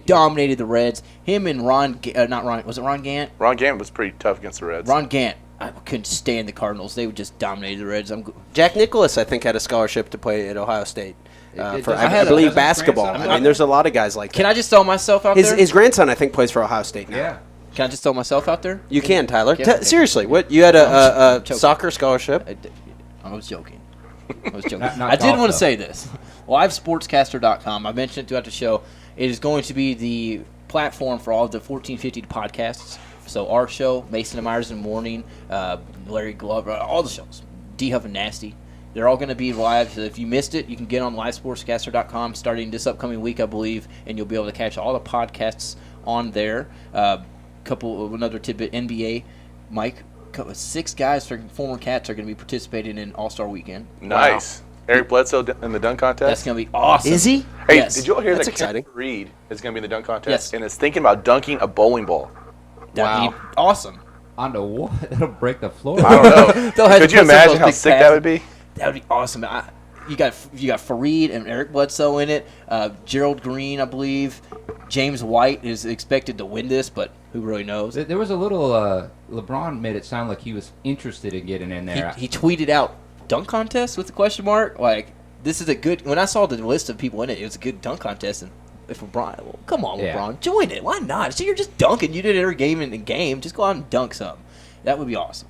Speaker 2: dominated the Reds. Him and Ron Gant?
Speaker 3: Ron Gant was pretty tough against the Reds.
Speaker 2: Ron Gant. I couldn't stand the Cardinals. They would just dominate the Reds.
Speaker 1: Jack Nicklaus, I think, had a scholarship to play at Ohio State. I believe basketball. I mean, there's a lot of guys like that.
Speaker 2: Can I just throw myself out there?
Speaker 1: His grandson, I think, plays for Ohio State now.
Speaker 8: Yeah.
Speaker 2: Can I just throw myself out there?
Speaker 1: You can, Tyler. Seriously, what you had a soccer scholarship?
Speaker 2: I was joking. I did want to say this. LiveSportscaster.com. I mentioned it throughout the show. It is going to be the platform for all of the 1450 podcasts. So our show, Mason and Myers in the Morning, Larry Glover, all the shows, D-Huff and Nasty. They're all going to be live. So if you missed it, you can get on livesportscaster.com starting this upcoming week, I believe, and you'll be able to catch all the podcasts on there. Another tidbit, NBA, Mike, 6 guys from former Cats are going to be participating in All-Star Weekend.
Speaker 3: Nice. Wow. Eric Bledsoe in the dunk contest?
Speaker 2: That's going to be awesome.
Speaker 1: Is he?
Speaker 3: Hey,
Speaker 2: yes.
Speaker 3: Did you all hear
Speaker 1: That's
Speaker 3: that
Speaker 1: exciting.
Speaker 3: Kevin Reed is going to be in the dunk contest?
Speaker 2: Yes.
Speaker 3: And is thinking about dunking a bowling ball.
Speaker 2: That'd be awesome.
Speaker 8: On the what? That'll break the floor.
Speaker 3: I don't know. Could you imagine how sick that would be?
Speaker 2: That would be awesome. You got Fareed and Eric Bledsoe in it. Gerald Green, I believe. James White is expected to win this, but who really knows?
Speaker 8: There was a little. LeBron made it sound like he was interested in getting in there.
Speaker 2: He tweeted out dunk contest with a question mark. Like, this is a good. When I saw the list of people in it, it was a good dunk contest. And if LeBron, well, come on, LeBron, join it. Why not? So you're just dunking. You did it every game in the game. Just go out and dunk something. That would be awesome.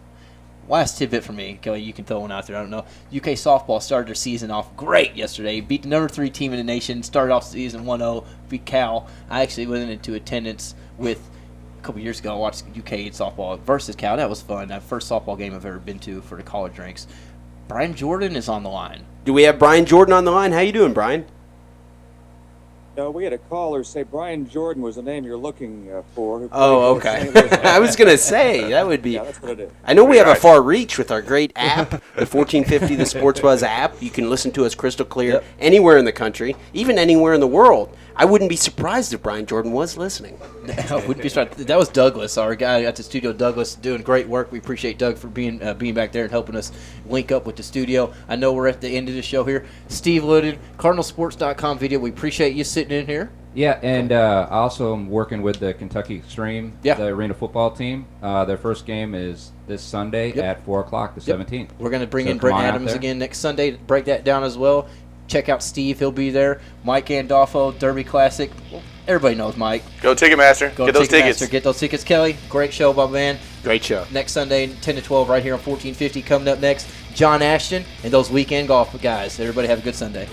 Speaker 2: Last tidbit for me, Kelly, you can throw one out there. I don't know. UK softball started their season off great yesterday. Beat the number 3 team in the nation. Started off season 1-0. Beat Cal. I actually went into attendance with a couple years ago. I watched UK softball versus Cal. That was fun. That first softball game I've ever been to for the college ranks. Brian Jordan is on the line.
Speaker 1: Do we have Brian Jordan on the line? How you doing, Brian?
Speaker 16: We had a caller say Brian Jordan was the name you're looking for.
Speaker 1: Oh, okay. I was going to say, that would be.
Speaker 16: Yeah, that's what it is.
Speaker 1: I know we have a far reach with our great app, the 1450, the Sports Buzz app. You can listen to us crystal clear anywhere in the country, even anywhere in the world. I wouldn't be surprised if Brian Jordan was listening.
Speaker 2: I wouldn't be surprised. That was Douglas, our guy at the studio. Douglas doing great work. We appreciate Doug for being back there and helping us link up with the studio. I know we're at the end of the show here. Steve Liddon, KardinalSports.com video. We appreciate you sitting in here.
Speaker 8: Yeah, and I also am working with the Kentucky Extreme, the arena football team. Their first game is this Sunday at 4 o'clock, the 17th.
Speaker 2: We're going to bring in Brent Adams again next Sunday to break that down as well. Check out Steve. He'll be there. Mike Andolfo, Derby Classic. Everybody knows Mike.
Speaker 3: Go Ticketmaster. Get those tickets.
Speaker 2: Get those tickets, Kelly. Great show, my man.
Speaker 1: Great show.
Speaker 2: Next Sunday, 10 to 12, right here on 1450. Coming up next, John Ashton and those weekend golf guys. Everybody have a good Sunday.